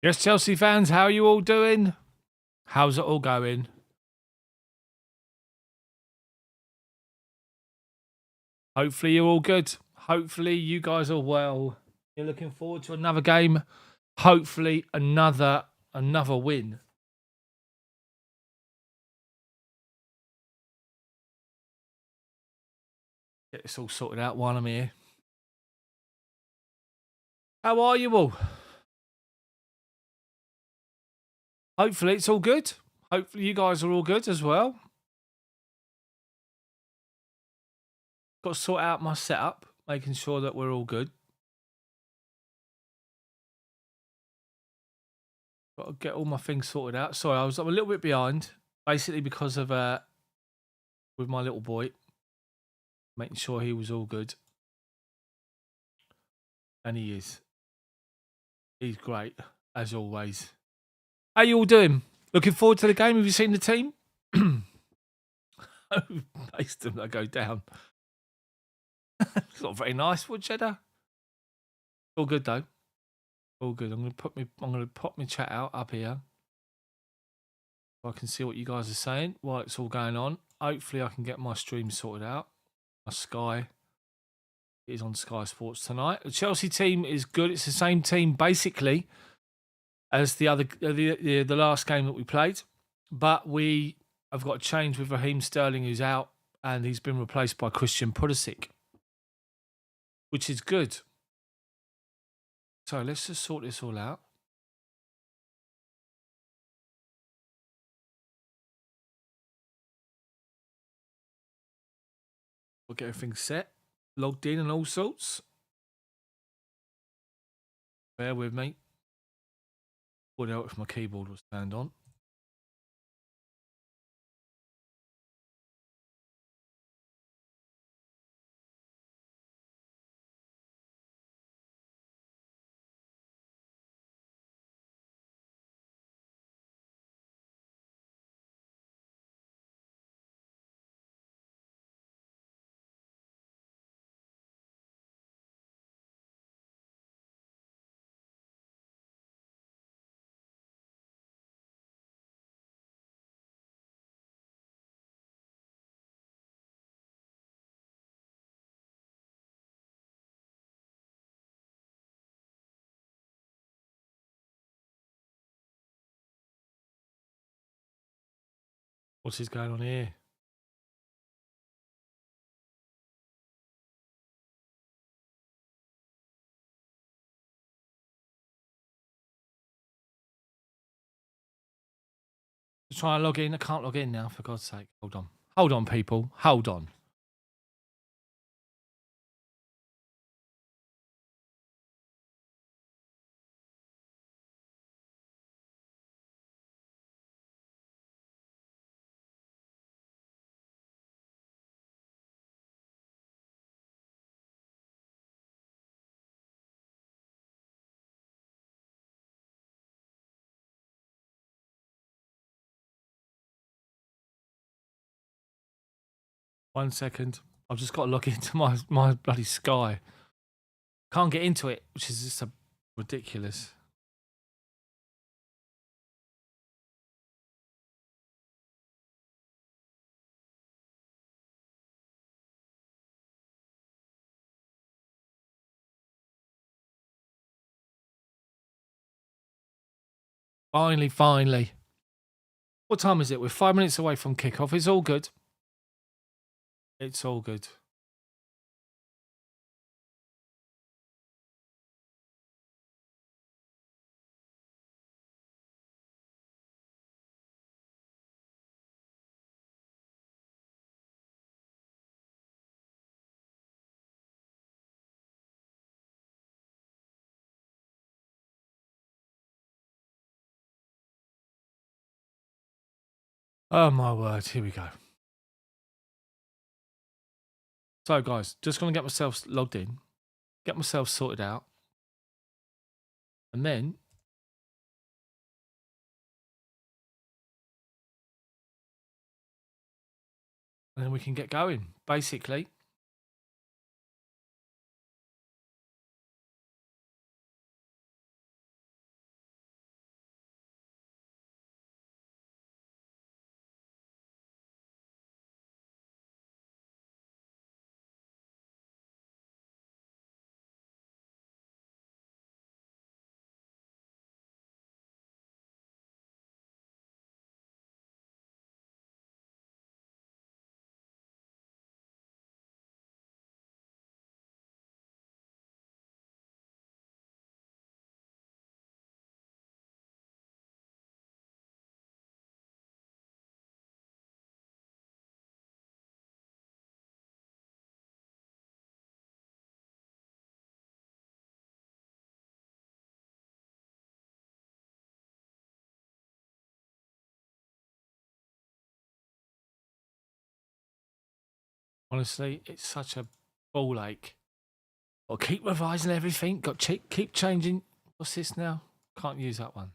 Yes, Chelsea fans, how are you all doing? How's it all going? Hopefully you're all good. Hopefully you guys are well. You're looking forward to another game. Hopefully another win. Get this all sorted out while I'm here. How are you all? Hopefully it's all good. Hopefully you guys are all good as well. Got to sort out my setup, making sure that we're all good. Got to get all my things sorted out. Sorry, I'm a little bit behind, basically because of with my little boy, making sure he was all good. And he is. He's great, as always. How you all doing? Looking forward to the game? Have you seen the team? Based them that go down. It's not very nice, wood cheddar. All good though. All good. I'm gonna pop my chat out up here, so I can see what you guys are saying while it's all going on. Hopefully, I can get my stream sorted out. My Sky is on Sky Sports tonight. The Chelsea team is good. It's the same team basically as the last game that we played, but we have got a change with Raheem Sterling, who's out, and he's been replaced by Christian Pulisic, which is good. So let's just sort this all out. We'll get everything set, logged in and all sorts. Bear with me. Would help if my keyboard was turned on. What's going on here? Just try and log in. I can't log in now, for God's sake. Hold on. Hold on, people. Hold on. One second. I've just got to log into my bloody Sky. Can't get into it, which is just ridiculous. Finally. What time is it? We're 5 minutes away from kickoff. It's all good. It's all good. Oh my word. Here we go. So guys, just going to get myself logged in, get myself sorted out, and then we can get going, basically. Honestly, it's such a ball ache. Got to keep revising everything. Got to keep changing. What's this now? Can't use that one.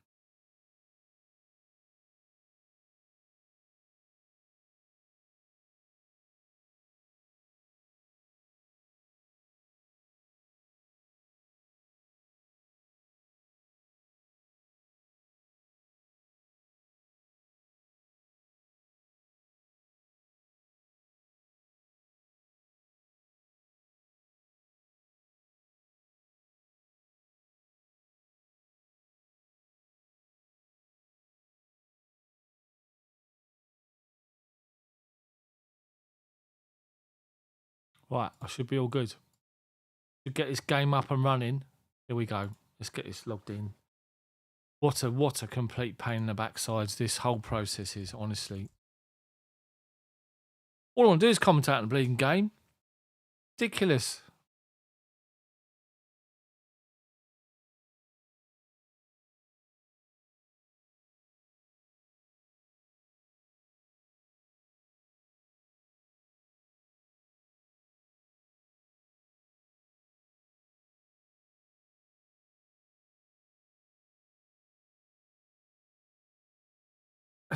Right, I should be all good. To get this game up and running. Here we go. Let's get this logged in. What a complete pain in the backsides this whole process is, honestly. All I want to do is commentate on the bleeding game. Ridiculous.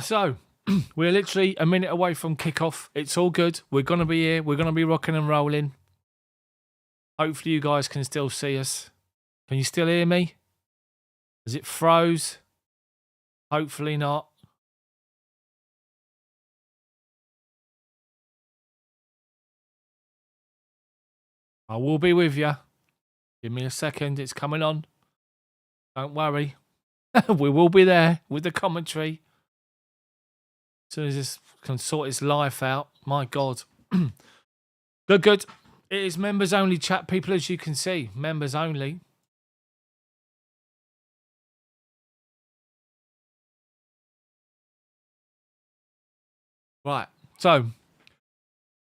So, we're literally a minute away from kickoff. It's all good. We're going to be here. We're going to be rocking and rolling. Hopefully you guys can still see us. Can you still hear me? Is it froze? Hopefully not. I will be with you. Give me a second. It's coming on. Don't worry. We will be there with the commentary. As soon as this can sort its life out. My God. Good. It is members only chat, people, as you can see. Members only. Right. So,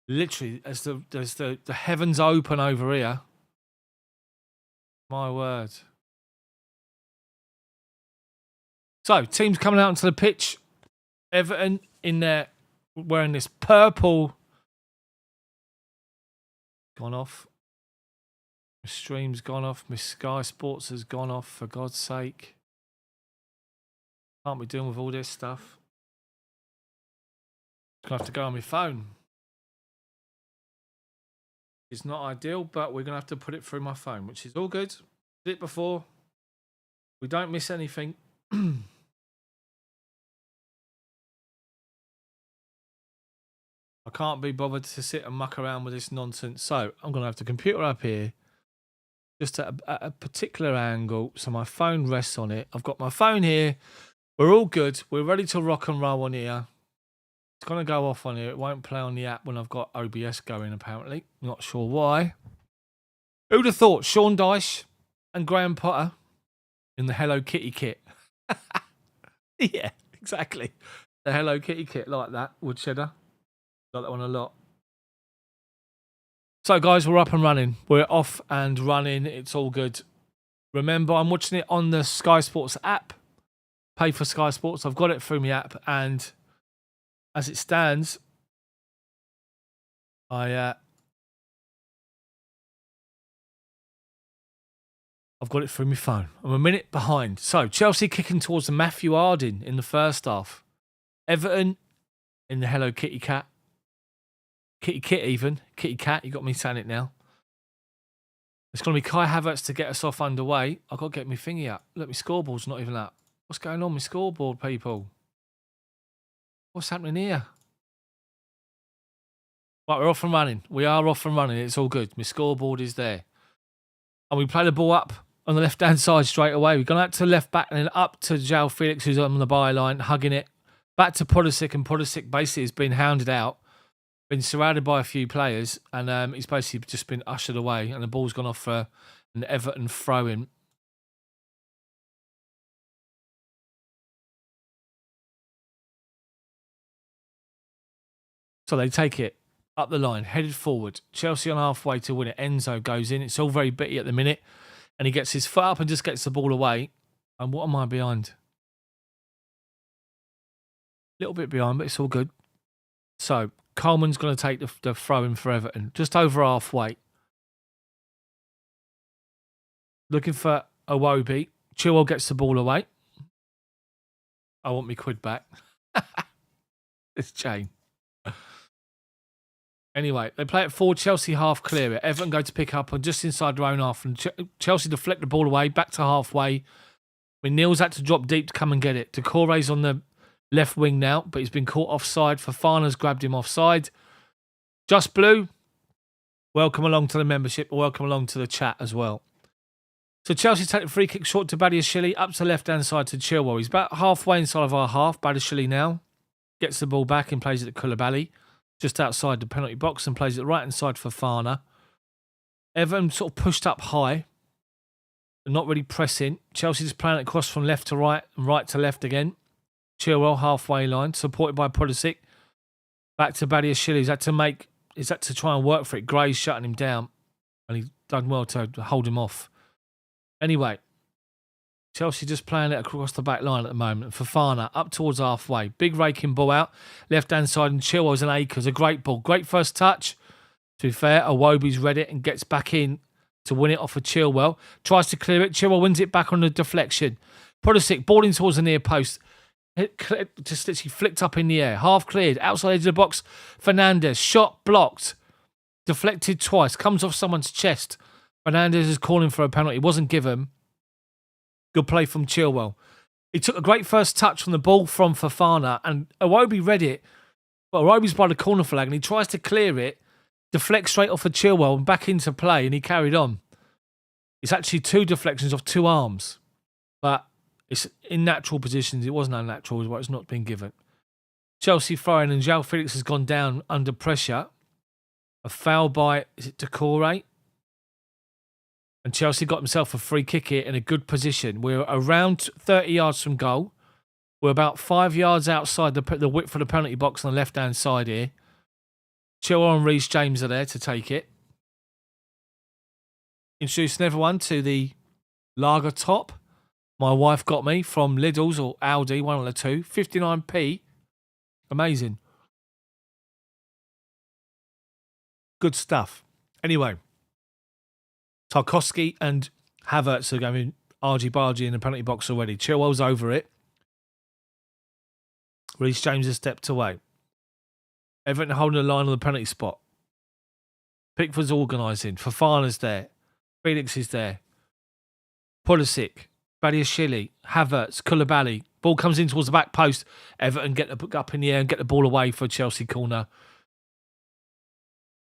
literally, as the heavens open over here. My word. So, teams coming out onto the pitch. Everton in there wearing this purple. Gone off. My stream's gone off. My Sky Sports has gone off, for God's sake. Can't be doing with all this stuff. Gonna have to go on my phone. It's not ideal, but we're gonna have to put it through my phone, which is all good. Did it before. We don't miss anything. I can't be bothered to sit and muck around with this nonsense. So I'm going to have the computer up here just at a particular angle so my phone rests on it. I've got my phone here. We're all good. We're ready to rock and roll on here. It's going to go off on here. It won't play on the app when I've got OBS going, apparently. Not sure why. Who'd have thought Sean Dyche and Graham Potter in the Hello Kitty kit? Yeah, exactly. The Hello Kitty kit like that. Wood cheddar. Got that one a lot. So, guys, we're up and running. We're off and running. It's all good. Remember, I'm watching it on the Sky Sports app. Pay for Sky Sports. I've got it through my app. And as it stands, I've got it through my phone. I'm a minute behind. So, Chelsea kicking towards the Matthew Harding in the first half. Everton in the Hello Kitty cat. Kitty Kit even. Kitty Cat, you got me saying it now. It's going to be Kai Havertz to get us off underway. I've got to get my thingy up. Look, my scoreboard's not even up. What's going on with my scoreboard, people? What's happening here? Right, we're off and running. We are off and running. It's all good. My scoreboard is there. And we play the ball up on the left-hand side straight away. We've gone out to the left back and then up to Joao Felix, who's on the byline, hugging it. Back to Pulisic, and Pulisic basically has been hounded out. Been surrounded by a few players, and he's basically just been ushered away, and the ball's gone off for an Everton throw-in. So they take it up the line, headed forward. Chelsea on halfway to win it. Enzo goes in. It's all very bitty at the minute, and he gets his foot up and just gets the ball away. And what am I behind? A little bit behind, but it's all good. So Coleman's going to take the throw in for Everton. Just over halfway. Looking for Iwobi. Chilwell gets the ball away. I want me quid back. This chain. Anyway, they play it forward. Chelsea half clear it. Everton go to pick up and just inside their own half. And Chelsea deflect the ball away, back to halfway. Neil's had to drop deep to come and get it. Decore's on the left wing now, but he's been caught offside. Fofana's grabbed him offside. Just Blue, welcome along to the membership. Welcome along to the chat as well. So Chelsea take the free kick short to Badiashile, up to left-hand side to Chilwell. He's about halfway inside of our half. Badiashile now gets the ball back and plays it to Koulibaly, just outside the penalty box, and plays it right-hand side for Fofana. Everton sort of pushed up high, not really pressing. Chelsea just playing it across from left to right and right to left again. Chilwell halfway line, supported by Pulisic. Back to Badiashile. He's had to try and work for it. Gray's shutting him down, and he's done well to hold him off. Anyway, Chelsea just playing it across the back line at the moment. Fofana up towards halfway. Big raking ball out. Left-hand side, and Chilwell's and Akers. A great ball. Great first touch. To be fair, Iwobi's read it and gets back in to win it off of Chilwell. Tries to clear it. Chilwell wins it back on the deflection. Pulisic balling towards the near post. Just literally flicked up in the air. Half cleared. Outside edge of the box. Fernandes. Shot blocked. Deflected twice. Comes off someone's chest. Fernandes is calling for a penalty. It wasn't given. Good play from Chilwell. He took a great first touch from the ball from Fofana, and Iwobi read it. But Iwobi's by the corner flag, and he tries to clear it, deflects straight off of Chilwell and back into play, and he carried on. It's actually 2 deflections off 2 arms. But it's in natural positions. It wasn't unnatural, is what it's not been given. Chelsea throwing, and Joao Felix has gone down under pressure. A foul by, is it Decore? And Chelsea got himself a free kick here in a good position. We're around 30 yards from goal. We're about 5 yards outside the width of the penalty box on the left-hand side here. Chilwell and Reece James are there to take it. Introducing everyone to the lager top. My wife got me from Lidl's or Aldi, one of the two. 59p. Amazing. Good stuff. Anyway. Tarkowski and Havertz are going argy-bargy in the penalty box already. Chilwell's over it. Reece James has stepped away. Everton holding the line on the penalty spot. Pickford's organising. Fofana's there. Felix is there. Pulisic, Badiashile, Havertz, Koulibaly. Ball comes in towards the back post. Everton get the up in the air and get the ball away for Chelsea corner.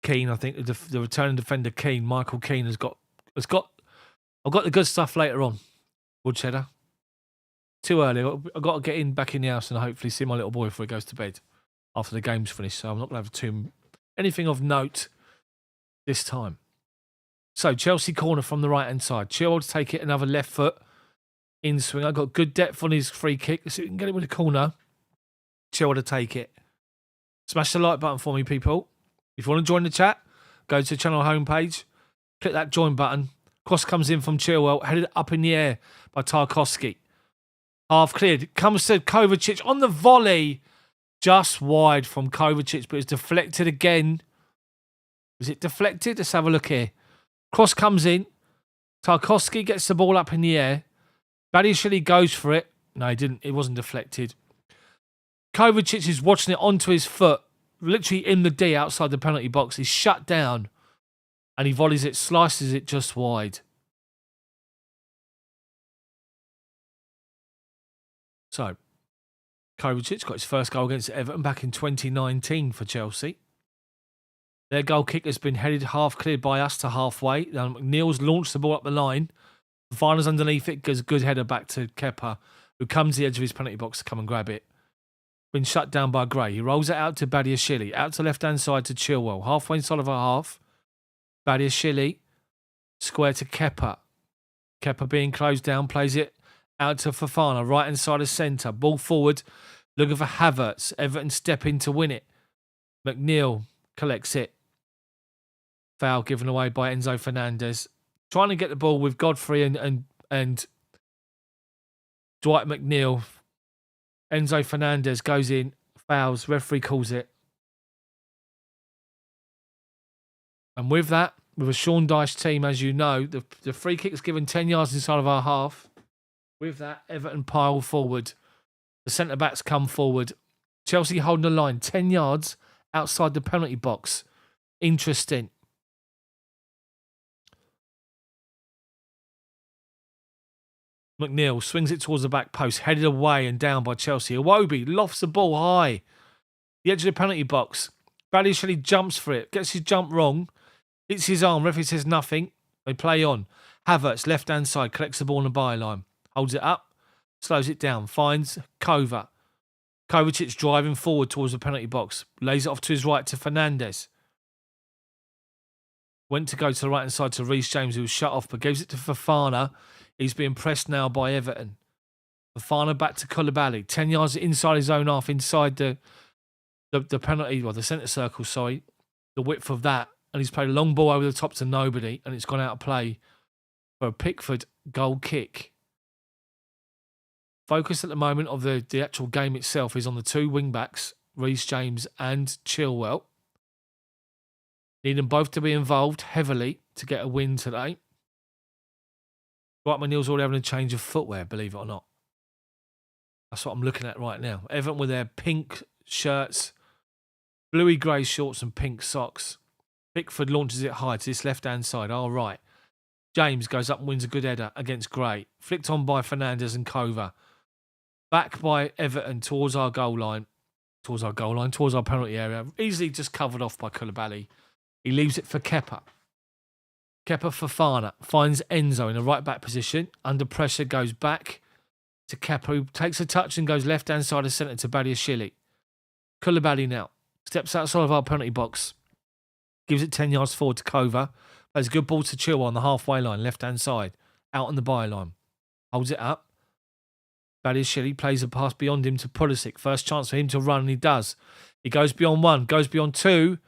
Keane, I think the returning defender Keane, Michael Keane I've got the good stuff later on. Wood cheddar. Too early. I've got to get back in the house and hopefully see my little boy before he goes to bed after the game's finished. So I'm not going to have anything of note this time. So Chelsea corner from the right hand side. Chilwell to take it, another left foot in swing. I've got good depth on his free kick, so we can get it with the corner. Chilwell to take it. Smash the like button for me, people. If you want to join the chat, go to the channel homepage. Click that join button. Cross comes in from Chilwell, headed up in the air by Tarkowski. Half cleared. Comes to Kovacic on the volley. Just wide from Kovacic, but it's deflected again. Is it deflected? Let's have a look here. Cross comes in. Tarkowski gets the ball up in the air. Badiashile goes for it. No, he didn't. It wasn't deflected. Kovacic is watching it onto his foot, literally in the D outside the penalty box. He's shut down. And he volleys it, slices it just wide. So, Kovacic got his first goal against Everton back in 2019 for Chelsea. Their goal kick has been headed half cleared by us to halfway. McNeil's launched the ball up the line. Fofana's underneath it, gives a good header back to Kepa, who comes to the edge of his penalty box to come and grab it. Been shut down by Gray. He rolls it out to Badiashile, out to left-hand side to Chilwell. Halfway inside of our half. Badiashile, square to Kepa. Kepa being closed down, plays it out to Fofana, right-hand side of centre. Ball forward, looking for Havertz. Everton step in to win it. McNeil collects it. Foul given away by Enzo Fernandez. Trying to get the ball with Godfrey and Dwight McNeil. Enzo Fernandez goes in, fouls, referee calls it. And with that, with a Sean Dyche team, as you know, the free kick is given 10 yards inside of our half. With that, Everton pile forward. The centre-backs come forward. Chelsea holding the line 10 yards outside the penalty box. Interesting. McNeil swings it towards the back post, headed away and down by Chelsea. Iwobi lofts the ball high. The edge of the penalty box. Badiashile jumps for it, gets his jump wrong, hits his arm, referee says nothing. They play on. Havertz, left-hand side, collects the ball on the byline. Holds it up, slows it down, finds Kova. Kovacic driving forward towards the penalty box. Lays it off to his right to Fernandes. Went to go to the right-hand side to Reece James, who was shut off, but gives it to Fofana. He's being pressed now by Everton. Fofana back to Koulibaly. 10 yards inside his own half, inside the penalty, well, the centre circle, sorry. The width of that. And he's played a long ball over the top to nobody, and it's gone out of play for a Pickford goal kick. Focus at the moment of the actual game itself is on the two wing-backs, Reece James and Chilwell. Need them both to be involved heavily to get a win today. Dwight McNeil's already having a change of footwear, believe it or not. That's what I'm looking at right now. Everton with their pink shirts, bluey-grey shorts and pink socks. Pickford launches it high to this left-hand side. All right. James goes up and wins a good header against Gray. Flicked on by Fernandes and Kova. Back by Everton towards our goal line. Towards our penalty area. Easily just covered off by Koulibaly. He leaves it for Kepa. Kepa Fofana finds Enzo in the right-back position. Under pressure, goes back to Kepa, who takes a touch and goes left-hand side of centre to Badiashile. Koulibaly now steps outside of our penalty box. Gives it 10 yards forward to Kova. Plays a good ball to Chilwell on the halfway line, left-hand side. Out on the byline. Holds it up. Badiashile plays a pass beyond him to Pulisic. First chance for him to run, and he does. He goes beyond one, goes beyond two.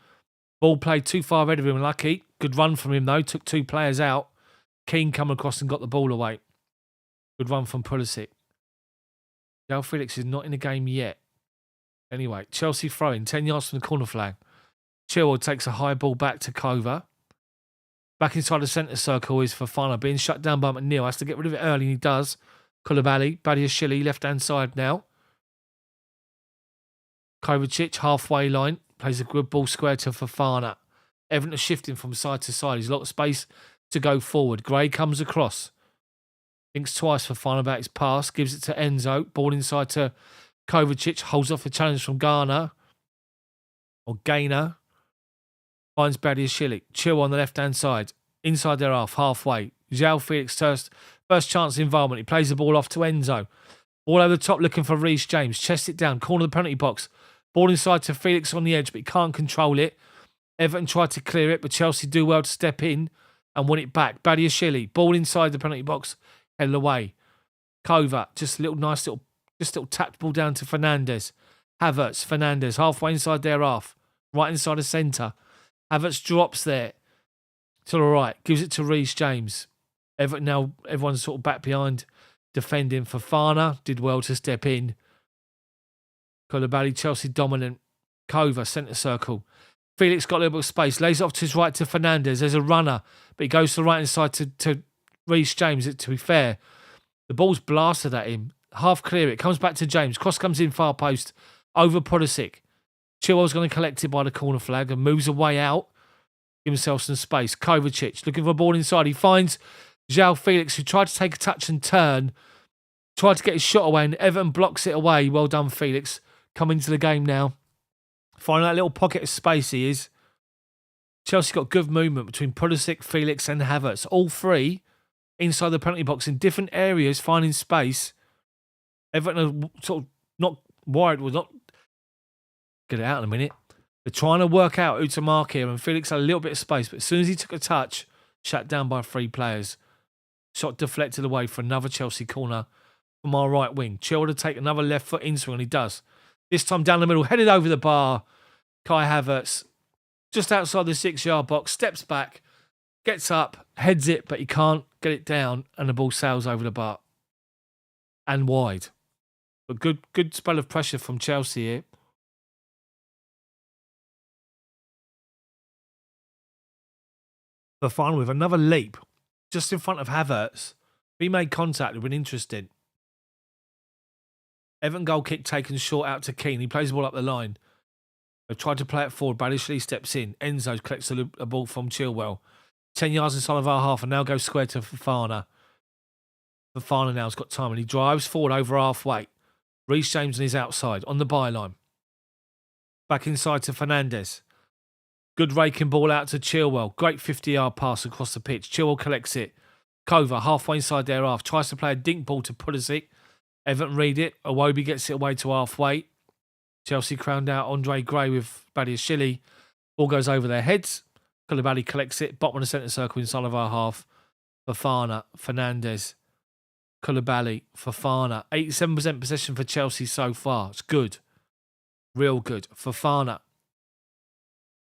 Ball played too far ahead of him, lucky. Good run from him, though. Took two players out. Keane come across and got the ball away. Good run from Pulisic. Joao Felix is not in the game yet. Anyway, Chelsea throwing 10 yards from the corner flag. Chilwell takes a high ball back to Kova. Back inside the centre circle is Fofana, being shut down by McNeil. Has to get rid of it early, and he does. Koulibaly, Badiashile, left-hand side now. Kovacic, halfway line. Plays a good ball square to Fofana. Everton are shifting from side to side. He's a lot of space to go forward. Gray comes across. Thinks twice. Fofana about his pass. Gives it to Enzo. Ball inside to Kovacic. Holds off a challenge from Garner. Or Gainer. Finds Badiashile. Chill on the left-hand side. Inside their half. Halfway. Joao Felix first chance involvement. He plays the ball off to Enzo. Ball over the top looking for Reece James. Chest it down. Corner of the penalty box. Ball inside to Felix on the edge, but he can't control it. Everton tried to clear it, but Chelsea do well to step in and win it back. Badiashile, ball inside the penalty box, headed away. Kova, just a little tapped ball down to Fernandes. Havertz, Fernandes, halfway inside their half, right inside the centre. Havertz drops there to the right, gives it to Reece James. Everton now, everyone's sort of back behind, defending. Fofana did well to step in. Koulibaly, Chelsea dominant. Kova, centre circle. Felix got a little bit of space. Lays off to his right to Fernandes. There's a runner, but he goes to the right-hand side to Reece James. To be fair, the ball's blasted at him. Half clear it. Comes back to James. Cross comes in far post. Over Pulisic. Chilwell's going to collect it by the corner flag and moves away out. Give himself some space. Kovacic looking for a ball inside. He finds Joao Felix, who tried to take a touch and turn. Tried to get his shot away, and Everton blocks it away. Well done, Felix. Coming to the game now. Finding that little pocket of space he is. Chelsea got good movement between Pulisic, Felix and Havertz. All three inside the penalty box in different areas, finding space. Everton are sort of not worried. We'll not get it out in a minute. They're trying to work out who to mark here, and Felix had a little bit of space, but as soon as he took a touch, shut down by three players. Shot deflected away for another Chelsea corner from our right wing. Chilwell to take another left foot in swing, and he does. This time down the middle, headed over the bar. Kai Havertz, just outside the 6-yard box, steps back, gets up, heads it, but he can't get it down, and the ball sails over the bar. And wide. But good spell of pressure from Chelsea here. Fofana with another leap just in front of Havertz. If he made contact, it would have been interesting. Everton goal kick taken short out to Keane. He plays the ball up the line. They've tried to play it forward. Bradley steps in. Enzo collects a ball from Chilwell. 10 yards inside of our half and now goes square to Fofana. Fofana now has got time and he drives forward over halfway. Reece James on his outside on the byline. Back inside to Fernandes. Good raking ball out to Chilwell. Great 50-yard pass across the pitch. Chilwell collects it. Kova halfway inside their half. Tries to play a dink ball to Pulisic. Everton read it. Iwobi gets it away to halfway. Chelsea crowned out Andre Gray with Badiashile. Ball goes over their heads. Koulibaly collects it. Bottom of the centre circle inside of our half. Fofana. Fernandes. Koulibaly. Fofana. 87% possession for Chelsea so far. It's good. Real good. Fofana.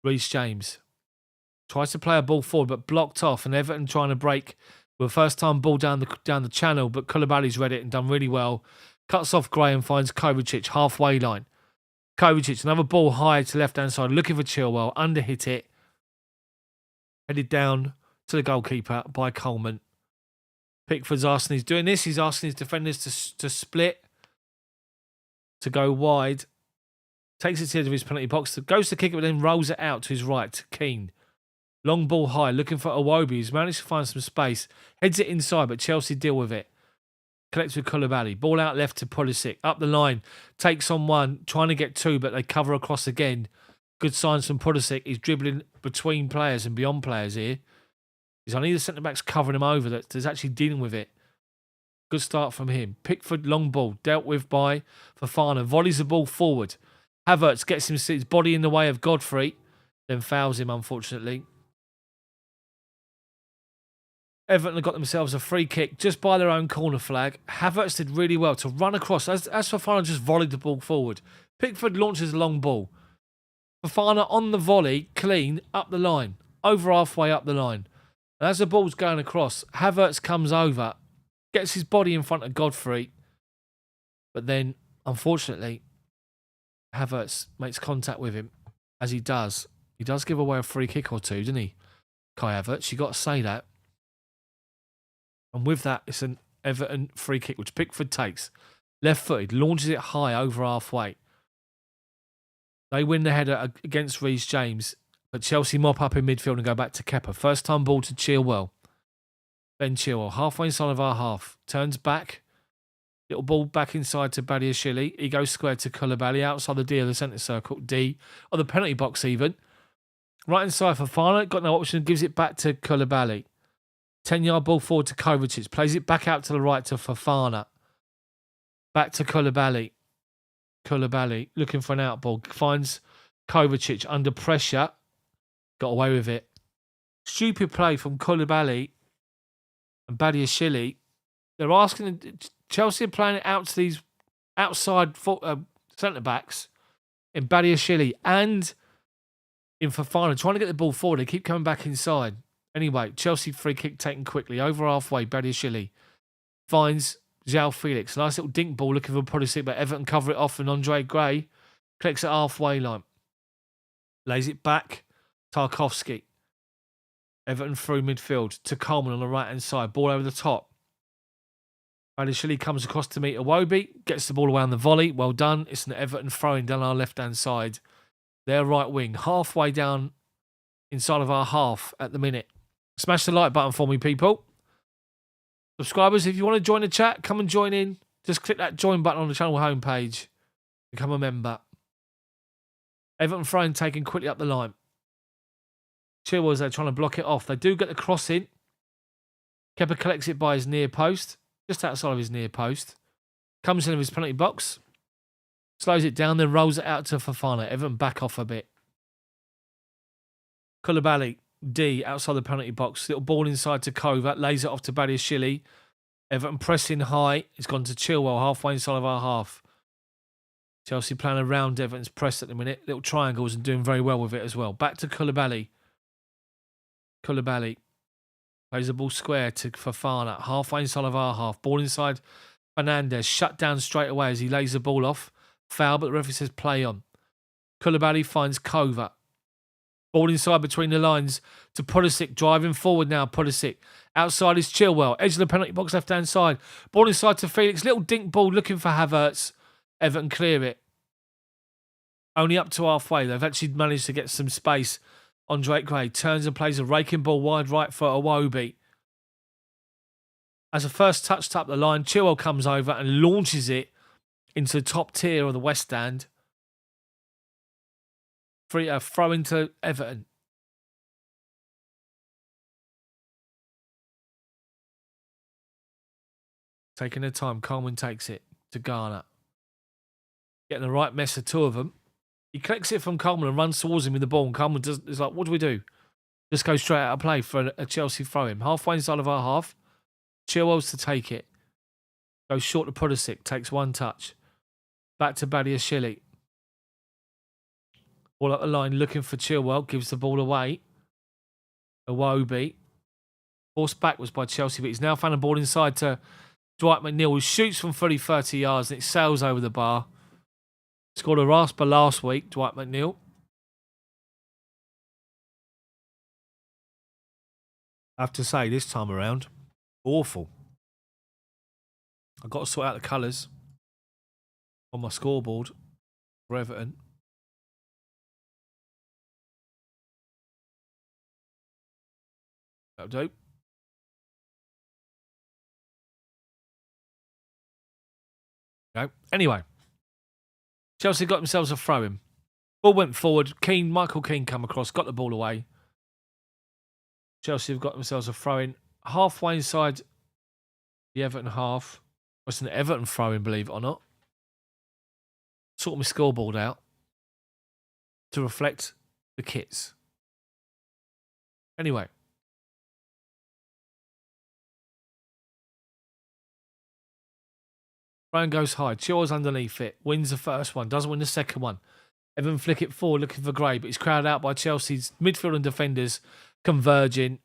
Reece James. Tries to play a ball forward but blocked off and Everton trying to break with a first time ball down the channel, but Koulibaly's read it and done really well. Cuts off Gray and finds Kovacic halfway line. Kovacic, another ball high to left hand side, looking for Chilwell, underhit it. Headed down to the goalkeeper by Coleman. Pickford's asking, he's doing this, he's asking his defenders to split, to go wide. Takes it to the edge of his penalty box, goes to kick it, but then rolls it out to his right, to Keane. Long ball high, looking for Iwobi, who's managed to find some space. Heads it inside, but Chelsea deal with it. Collects with Koulibaly. Ball out left to Pulisic. Up the line. Takes on one, trying to get two, but they cover across again. Good signs from Pulisic. He's dribbling between players and beyond players here. He's on either centre-backs covering him over that's actually dealing with it. Good start from him. Pickford, long ball, dealt with by Fofana. Volleys the ball forward. Havertz gets his body in the way of Godfrey, then fouls him, unfortunately. Everton have got themselves a free kick just by their own corner flag. Havertz did really well to run across as Fofana just volleyed the ball forward. Pickford launches a long ball. Fofana on the volley, clean, up the line, over halfway up the line. And as the ball's going across, Havertz comes over, gets his body in front of Godfrey, but then, unfortunately, Havertz makes contact with him. As he does give away a free kick or two, doesn't he? Kai Havertz, you got to say that. And with that, it's an Everton free kick, which Pickford takes. Left-footed, launches it high over halfway. They win the header against Reece James, but Chelsea mop up in midfield and go back to Kepa. First time ball to Chilwell. Ben Chilwell, halfway inside of our half. Turns back. Little ball back inside to Badiashile. He goes square to Koulibaly outside the D of the centre circle. D of the penalty box even. Right inside for Fofana. Got no option. Gives it back to Koulibaly. 10-yard ball forward to Kovacic. Plays it back out to the right to Fofana. Back to Koulibaly. Koulibaly looking for an out ball. Finds Kovacic under pressure. Got away with it. Stupid play from Koulibaly and Badiashile. They're asking... Chelsea are playing it out to these outside centre-backs in Badiashile and in Fofana, trying to get the ball forward. They keep coming back inside. Anyway, Chelsea free kick taken quickly. Over halfway, Badiashile finds Joao Felix. Nice little dink ball looking for Pulisic, but Everton cover it off and Andre Gray collects at halfway line. Lays it back. Tarkowski. Everton through midfield to Coleman on the right-hand side. Ball over the top. Badiashile comes across to meet Iwobi. Gets the ball away on the volley. Well done. It's an Everton throwing down our left-hand side. Their right wing. Halfway down inside of our half at the minute. Smash the like button for me, people. Subscribers, if you want to join the chat, come and join in. Just click that join button on the channel homepage. Become a member. Everton throwing taken quickly up the line. Chilwell's there trying to block it off. They do get the cross in. Kepa collects it by his near post. Just outside of his near post. Comes in with his penalty box. Slows it down, then rolls it out to Fofana. Everton back off a bit. Koulibaly, D, outside the penalty box. Little ball inside to Kova. Lays it off to Badiashile. Everton pressing high. It's gone to Chilwell, halfway inside of our half. Chelsea playing around Everton's press at the minute. Little triangles and doing very well with it as well. Back to Koulibaly. Koulibaly. Plays the ball square to Fofana. Halfway inside of our half. Ball inside Fernandes. Shut down straight away as he lays the ball off. Foul, but the referee says play on. Koulibaly finds Kova. Ball inside between the lines to Pulisic. Driving forward now, Pulisic. Outside is Chilwell. Edge of the penalty box, left-hand side. Ball inside to Felix. Little dink ball looking for Havertz. Everton clear it. Only up to halfway. They've actually managed to get some space on Drake Gray. Turns and plays a raking ball wide right for Iwobi. As a first touched up the line, Chilwell comes over and launches it into the top tier of the West Stand. Throw into Everton. Taking their time, Coleman takes it to Garner. Getting the right mess of two of them. He collects it from Coleman and runs towards him with the ball. And Coleman is like, what do we do? Just go straight out of play for a Chelsea throw-in. Halfway inside of our half. Chilwell's to take it. Goes short to Pulisic. Takes one touch. Back to Badiashile. Ball up the line looking for Chilwell. Gives the ball away. Iwobi. Forced backwards by Chelsea. But he's now found a ball inside to Dwight McNeil, who shoots from fully 30 yards and it sails over the bar. Scored a rasper last week, Dwight McNeil. I have to say, this time around, awful. I've got to sort out the colours on my scoreboard for Everton. That'll do. Okay. Anyway. Chelsea got themselves a throw-in. Ball went forward. Michael Keane come across, got the ball away. Chelsea have got themselves a throw-in. Halfway inside the Everton half. It's an Everton throw-in, believe it or not. Sort my scoreboard out to reflect the kits. Anyway. Brown goes high. Chilwell's underneath it. Wins the first one. Doesn't win the second one. Everton flick it forward looking for Gray, but he's crowded out by Chelsea's midfield and defenders converging.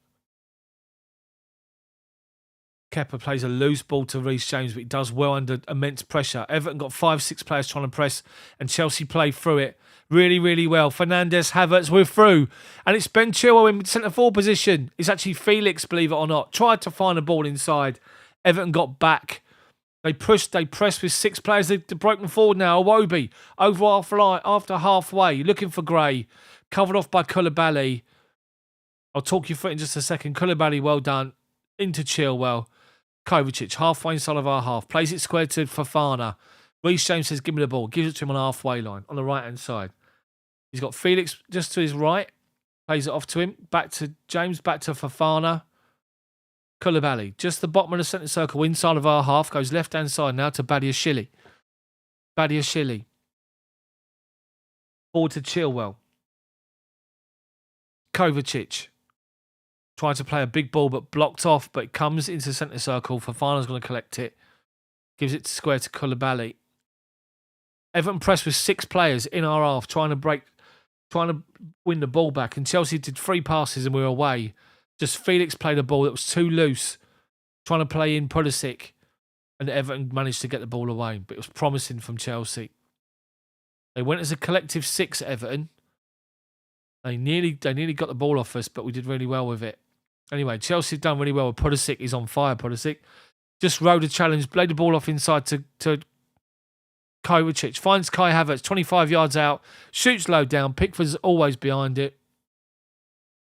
Kepa plays a loose ball to Reece James, but he does well under immense pressure. Everton got 5-6 players trying to press, and Chelsea play through it really, really well. Fernandes, Havertz, we're through. And it's Ben Chilwell in centre-forward position. It's actually Felix, believe it or not. Tried to find a ball inside. Everton got back. They pressed with 6 players. They've broken forward now. Iwobi over after halfway, looking for Gray. Covered off by Koulibaly. I'll talk you through it in just a second. Koulibaly, well done. Into Chilwell. Kovacic, halfway inside of our half. Plays it square to Fofana. Reece James says, give me the ball. Gives it to him on the halfway line, on the right-hand side. He's got Felix just to his right. Plays it off to him. Back to James, back to Fofana. Koulibaly, just the bottom of the centre circle, inside of our half, goes left-hand side now to Badiashile. Badiashile. Forward to Chilwell. Kovacic. Trying to play a big ball, but blocked off, but it comes into the centre circle. Fofana's going to collect it. Gives it to square to Koulibaly. Everton pressed with 6 players in our half, trying to win the ball back, and Chelsea did 3 passes and we were away. Just Felix played a ball that was too loose, trying to play in Pulisic, and Everton managed to get the ball away. But it was promising from Chelsea. They went as a collective 6 at Everton. They nearly got the ball off us, but we did really well with it. Anyway, Chelsea have done really well. Pulisic is on fire. Pulisic just rode a challenge, played the ball off inside to Kovacic. Finds Kai Havertz, 25 yards out, shoots low down. Pickford's always behind it.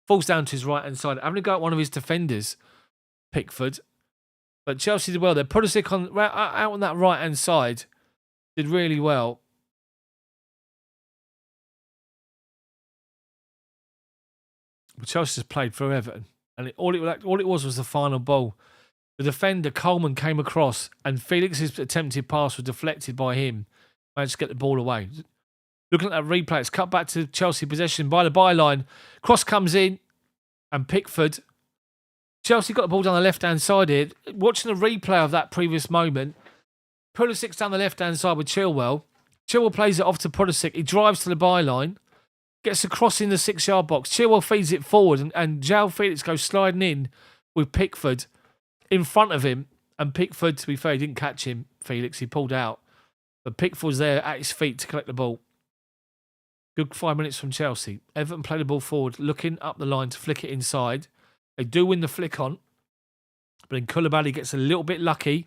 Falls down to his right-hand side. Having to go at one of his defenders, Pickford. But Chelsea did well there. Pulisic out on that right-hand side. Did really well. But Chelsea just played for Everton. And all it was the final ball. The defender, Coleman, came across and Felix's attempted pass was deflected by him. Managed to get the ball away. Looking at that replay, it's cut back to Chelsea possession by the byline. Cross comes in and Pickford. Chelsea got the ball down the left-hand side here. Watching the replay of that previous moment, Pulisic's down the left-hand side with Chilwell. Chilwell plays it off to Pulisic. He drives to the byline. Gets across in the 6-yard box. Chilwell feeds it forward and Joao Felix goes sliding in with Pickford in front of him. And Pickford, to be fair, he didn't catch him, Felix. He pulled out. But Pickford was there at his feet to collect the ball. Good 5 minutes from Chelsea. Everton play the ball forward, looking up the line to flick it inside. They do win the flick on, but then Koulibaly gets a little bit lucky,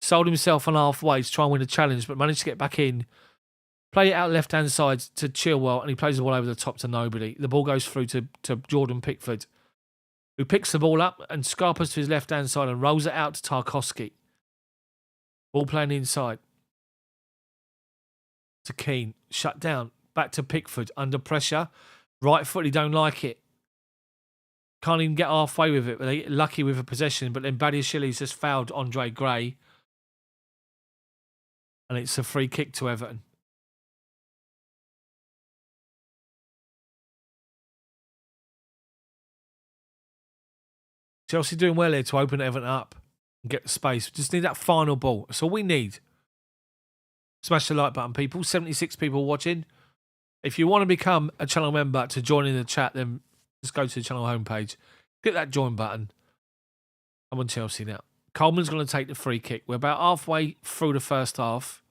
sold himself on halfway to try and win a challenge, but managed to get back in. Play it out left-hand side to Chilwell, and he plays the ball over the top to nobody. The ball goes through to Jordan Pickford, who picks the ball up and scarpers to his left-hand side and rolls it out to Tarkowski. Ball playing inside to Keane. Shut down. Back to Pickford. Under pressure. Right foot, he don't like it. Can't even get halfway with it. But they get lucky with a possession. But then Badiashili's just fouled Andre Gray. And it's a free kick to Everton. Chelsea doing well here to open Everton up and get the space. Just need that final ball. That's all we need. Smash the like button, people. 76 people watching. If you want to become a channel member to join in the chat, then just go to the channel homepage. Click that join button. I'm on Chelsea now. Coleman's going to take the free kick. We're about halfway through the first half.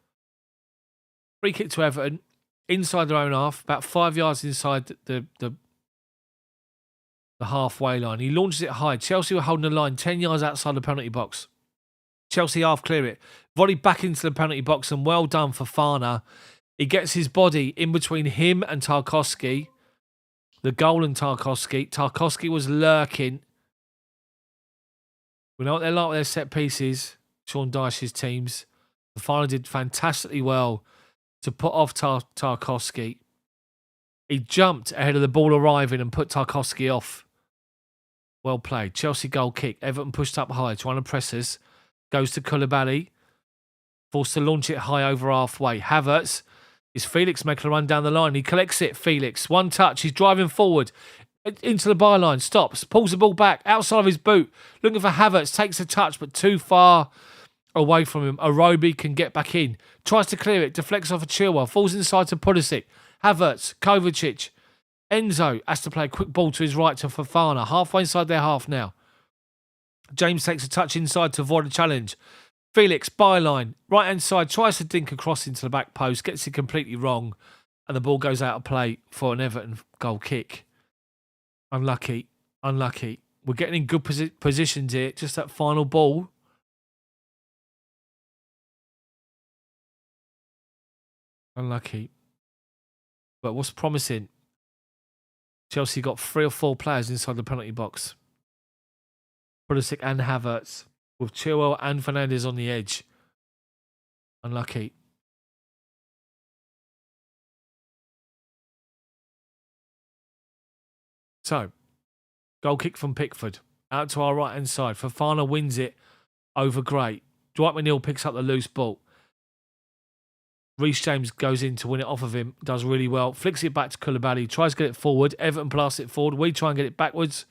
Free kick to Everton. Inside their own half. About 5 yards inside the halfway line. He launches it high. Chelsea were holding the line 10 yards outside the penalty box. Chelsea half clear it. Volley back into the penalty box, and well done for Fana. He gets his body in between him and Tarkowski. The goal and Tarkowski. Tarkowski was lurking. We know what they're like with their set pieces. Sean Dyche's teams. Fana did fantastically well to put off Tarkowski. He jumped ahead of the ball arriving and put Tarkowski off. Well played. Chelsea goal kick. Everton pushed up high, trying to press us. Goes to Koulibaly. Forced to launch it high over halfway. Havertz. Is Felix making a run down the line? He collects it. Felix. One touch. He's driving forward. Into the byline. Stops. Pulls the ball back. Outside of his boot. Looking for Havertz. Takes a touch, but too far away from him. Arobi can get back in. Tries to clear it. Deflects off a Chilwell. Falls inside to Pulisic. Havertz. Kovacic. Enzo has to play a quick ball to his right to Fofana. Halfway inside their half now. James takes a touch inside to avoid a challenge. Felix, byline, right-hand side, tries to dink across into the back post, gets it completely wrong, and the ball goes out of play for an Everton goal kick. Unlucky. We're getting in good positions here. Just that final ball. Unlucky. But what's promising? Chelsea got 3 or 4 players inside the penalty box. Pulisic and Havertz, with Chilwell and Fernandes on the edge. Unlucky. So, goal kick from Pickford. Out to our right-hand side. Fofana wins it over Gray. Dwight McNeil picks up the loose ball. Reece James goes in to win it off of him. Does really well. Flicks it back to Koulibaly. Tries to get it forward. Everton blasts it forward. We try and get it backwards.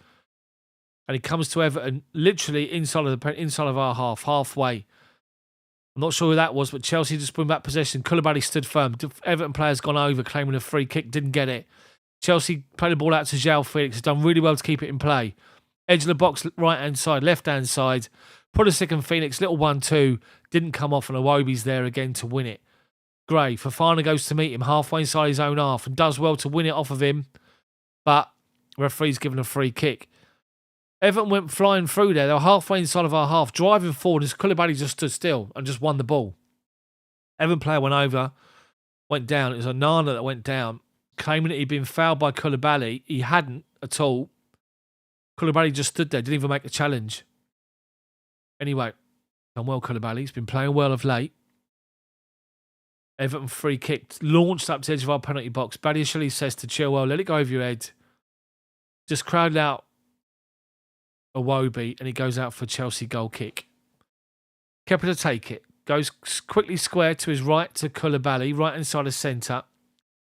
And he comes to Everton literally inside of our half, halfway. I'm not sure who that was, but Chelsea just bring back possession. Koulibaly stood firm. Everton player's gone over, claiming a free kick. Didn't get it. Chelsea played the ball out to Joao Felix. Has done really well to keep it in play. Edge of the box, right-hand side, left-hand side. Pulisic and Phoenix, little 1-2. Didn't come off, and Iwobi's there again to win it. Gray, Fofana goes to meet him halfway inside his own half and does well to win it off of him. But referee's given a free kick. Everton went flying through there. They were halfway inside of our half, driving forward as Koulibaly just stood still and just won the ball. Everton player went over, went down. It was Onana that went down, claiming that he'd been fouled by Koulibaly. He hadn't at all. Koulibaly just stood there, didn't even make a challenge. Anyway, done well Koulibaly. He's been playing well of late. Everton free kick, launched up to the edge of our penalty box. Badiashile says to Chilwell, let it go over your head. Just crowded out Iwobi, and he goes out for Chelsea goal kick. Kepa to take it. Goes quickly square to his right to Koulibaly, right inside the centre.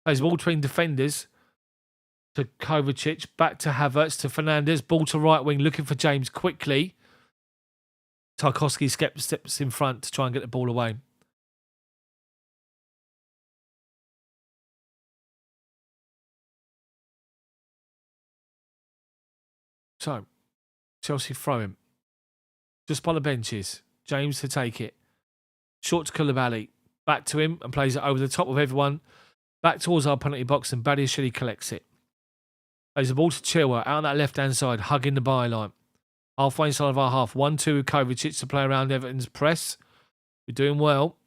Plays ball between defenders to Kovacic, back to Havertz, to Fernandes, ball to right wing, looking for James quickly. Tarkowski steps in front to try and get the ball away. So, Chelsea throw him. Just by the benches. James to take it. Short to Koulibaly. Back to him and plays it over the top of everyone. Back towards our penalty box and Badiashile collects it. Plays the ball to Chilwell out on that left-hand side, hugging the byline. Halfway inside of our half. 1-2 with Kovacic to play around Everton's press. We're doing well.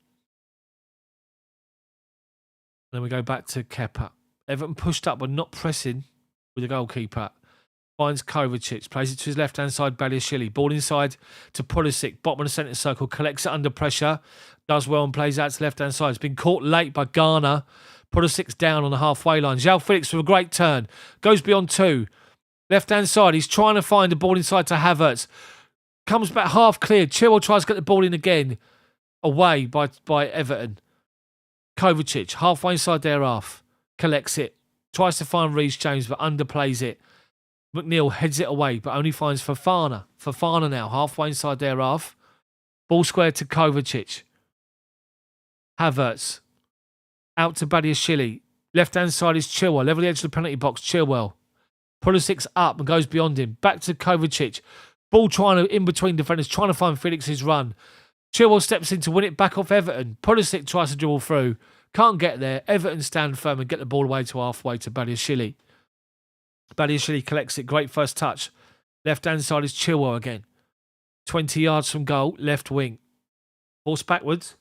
Then we go back to Kepa. Everton pushed up but not pressing with the goalkeeper. Finds Kovacic. Plays it to his left-hand side, Badiashile. Ball inside to Pulisic. Bottom of the centre circle. Collects it under pressure. Does well and plays out to the left-hand side. It's been caught late by Ghana. Pulisic's down on the halfway line. Joao Felix with a great turn. Goes beyond 2. Left-hand side. He's trying to find the ball inside to Havertz. Comes back half cleared. Chilwell tries to get the ball in again. Away by Everton. Kovacic, halfway inside their half. Collects it. Tries to find Reece James, but underplays it. McNeil heads it away, but only finds Fofana. Fofana now, halfway inside their half. Ball squared to Kovacic. Havertz. Out to Badiashile. Left-hand side is Chilwell. Level the edge of the penalty box. Chilwell. Pulisic's up and goes beyond him. Back to Kovacic. Ball trying to, in between defenders, trying to find Felix's run. Chilwell steps in to win it back off Everton. Pulisic tries to dribble through. Can't get there. Everton stand firm and get the ball away to halfway to Badiashile. Badiashile collects it. Great first touch. Left-hand side is Chilwell again. 20 yards from goal. Left wing. Force backwards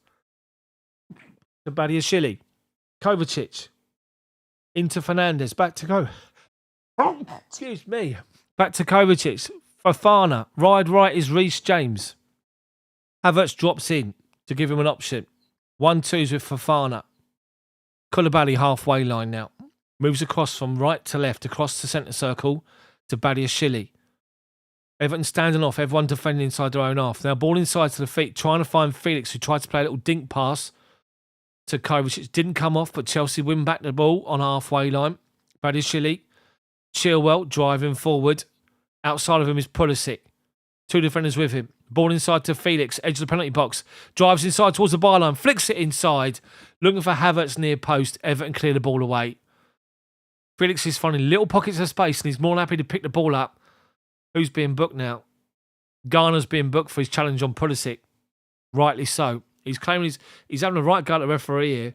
to Badiashile. Kovacic. Into Fernandes. Back to go. Excuse me. Back to Kovacic. Fofana. Right is Reece James. Havertz drops in to give him an option. 1-2s with Fofana. Koulibaly halfway line now. Moves across from right to left, across the centre circle to Badiashile. Everton standing off, everyone defending inside their own half. Now ball inside to the feet, trying to find Felix, who tried to play a little dink pass to Kovacic. Didn't come off, but Chelsea win back the ball on halfway line. Badiashile. Chilwell driving forward. Outside of him is Pulisic. 2 defenders with him. Ball inside to Felix, edge of the penalty box. Drives inside towards the byline, flicks it inside. Looking for Havertz near post. Everton clear the ball away. Felix is finding little pockets of space and he's more than happy to pick the ball up. Who's being booked now? Garner's being booked for his challenge on Pulisic. Rightly so. He's claiming he's having a right go at the referee here.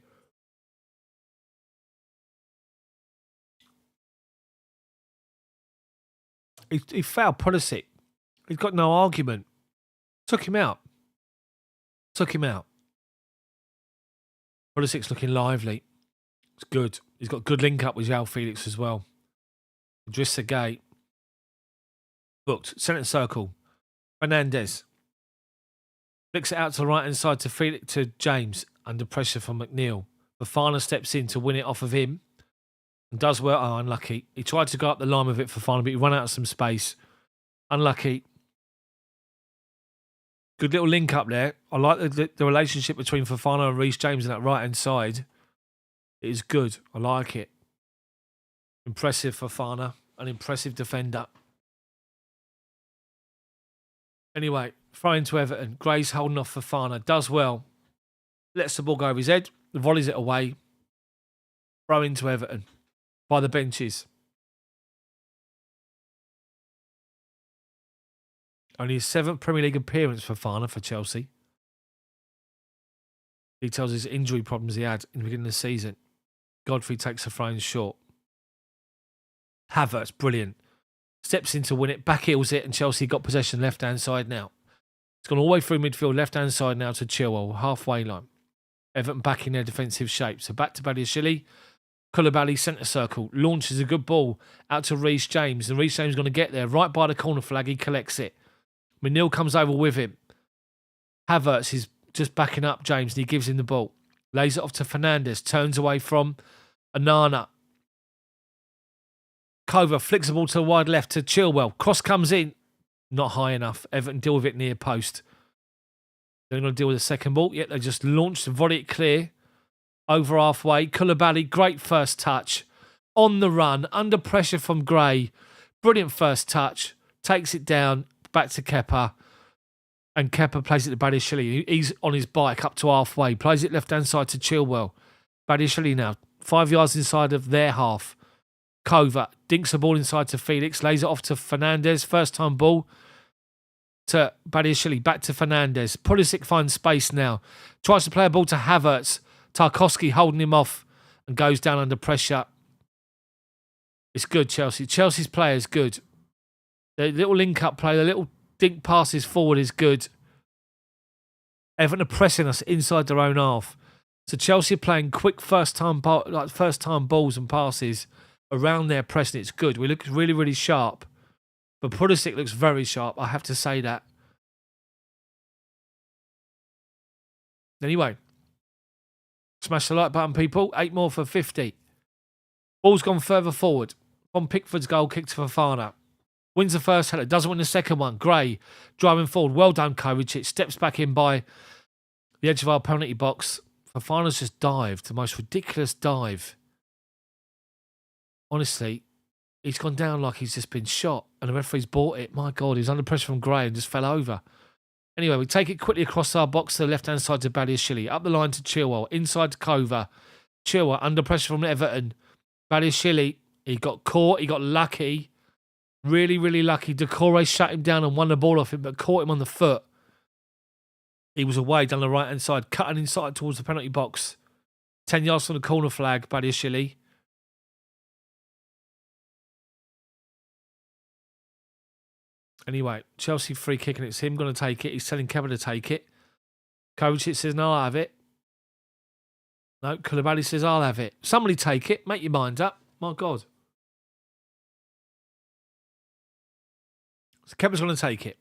He fouled Pulisic. He's got no argument. Took him out. Pulisic's looking lively. It's good. He's got good link up with Joao Felix as well. Idrissa Gueye. Booked. Centre circle. Fernandes. Flicks it out to the right hand side to Felix, to James. Under pressure from McNeil. Fofana steps in to win it off of him. And does well. Oh, unlucky. He tried to go up the line with it for Fofana, but he ran out of some space. Unlucky. Good little link up there. I like the relationship between Fofana and Reece James on that right-hand side. It is good. I like it. Impressive Fofana. An impressive defender. Anyway, throw into Everton. Gray's holding off Fofana. Does well. Lets the ball go over his head. Volleys it away. Throw into Everton. By the benches. Only his 7th Premier League appearance for Fofana for Chelsea. Details his injury problems he had in the beginning of the season. Godfrey takes a throw in short. Havertz, brilliant. Steps in to win it, back heels it, and Chelsea got possession left-hand side now. It's gone all the way through midfield, left-hand side now to Chilwell, halfway line. Everton back in their defensive shape. So back to Badiashile. Koulibaly, centre circle. Launches a good ball out to Reece James. And Reece James is going to get there. Right by the corner flag, he collects it. McNeil comes over with him. Havertz is just backing up James and he gives him the ball. Lays it off to Fernandes. Turns away from Onana. Kova flicks the ball to the wide left to Chilwell. Cross comes in. Not high enough. Everton deal with it near post. They're going to deal with the second ball. Yet they just launched and volley it clear. Over halfway. Koulibaly, great first touch. On the run. Under pressure from Gray. Brilliant first touch. Takes it down. Back to Kepa. And Kepa plays it to Badiashile. He's on his bike up to halfway. Plays it left-hand side to Chilwell. Badiashile now. 5 yards inside of their half. Kova dinks the ball inside to Felix. Lays it off to Fernandes. First time ball to Badiashile. Back to Fernandes. Pulisic finds space now. Tries to play a ball to Havertz. Tarkowski holding him off and goes down under pressure. It's good, Chelsea. Chelsea's play is good. The little link-up play, the little dink passes forward is good. Everton are pressing us inside their own half. So Chelsea are playing quick first-time balls and passes around their pressing. It's good. We look really, really sharp. But Pulisic looks very sharp. I have to say that. Anyway. Smash the like button, people. 8 more for 50. Ball's gone further forward. From Pickford's goal, kick to Fofana. Wins the first header. Doesn't win the second one. Gray driving forward. Well done, Kovacic. Steps back in by the edge of our penalty box. Fofana's just dived. The most ridiculous dive. Honestly, he's gone down like he's just been shot. And the referee's bought it. My God, he was under pressure from Gray and just fell over. Anyway, we take it quickly across our box to the left-hand side to Badiashile. Up the line to Chilwell. Inside to Kova. Chilwell under pressure from Everton. Badiashile, he got caught. He got lucky. Really, really lucky. Decore shut him down and won the ball off him, but caught him on the foot. He was away down the right-hand side, cutting inside towards the penalty box. 10 yards from the corner flag, Badiashile. Anyway, Chelsea free kick and it's him going to take it. He's telling Kevin to take it. Kovacic says, no, I'll have it. No, Koulibaly says, I'll have it. Somebody take it. Make your mind up. My God. So Kevin's going to take it.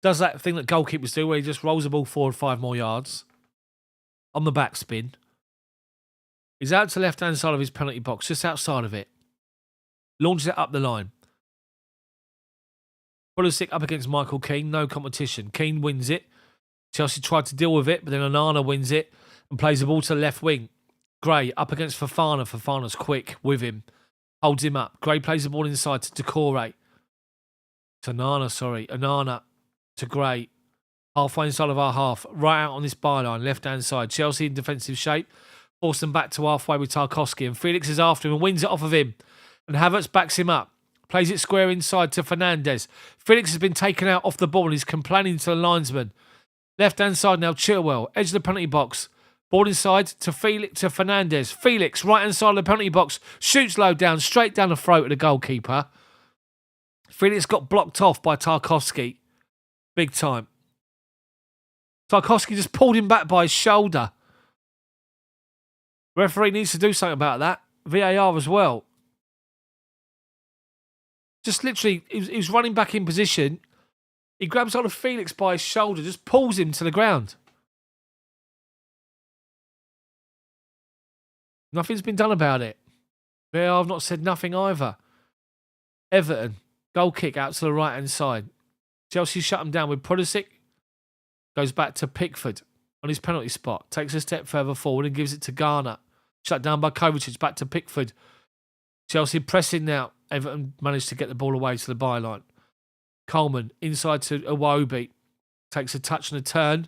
Does that thing that goalkeepers do where he just rolls the ball forward 5 more yards on the backspin. He's out to the left-hand side of his penalty box, just outside of it. Launches it up the line. Pulisic up against Michael Keane, no competition. Keane wins it. Chelsea tried to deal with it, but then Onana wins it and plays the ball to the left wing. Gray up against Fofana. Fofana's quick with him. Holds him up. Gray plays the ball inside to Decore. Onana to Gray. Halfway inside of our half. Right out on this byline, left-hand side. Chelsea in defensive shape. Force them back to halfway with Tarkowski. And Felix is after him and wins it off of him. And Havertz backs him up. Plays it square inside to Fernandes. Felix has been taken out off the ball and he's complaining to the linesman. Left-hand side now, Chilwell. Edge of the penalty box. Ball inside to Fernandes. Felix, right-hand side of the penalty box. Shoots low down, straight down the throat of the goalkeeper. Felix got blocked off by Tarkowski. Big time. Tarkowski just pulled him back by his shoulder. Referee needs to do something about that. VAR as well. Just literally, he was running back in position. He grabs hold of Felix by his shoulder, just pulls him to the ground. Nothing's been done about it. VAR have not said nothing either. Everton, goal kick out to the right-hand side. Chelsea shut him down with Pulisic. Goes back to Pickford on his penalty spot. Takes a step further forward and gives it to Garner. Shut down by Kovacic. Back to Pickford. Chelsea pressing now. Everton managed to get the ball away to the byline. Coleman inside to Iwobi. Takes a touch and a turn.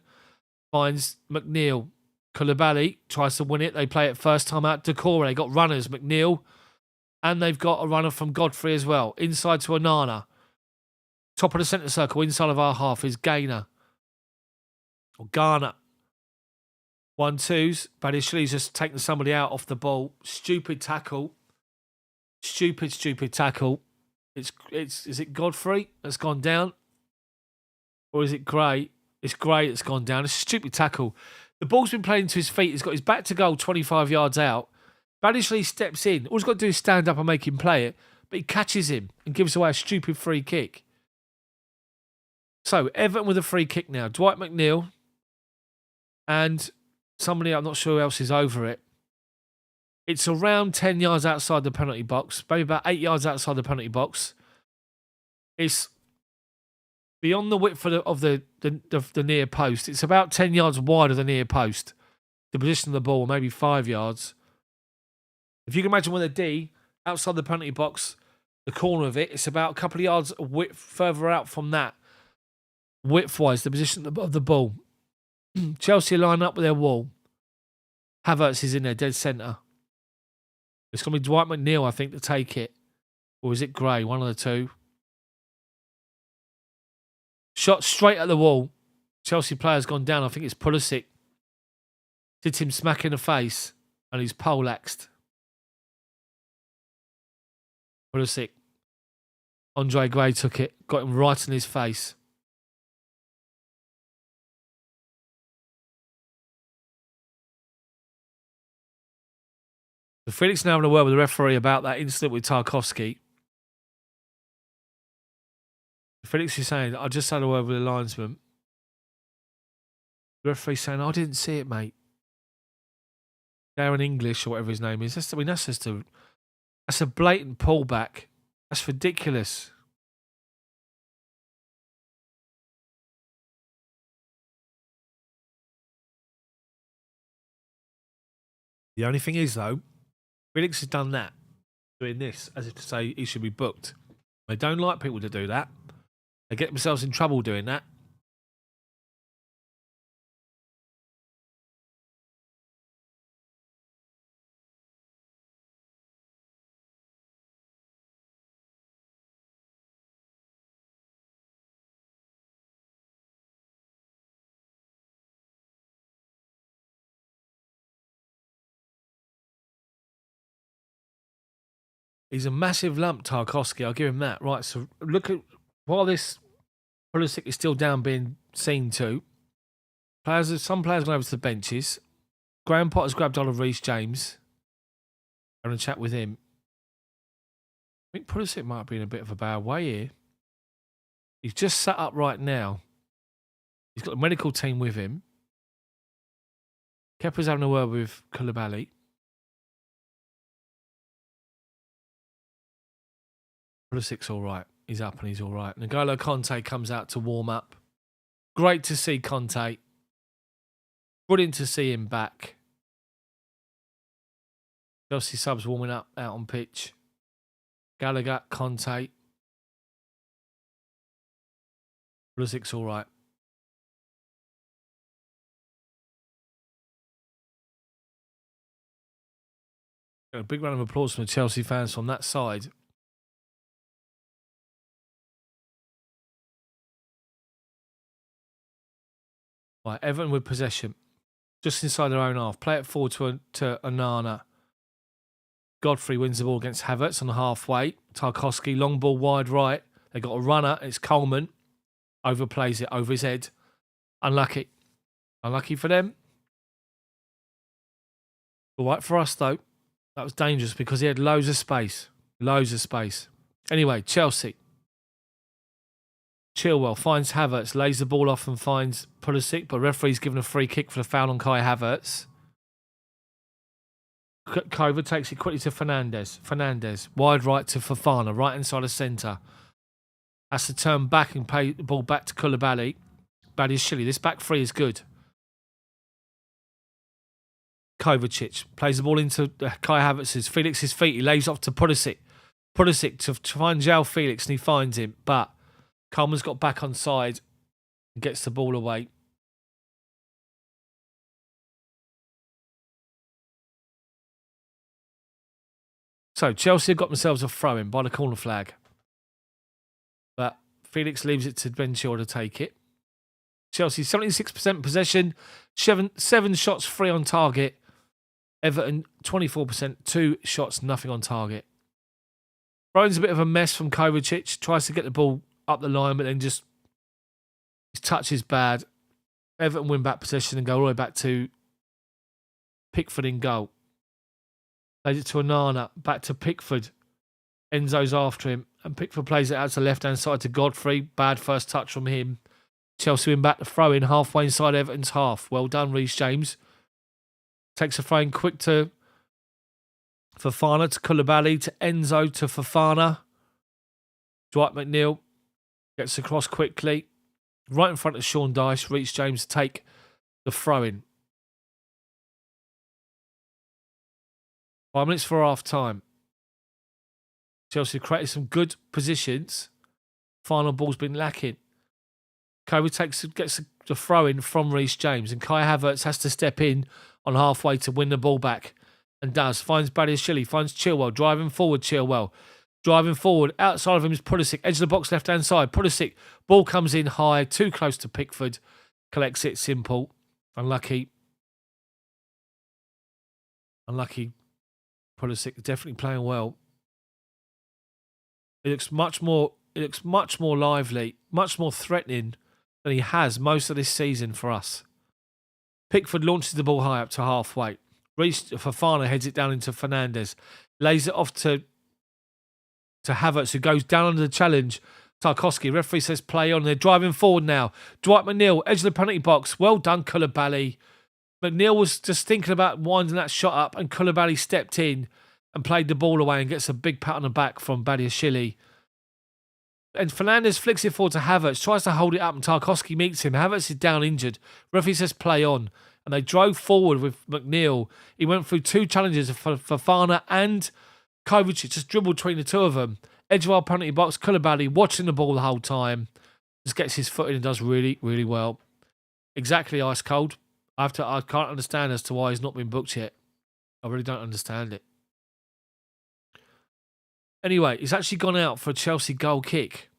Finds McNeil. Koulibaly tries to win it. They play it first time out. Decore. They got runners. McNeil. And they've got a runner from Godfrey as well. Inside to Onana. Top of the centre circle. Inside of our half is Gainer. Or Garner. 1-2s. Badiashili's just taking somebody out off the ball. Stupid tackle. Stupid tackle. Is it Godfrey that's gone down? Or is it Gray? It's Gray that's gone down. It's a stupid tackle. The ball's been played into his feet. He's got his back to goal 25 yards out. Badiashile steps in. All he's got to do is stand up and make him play it. But he catches him and gives away a stupid free kick. So, Everton with a free kick now. Dwight McNeil and somebody, I'm not sure who else is over it. It's around 10 yards outside the penalty box, maybe about 8 yards outside the penalty box. It's beyond the width of the near post. It's about 10 yards wide of the near post. The position of the ball, maybe 5 yards. If you can imagine with a D, outside the penalty box, the corner of it, it's about a couple of yards width further out from that. Width-wise, the position of the ball. Chelsea line up with their wall. Havertz is in their dead centre. It's going to be Dwight McNeil, I think, to take it. Or is it Gray? One of the two. Shot straight at the wall. Chelsea player's gone down. I think it's Pulisic. Did him smack in the face. And he's poleaxed. Pulisic. Andre Gray took it, got him right in his face. So Felix now having a word with the referee about that incident with Tarkowski. Felix is saying, I just had a word with the linesman. The referee's saying, I didn't see it, mate. Darren English or whatever his name is. That's a blatant pullback. That's ridiculous. The only thing is, though, Felix has done that, doing this, as if to say he should be booked. They don't like people to do that. They get themselves in trouble doing that. He's a massive lump, Tarkowski. I'll give him that. Right, so look at, while this Pulisic is still down being seen to, some players going over to the benches. Graham Potter's grabbed Oliver Reece-James. Having a chat with him. I think Pulisic might be in a bit of a bad way here. He's just sat up right now. He's got the medical team with him. Kepa's having a word with Koulibaly. Pulisic's all right. He's up and he's all right. N'Golo Conte comes out to warm up. Great to see Conte. Brilliant to see him back. Chelsea subs warming up out on pitch. Gallagher, Conte. Pulisic's all right. A big round of applause from the Chelsea fans from that side. Right, Everton with possession. Just inside their own half. Play it forward to Onana. Godfrey wins the ball against Havertz on the halfway. Tarkowski, long ball wide right. They got a runner. It's Coleman. Overplays it over his head. Unlucky. Unlucky for them. All right for us, though. That was dangerous because he had loads of space. Loads of space. Anyway, Chelsea. Chilwell finds Havertz, lays the ball off and finds Pulisic, but referee's given a free kick for the foul on Kai Havertz. Kovac takes it quickly to Fernandes. Fernandes, wide right to Fofana, right inside the centre. Has to turn back and play the ball back to Koulibaly. Badiashile, this back three is good. Kovacic plays the ball into Kai Havertz's. Felix's feet, he lays off to Pulisic. Pulisic to find Joao Felix and he finds him, but Coleman's got back on side and gets the ball away. So Chelsea have got themselves a throw-in by the corner flag. But Felix leaves it to Ben Chilwell to take it. Chelsea 76% possession, 7 shots, 3 on target. Everton 24%, 2 shots, nothing on target. Throw-in's a bit of a mess from Kovacic. Tries to get the ball up the line, but then just his touch is bad. Everton win back possession and go all the way back to Pickford in goal. Plays it to Onana, back to Pickford. Enzo's after him, and Pickford plays it out to the left-hand side to Godfrey. Bad first touch from him. Chelsea win back to throw-in halfway inside Everton's half. Well done, Reece-James. Takes a throw-in quick to Fofana, to Koulibaly, to Enzo, to Fofana. Dwight McNeil gets across quickly. Right in front of Sean Dyche. Reece-James to take the throw-in. 5 minutes for half-time. Chelsea created some good positions. Final ball's been lacking. Kovac gets the throw-in from Reece-James, and Kai Havertz has to step in on halfway to win the ball back, and does. Finds Badiashile, finds Chilwell, driving forward Chilwell. Driving forward, outside of him is Pulisic, edge of the box, left-hand side. Pulisic, ball comes in high, too close to Pickford. Collects it, simple. Unlucky. Unlucky. Pulisic definitely playing well. It looks much more lively, much more threatening than he has most of this season for us. Pickford launches the ball high up to halfway. Fofana heads it down into Fernandes. Lays it off to Havertz, who goes down under the challenge. Tarkowski, referee says play on. They're driving forward now. Dwight McNeil, edge of the penalty box. Well done, Koulibaly. McNeil was just thinking about winding that shot up, and Koulibaly stepped in and played the ball away and gets a big pat on the back from Badiashile. And Fernandes flicks it forward to Havertz, tries to hold it up, and Tarkowski meets him. Havertz is down injured. Referee says play on. And they drove forward with McNeil. He went through two challenges for Fofana and Kovacic, just dribbled between the two of them. Edge of our penalty box, Koulibaly watching the ball the whole time. Just gets his foot in and does really, really well. Exactly ice cold. I can't understand as to why he's not been booked yet. I really don't understand it. Anyway, he's actually gone out for a Chelsea goal kick.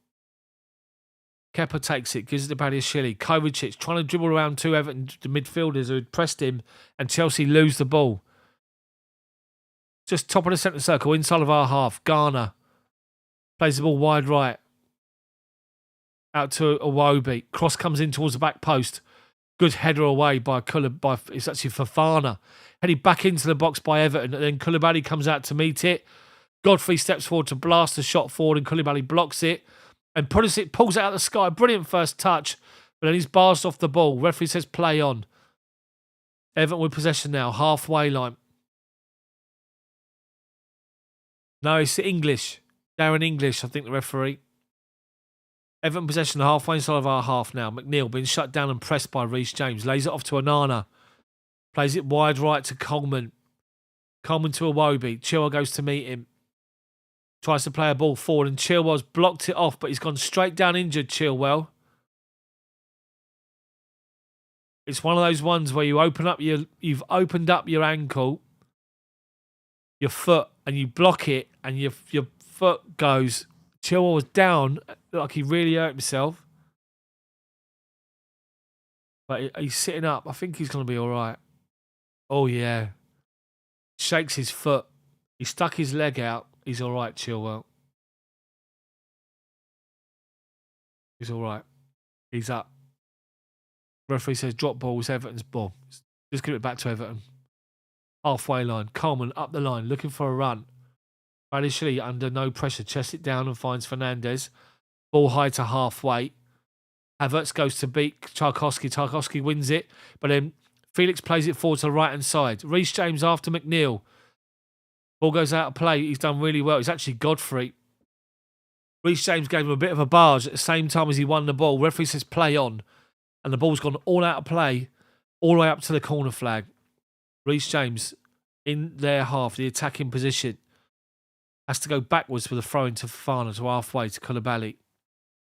Kepa takes it, gives it to Badiashile. Kovacic trying to dribble around two Everton midfielders who had pressed him, and Chelsea lose the ball. Just top of the centre circle, inside of our half. Garner plays the ball wide right. Out to Iwobi. Cross comes in towards the back post. Good header away by it's actually Fofana. Headed back into the box by Everton, and then Koulibaly comes out to meet it. Godfrey steps forward to blast the shot forward, and Koulibaly blocks it. And Pulisic pulls it out of the sky. Brilliant first touch, but then he's barsed off the ball. Referee says play on. Everton with possession now, halfway line. No, it's English. Darren English, I think, the referee. Everton possession halfway inside of our half now. McNeil being shut down and pressed by Reece James. Lays it off to Onana. Plays it wide right to Coleman. Coleman to Iwobi. Chilwell goes to meet him. Tries to play a ball forward, and Chilwell's blocked it off, but he's gone straight down injured, Chilwell. It's one of those ones where you've opened up your ankle, your foot, and you block it, and your foot goes. Chilwell was down, like he really hurt himself. But he's sitting up. I think he's going to be all right. Oh, yeah. Shakes his foot. He stuck his leg out. He's all right, Chilwell. He's all right. He's up. Referee says drop ball was Everton's ball. Just give it back to Everton. Halfway line. Coleman up the line, looking for a run. Badiashile under no pressure. Chests it down and finds Fernandes. Ball high to halfway. Havertz goes to beat Tarkowski. Tarkowski wins it. But then Felix plays it forward to the right-hand side. Reece James after McNeil. Ball goes out of play. He's done really well. He's actually Godfrey. Reece James gave him a bit of a barge at the same time as he won the ball. Referee says play on. And the ball's gone all out of play, all the way up to the corner flag. Reece James in their half, the attacking position. Has to go backwards with a throw into Fofana to halfway to Koulibaly.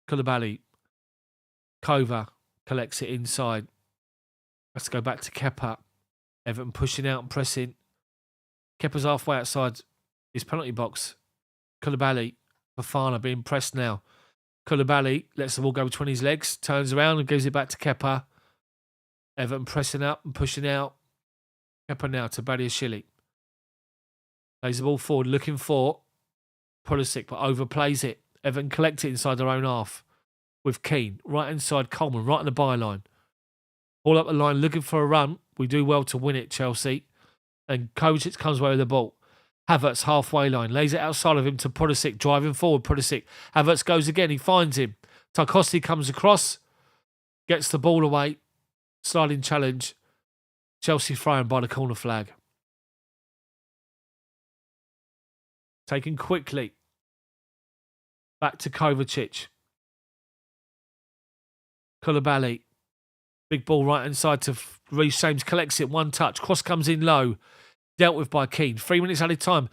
Koulibaly. Kova collects it inside. Has to go back to Kepa. Everton pushing out and pressing. Kepa's halfway outside his penalty box. Koulibaly. Fofana being pressed now. Koulibaly lets the ball go between his legs. Turns around and gives it back to Kepa. Everton pressing up and pushing out. Kepa now to Badiashile. Lays the ball forward looking for Pulisic, but overplays it. Everton collect it inside their own half with Keane. Right inside Coleman, right on the byline. All up the line looking for a run. We do well to win it, Chelsea. And Kovacic comes away with the ball. Havertz halfway line. Lays it outside of him to Pulisic. Driving forward, Pulisic. Havertz goes again. He finds him. Tarkowski comes across. Gets the ball away. Sliding challenge. Chelsea thrown by the corner flag. Taken quickly. Back to Kovacic. Koulibaly. Big ball right inside to Reece James. Collects it. One touch. Cross comes in low. Dealt with by Keane. 3 minutes added time.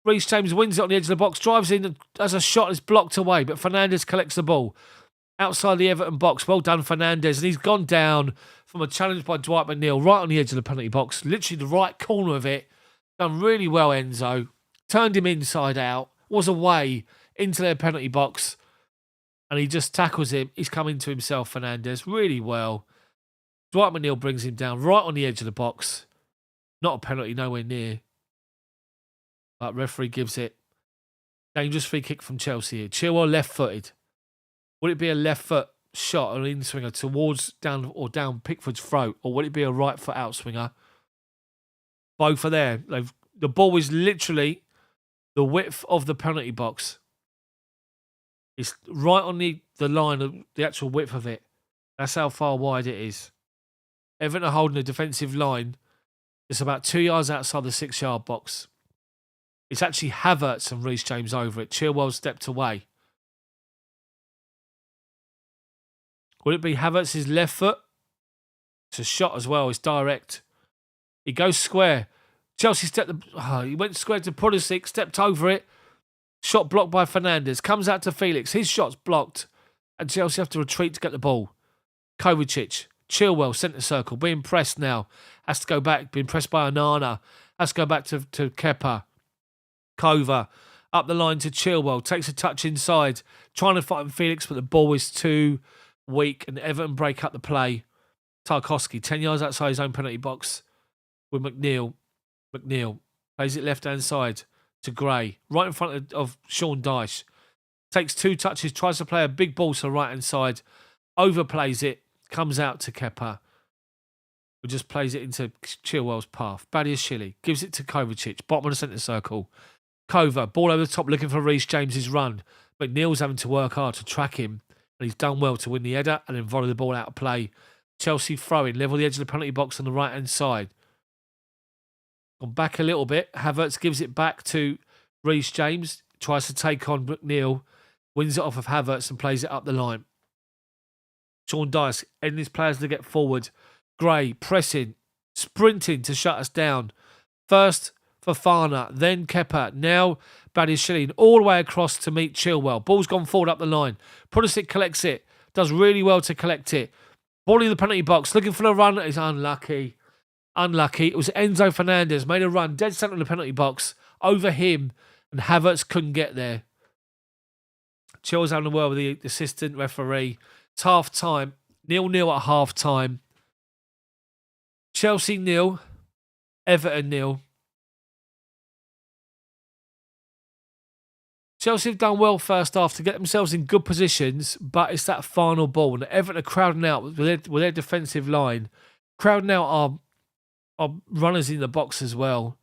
Reece James wins it on the edge of the box. Drives in as a shot is blocked away. But Fernandes collects the ball. Outside the Everton box. Well done, Fernandes. And he's gone down from a challenge by Dwight McNeil. Right on the edge of the penalty box. Literally the right corner of it. Done really well, Enzo. Turned him inside out. Was away into their penalty box. And he just tackles him. He's coming to himself, Fernandes. Really well. Dwight McNeil brings him down right on the edge of the box. Not a penalty, nowhere near. But referee gives it. Dangerous free kick from Chelsea here. Chilwell left-footed. Would it be a left foot shot or an in-swinger towards down Pickford's throat, or would it be a right foot outswinger? Both are there. The ball is literally the width of the penalty box. It's right on the line of the actual width of it. That's how far wide it is. Everton are holding a defensive line. It's about 2 yards outside the 6-yard box. It's actually Havertz and Reece James over it. Chilwell stepped away. Would it be Havertz's left foot? It's a shot as well. It's direct. He goes square. Chelsea he went square to Pulisic, stepped over it. Shot blocked by Fernandes. Comes out to Felix. His shot's blocked. And Chelsea have to retreat to get the ball. Kovacic. Chilwell, centre circle. Being pressed now. Has to go back. Being pressed by Onana. Has to go back to Kepa. Kova. Up the line to Chilwell. Takes a touch inside. Trying to fight Felix, but the ball is too weak. And Everton break up the play. Tarkowski, 10 yards outside his own penalty box. With McNeil. McNeil plays it left-hand side to Gray. Right in front of Sean Dyche. Takes 2 touches. Tries to play a big ball to the right-hand side. Overplays it. Comes out to Kepa. Who just plays it into Chilwell's path. Badiashile gives it to Kovacic. Bottom of the centre circle. Kova, ball over the top looking for Reece James's run. McNeil's having to work hard to track him. And he's done well to win the header and then volley the ball out of play. Chelsea throwing, level the edge of the penalty box on the right-hand side. Gone back a little bit. Havertz gives it back to Reece James. Tries to take on McNeil. Wins it off of Havertz and plays it up the line. Sean Dyche, ending his players to get forward. Gray pressing, sprinting to shut us down. First Fofana, then Kepa, now Badiashile, all the way across to meet Chilwell. Ball's gone forward up the line. Pulisic collects it, does really well to collect it. Ball in the penalty box, looking for the run. It's unlucky. Unlucky. It was Enzo Fernandez, made a run, dead centre of the penalty box, over him, and Havertz couldn't get there. Chills having a word with the assistant referee. It's half time. 0-0 at half time. Chelsea 0. Everton 0. Chelsea have done well first half to get themselves in good positions, but it's that final ball. And Everton are crowding out with their defensive line. Crowding out our runners in the box as well.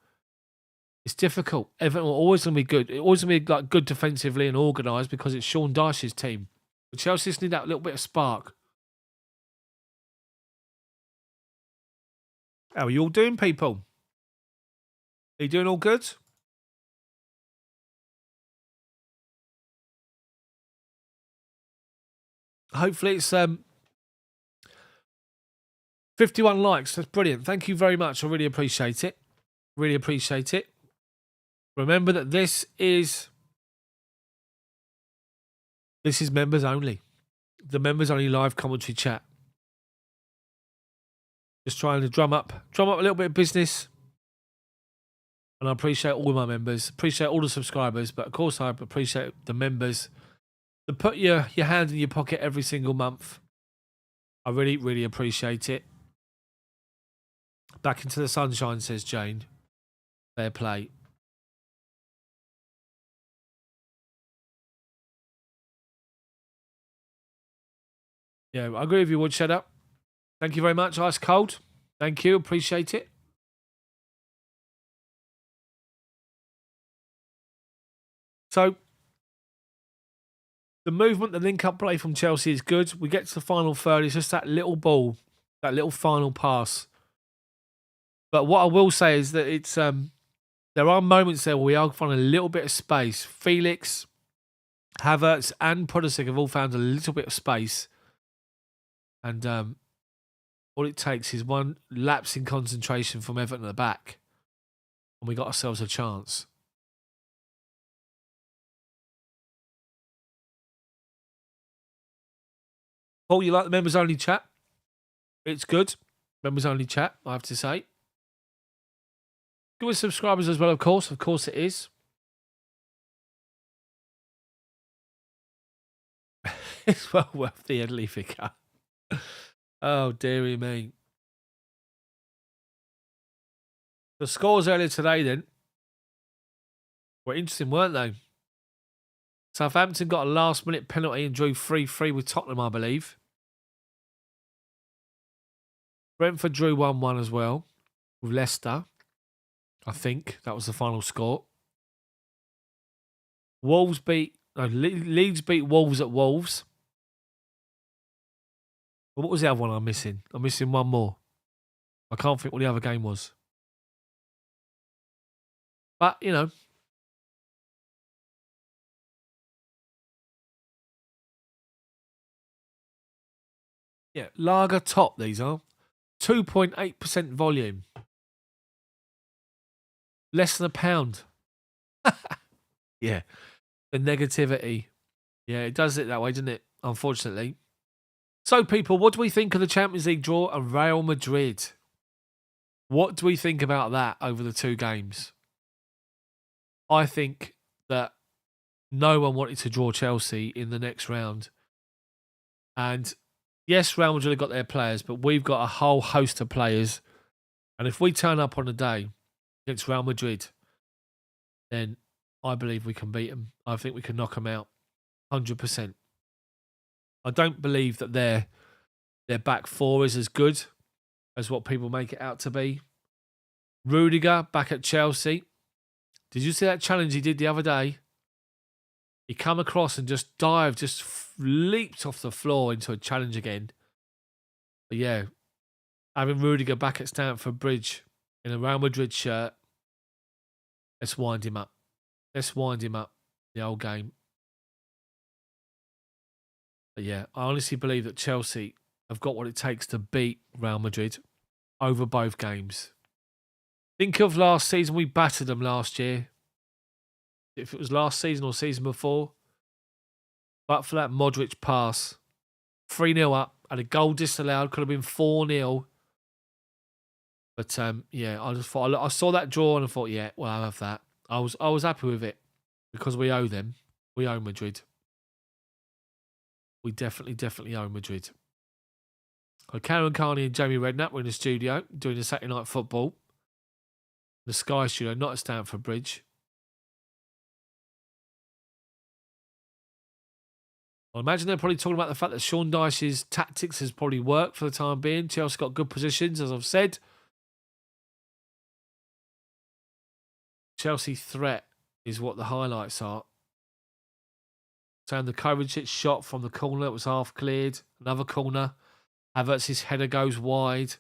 It's difficult. Everton are always going to be good. It's always going to be like good defensively and organised because it's Sean Dyche's team. But Chelsea just need that little bit of spark. How are you all doing, people? Are you doing all good? Hopefully it's 51 likes. That's brilliant. Thank you very much. I really appreciate it. Really appreciate it. Remember that this is members only. The members only live commentary chat. Just trying to drum up a little bit of business. And I appreciate all my members. Appreciate all the subscribers. But of course I appreciate the members that put your hand in your pocket every single month. I really, really appreciate it. Back into the sunshine, says Jane. Fair play. Yeah, I agree with you, Woodsheader. Thank you very much, Ice Cold. Thank you, appreciate it. So, the movement, the link-up play from Chelsea is good. We get to the final third. It's just that little ball, that little final pass. But what I will say is that it's there are moments there where we are finding a little bit of space. Felix, Havertz, and Pulisic have all found a little bit of space. And all it takes is one lapse in concentration from Everton at the back. And we got ourselves a chance. Paul, you like the members only chat? It's good. Members only chat, I have to say. Good with subscribers as well, of course. Of course it is. It's well worth the Edley figure. Oh, dearie me. The scores earlier today then were interesting, weren't they? Southampton got a last-minute penalty and drew 3-3 with Tottenham, I believe. Brentford drew 1-1 as well with Leicester. I think that was the final score. Leeds beat Wolves at Wolves. But what was the other one I'm missing? I'm missing one more. I can't think what the other game was. But, you know. Yeah, lager top these are. 2.8% volume. Less than £1. Yeah. The negativity. Yeah, it does it that way, doesn't it? Unfortunately. So, people, what do we think of the Champions League draw and Real Madrid? What do we think about that over the two games? I think that no one wanted to draw Chelsea in the next round. And yes, Real Madrid have got their players, but we've got a whole host of players. And if we turn up on a day against Real Madrid, then I believe we can beat them. I think we can knock them out 100%. I don't believe that their back four is as good as what people make it out to be. Rudiger back at Chelsea. Did you see that challenge he did the other day? He come across and just dived, just leaped off the floor into a challenge again. But yeah, having Rudiger back at Stamford Bridge in a Real Madrid shirt, let's wind him up. Let's wind him up, the old game. But yeah, I honestly believe that Chelsea have got what it takes to beat Real Madrid over both games. Think of last season, we battered them last year. If it was last season or season before. But for that Modric pass, 3-0 up, and a goal disallowed, could have been 4-0. But yeah, I just thought, I saw that draw and I thought, yeah, well, I'll have that. I was happy with it because we owe them. We owe Madrid. We definitely owe Madrid. Karen Carney and Jamie Redknapp were in the studio doing the Saturday Night Football. The Sky Studio, not at Stamford Bridge. I imagine they're probably talking about the fact that Sean Dyche's tactics has probably worked for the time being. Chelsea got good positions, as I've said. Chelsea threat is what the highlights are. So the Kovacic shot from the corner, it was half cleared. Another corner. Havertz's header goes wide.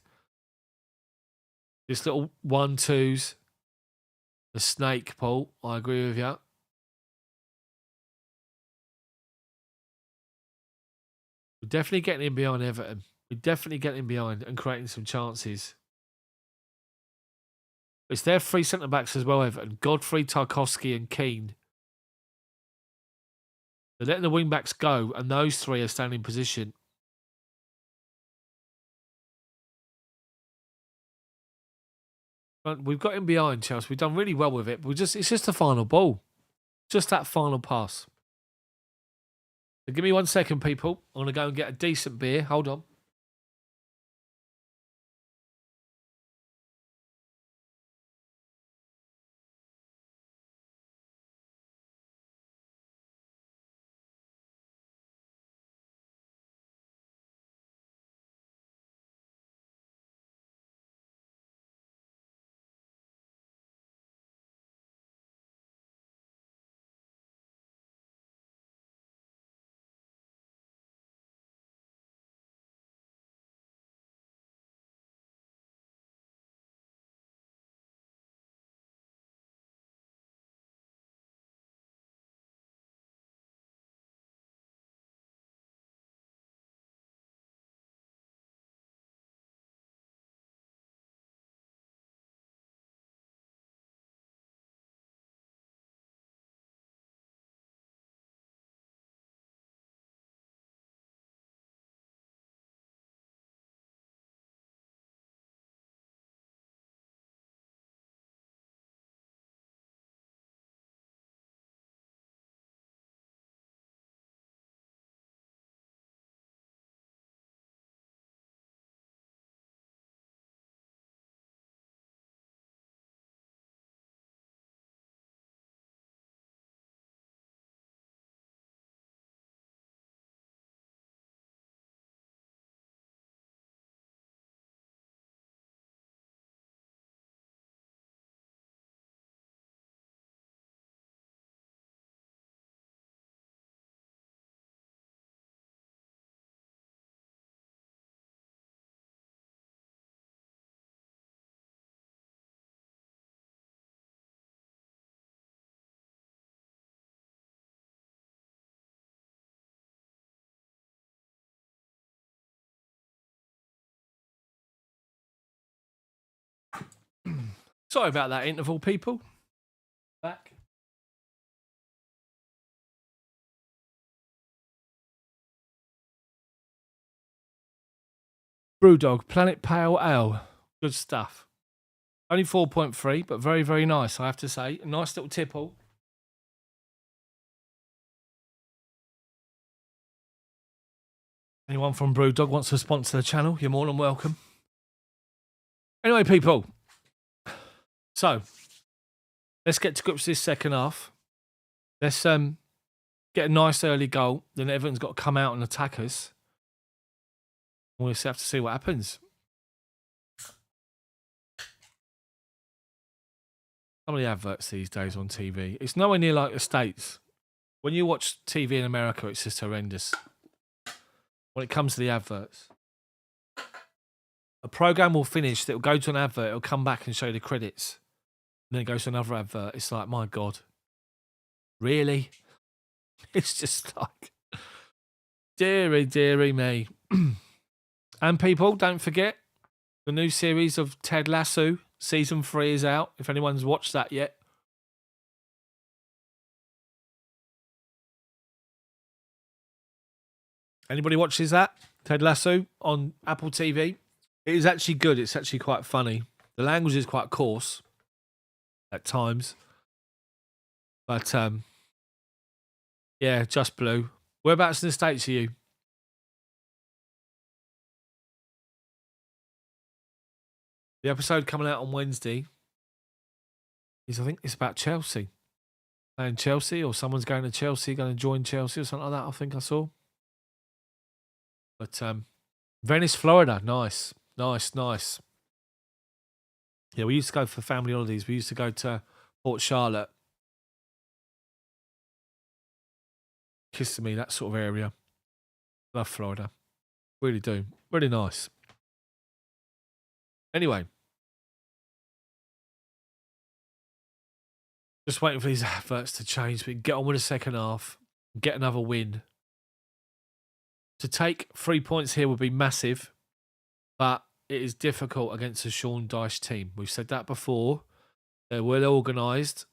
This little 1-2s. The snake, Paul. I agree with you. We're definitely getting in behind Everton. We're definitely getting in behind and creating some chances. It's their three centre-backs as well, Everton. Godfrey, Tarkowski and Keane. They're letting the wing-backs go, and those three are standing in position. But we've got in behind, Chelsea. We've done really well with it. It's just the final ball. Just that final pass. So give me 1 second, people. I'm going to go and get a decent beer. Hold on. Sorry about that interval, people. Back. Brewdog, Planet Pale Ale. Good stuff. Only 4.3, but very, very nice, I have to say. A nice little tipple. Anyone from Brewdog wants to sponsor the channel, you're more than welcome. Anyway, people. So, let's get to grips this second half. Let's get a nice early goal. Then Everton's got to come out and attack us. We'll just have to see what happens. Some of the adverts these days on TV, it's nowhere near like the States. When you watch TV in America, it's just horrendous. When it comes to the adverts, a program will finish, it'll go to an advert, it'll come back and show you the credits. And then it goes to another advert. It's like, my God. Really? It's just like, dearie, dearie me. And people, don't forget, the new series of Ted Lasso, season 3 is out, if anyone's watched that yet. Anybody watches that? Ted Lasso on Apple TV? It is actually good. It's actually quite funny. The language is quite coarse at times. But, yeah, just blue. Whereabouts in the States are you? The episode coming out on Wednesday is, I think it's about Chelsea. Playing Chelsea, or someone's going to Chelsea, going to join Chelsea or something like that, I think I saw. But Venice, Florida, nice. Nice, nice. Yeah, we used to go for family holidays. We used to go to Port Charlotte. Kissimmee, that sort of area. Love Florida. Really do. Really nice. Anyway. Just waiting for these adverts to change. We can get on with the second half. Get another win. To take 3 points here would be massive. But it is difficult against a Sean Dyche team. We've said that before. They're well organised.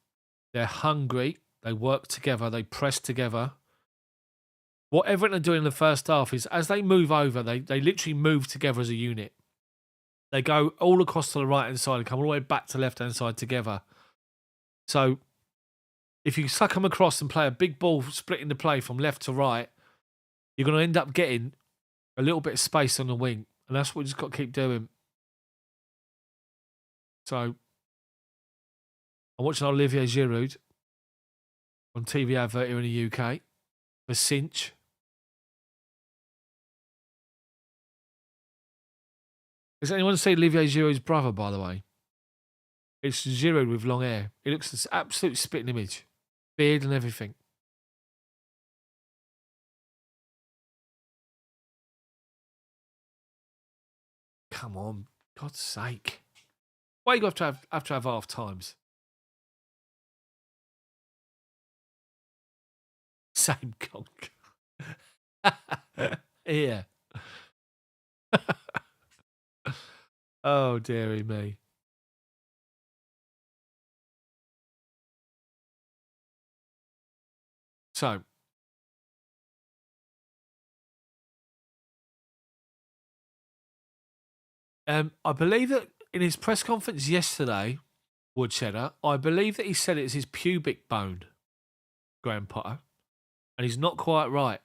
They're hungry. They work together. They press together. What Everton are doing in the first half is, as they move over, they literally move together as a unit. They go all across to the right-hand side and come all the way back to the left-hand side together. So, if you suck them across and play a big ball splitting the play from left to right, you're going to end up getting a little bit of space on the wing. And that's what we just got to keep doing. So, I'm watching Olivier Giroud on TV advert here in the UK for Cinch. Has anyone seen Olivier Giroud's brother, by the way? It's Giroud with long hair. He looks an absolute spitting image. Beard and everything. Come on. God's sake. Why you have to have half times? Same conk. Yeah. Oh, dearie me. So, I believe that in his press conference yesterday, Woodcheddar, I believe that he said it's his pubic bone, Graham Potter, and he's not quite right.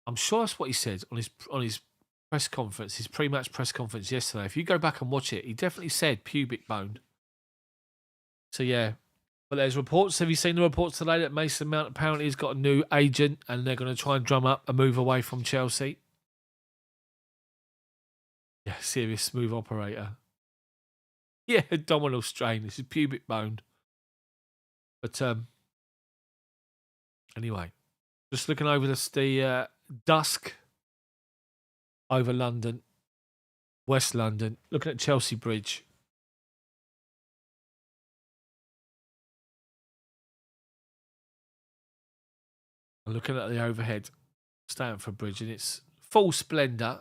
I'm sure that's what he said on his press conference, his pre-match press conference yesterday. If you go back and watch it, he definitely said pubic bone. So yeah, but there's reports. Have you seen the reports today that Mason Mount apparently has got a new agent and they're going to try and drum up a move away from Chelsea? Yeah, serious smooth operator. Yeah, abdominal strain. This is pubic bone. But anyway, just looking over the dusk over London, West London, looking at Chelsea Bridge. I'm looking at the overhead Stamford Bridge, and it's full splendour.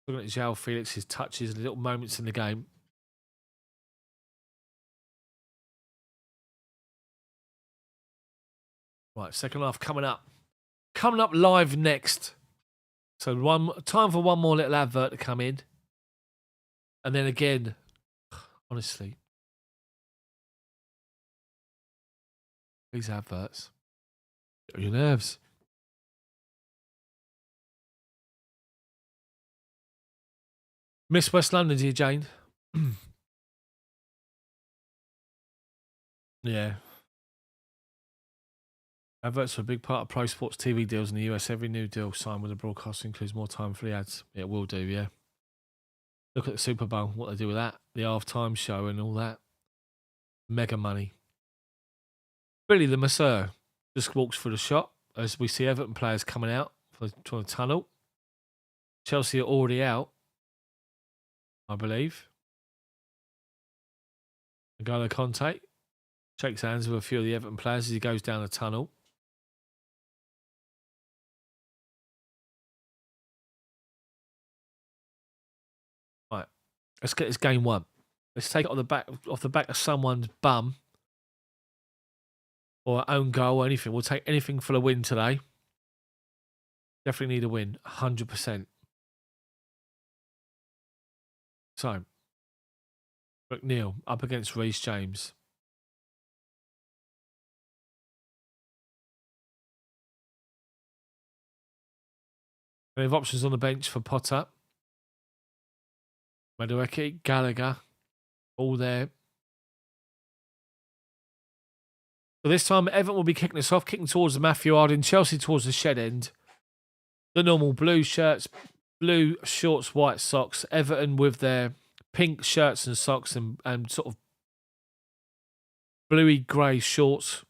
Looking at Joao Felix, his touches, little moments in the game. Right, second half coming up. Coming up live next. So time for one more little advert to come in. And then again, honestly, these adverts get on your nerves. Miss West London, dear Jane. Yeah. Adverts are a big part of pro sports TV deals in the US. Every new deal signed with a broadcaster includes more time for the ads. It will do, yeah. Look at the Super Bowl, what they do with that, the halftime show and all that. Mega money. Billy the Masseur just walks through the shop as we see Everton players coming out from the tunnel. Chelsea are already out, I believe. N'Golo Conte shakes hands with a few of the Everton players as he goes down the tunnel. Right, let's get this game won. Let's take it off the back of someone's bum or own goal or anything. We'll take anything for the win today. Definitely need a win, 100%. So, McNeil up against Reece James. We have options on the bench for Potter. Madueke, Gallagher, all there. So this time, Everton will be kicking us off, kicking towards the Matthew Harding, Chelsea towards the shed end. The normal blue shirts, blue shorts, white socks. Everton with their pink shirts and socks and sort of bluey grey shorts.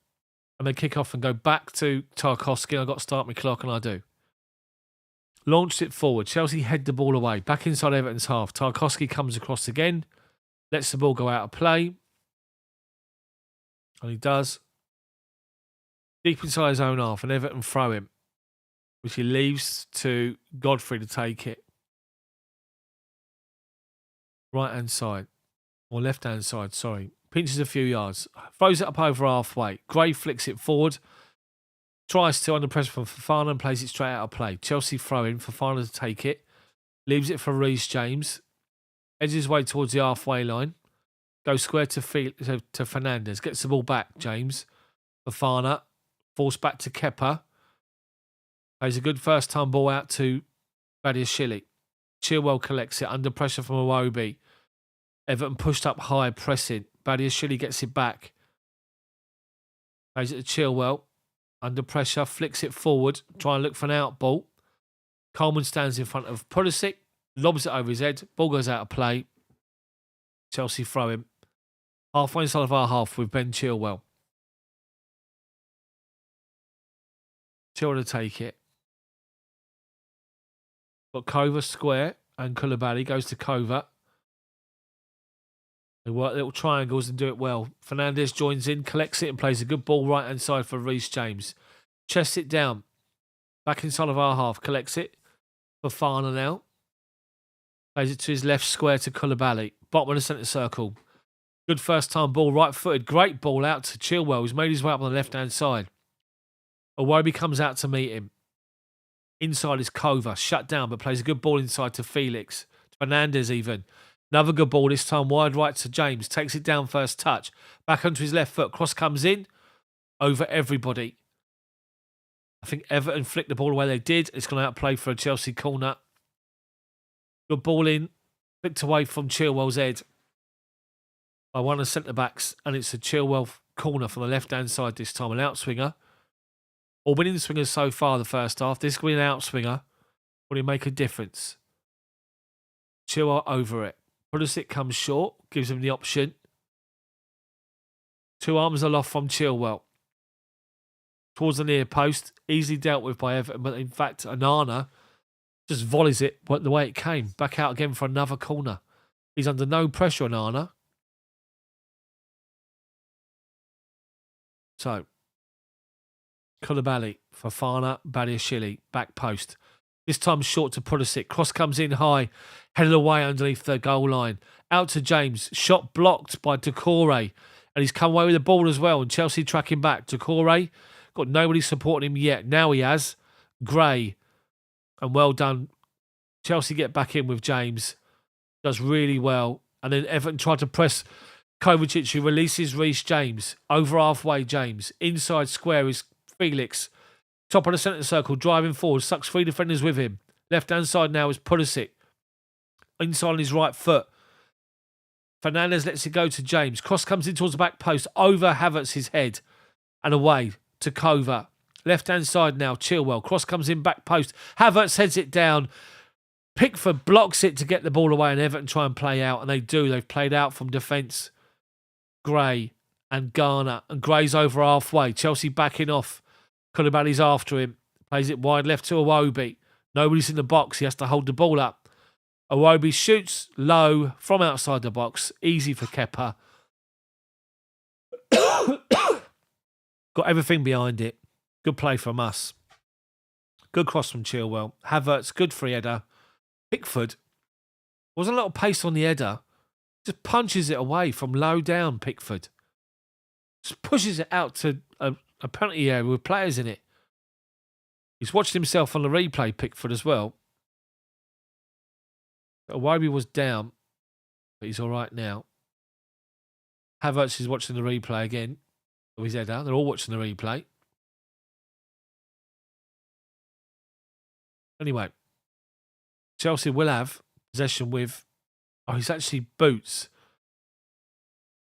And they kick off and go back to Tarkowski. I've got to start my clock, and I do. Launched it forward. Chelsea head the ball away. Back inside Everton's half. Tarkowski comes across again. Lets the ball go out of play. And he does. Deep inside his own half. And Everton throw him, which he leaves to Godfrey to take it. Right-hand side. Or left-hand side, sorry. Pinches a few yards. Throws it up over halfway. Gray flicks it forward. Tries to under pressure from Fofana and plays it straight out of play. Chelsea throw in. Fofana to take it. Leaves it for Reece James. Edges his way towards the halfway line. Goes square to Fernandes. Gets the ball back, James. Fofana. Forced back to Kepa. Plays a good first time ball out to Badiashile. Chilwell collects it under pressure from Iwobi. Everton pushed up high, pressing. Badiashile gets it back. Plays it to Chilwell. Under pressure, flicks it forward. Try and look for an out ball. Coleman stands in front of Pulisic. Lobs it over his head. Ball goes out of play. Chelsea throw him. Halfway inside of our half with Ben Chilwell. Chilwell to take it. Got Kova square and Koulibaly goes to Kova. They work little triangles and do it well. Fernandes joins in, collects it and plays a good ball right hand side for Reece James. Chests it down. Back inside of our half. Collects it. Fofana now. Plays it to his left square to Koulibaly. Bottom of the centre circle. Good first time ball, right footed. Great ball out to Chilwell, who's made his way up on the left hand side. Iwobi comes out to meet him. Inside is Kova, shut down, but plays a good ball inside to Felix. To Fernandes even. Another good ball, this time wide right to James. Takes it down first touch. Back onto his left foot. Cross comes in. Over everybody. I think Everton flicked the ball away. They did. It's going to outplay for a Chelsea corner. Good ball in. Flicked away from Chilwell's head by one of the centre-backs. And it's a Chilwell corner from the left-hand side this time. An outswinger. All winning swingers so far the first half. This will be an outswinger. Will he make a difference? Chilwell over it. Pulisic comes short. Gives him the option. Two arms aloft from Chilwell. Towards the near post. Easily dealt with by Everton. But in fact, Onana just volleys it the way it came. Back out again for another corner. He's under no pressure, Onana. So, Koulibaly, Fofana, Badiashile, back post. This time short to Pulisic. Cross comes in high, headed away underneath the goal line. Out to James. Shot blocked by Decore. And he's come away with the ball as well. And Chelsea tracking back. Decore got nobody supporting him yet. Now he has. Gray. And well done. Chelsea get back in with James. Does really well. And then Everton tried to press Kovacic, who releases Reece James. Over halfway, James. Inside square is Felix. Top of the centre circle, driving forward. Sucks 3 defenders with him. Left-hand side now is Pulisic. Inside on his right foot. Fernandes lets it go to James. Cross comes in towards the back post. Over Havertz's head. And away to Kova. Left-hand side now, Chilwell. Cross comes in back post. Havertz heads it down. Pickford blocks it to get the ball away and Everton try and play out. And they do. They've played out from defence. Gray and Garner. And Gray's over halfway. Chelsea backing off. Koulibaly's after him. Plays it wide left to Iwobi. Nobody's in the box. He has to hold the ball up. Iwobi shoots low from outside the box. Easy for Kepa. Got everything behind it. Good play from us. Good cross from Chilwell. Havertz, good free header. Pickford. Wasn't a lot of pace on the header. Just punches it away from low down, Pickford. Just pushes it out to a penalty area with players in it. He's watched himself on the replay, Pickford, as well. Iwobi was down, but he's all right now. Havertz is watching the replay again of his header. They're all watching the replay. Anyway, Chelsea will have possession with... Oh, he's actually boots.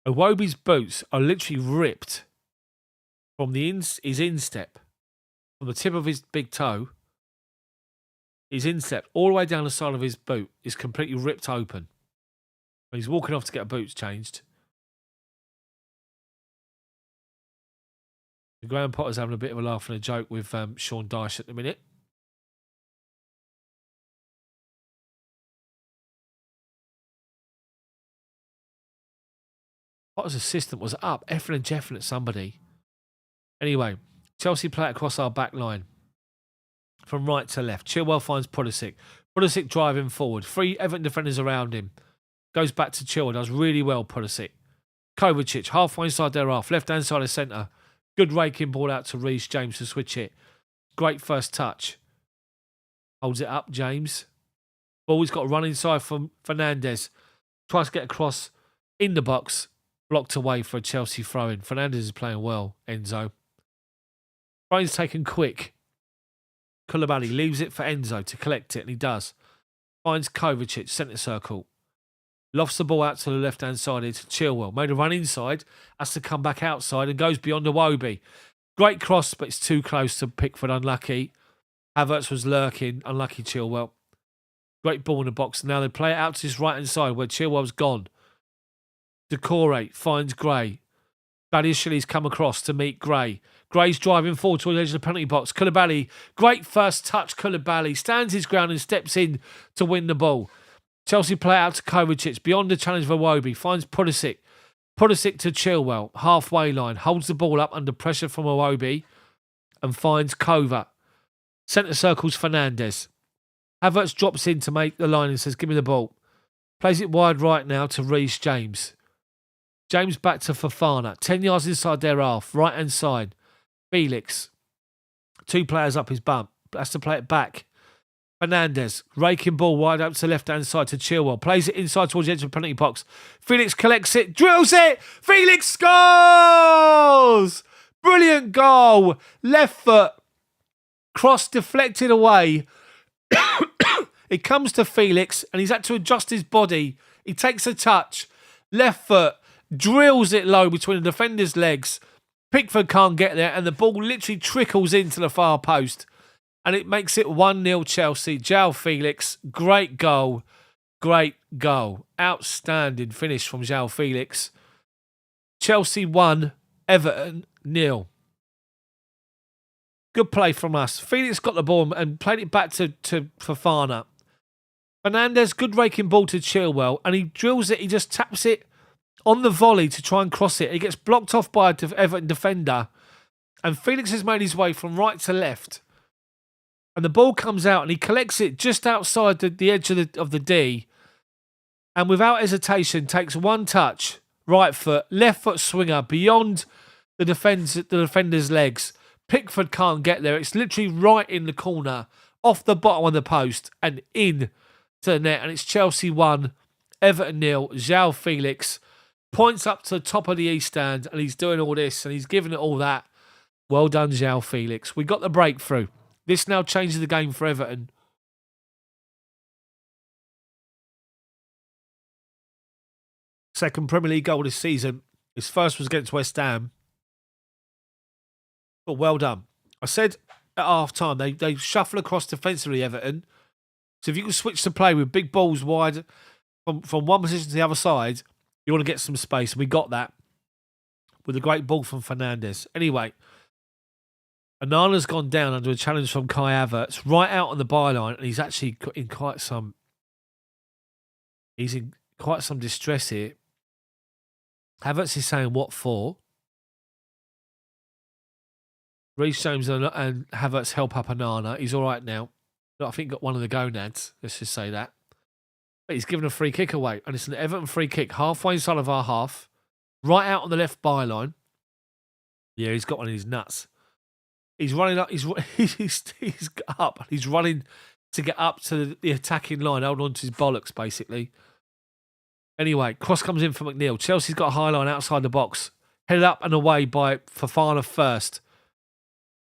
Iwobi's boots are literally ripped from his instep, from the tip of his big toe. His instep, all the way down the side of his boot, is completely ripped open. When he's walking off to get boots changed. Graham Potter's having a bit of a laugh and a joke with Sean Dyche at the minute. Potter's assistant was up, effing and jeffing at somebody. Anyway, Chelsea play it across our back line. From right to left. Chilwell finds Pulisic. Pulisic driving forward. 3 Everton defenders around him. Goes back to Chilwell. Does really well, Pulisic. Kovacic, halfway inside their half. Left-hand side of centre. Good raking ball out to Reece James to switch it. Great first touch. Holds it up, James. Ball's got a run inside from Fernandes. Tries to get across in the box. Blocked away for a Chelsea throw-in. Fernandes is playing well, Enzo. Throw-in's taken quick. Koulibaly leaves it for Enzo to collect it, and he does. Finds Kovacic, centre circle. Lofts the ball out to the left-hand side into Chilwell. Made a run inside, has to come back outside and goes beyond Iwobi. Great cross, but it's too close to Pickford, unlucky. Havertz was lurking, unlucky Chilwell. Great ball in the box. Now they play it out to his right-hand side where Chilwell's gone. Decore finds Gray. Badiashili's come across to meet Gray. Gray's driving forward towards the edge of the penalty box. Koulibaly, great first touch. Koulibaly stands his ground and steps in to win the ball. Chelsea play out to Kovacic. Beyond the challenge of Iwobi. Finds Pulisic. Pulisic to Chilwell. Halfway line. Holds the ball up under pressure from Iwobi. And finds Kova. Centre circles Fernandes. Havertz drops in to make the line and says, give me the ball. Plays it wide right now to Reece James. James back to Fofana. 10 yards inside their half. Right hand side. Felix. 2 players up his bum. Has to play it back. Fernandes. Raking ball wide up to the left hand side to Chilwell. Plays it inside towards the edge of the penalty box. Felix collects it. Drills it. Felix scores! Brilliant goal. Left foot. Cross deflected away. It comes to Felix and he's had to adjust his body. He takes a touch. Left foot. Drills it low between the defender's legs. Pickford can't get there and the ball literally trickles into the far post. And it makes it 1-0 Chelsea. Joao Felix, great goal. Great goal. Outstanding finish from Joao Felix. Chelsea 1, Everton 0. Good play from us. Felix got the ball and played it back to Fofana. Fernandes, good raking ball to Chilwell. And he drills it. He just taps it on the volley to try and cross it. He gets blocked off by an Everton defender. And Felix has made his way from right to left. And the ball comes out and he collects it just outside the edge of the D. And without hesitation, takes one touch, right foot, left foot swinger beyond the defender's legs. Pickford can't get there. It's literally right in the corner, off the bottom of the post and in to the net. And it's Chelsea 1, Everton 0. Joao Felix points up to the top of the East Stand and he's doing all this and he's giving it all that. Well done, Joao Felix. We got the breakthrough. This now changes the game for Everton. Second Premier League goal this season. His first was against West Ham. But well done. I said at half-time, they shuffle across defensively, Everton. So if you can switch to play with big balls wide from one position to the other side, you want to get some space. And we got that with a great ball from Fernandes. Anyway, Onana's gone down under a challenge from Kai Havertz right out on the byline. And he's actually in quite some distress here. Havertz is saying, what for? Reece James and Havertz help up Onana. He's all right now. I think got one of the gonads. Let's just say that. But he's given a free kick away. And it's an Everton free kick halfway inside of our half. Right out on the left byline. Yeah, he's got one in his nuts. He's running up. He's up. He's running to get up to the attacking line. Hold on to his bollocks, basically. Anyway, cross comes in for McNeil. Chelsea's got a high line outside the box. Headed up and away by Fofana first.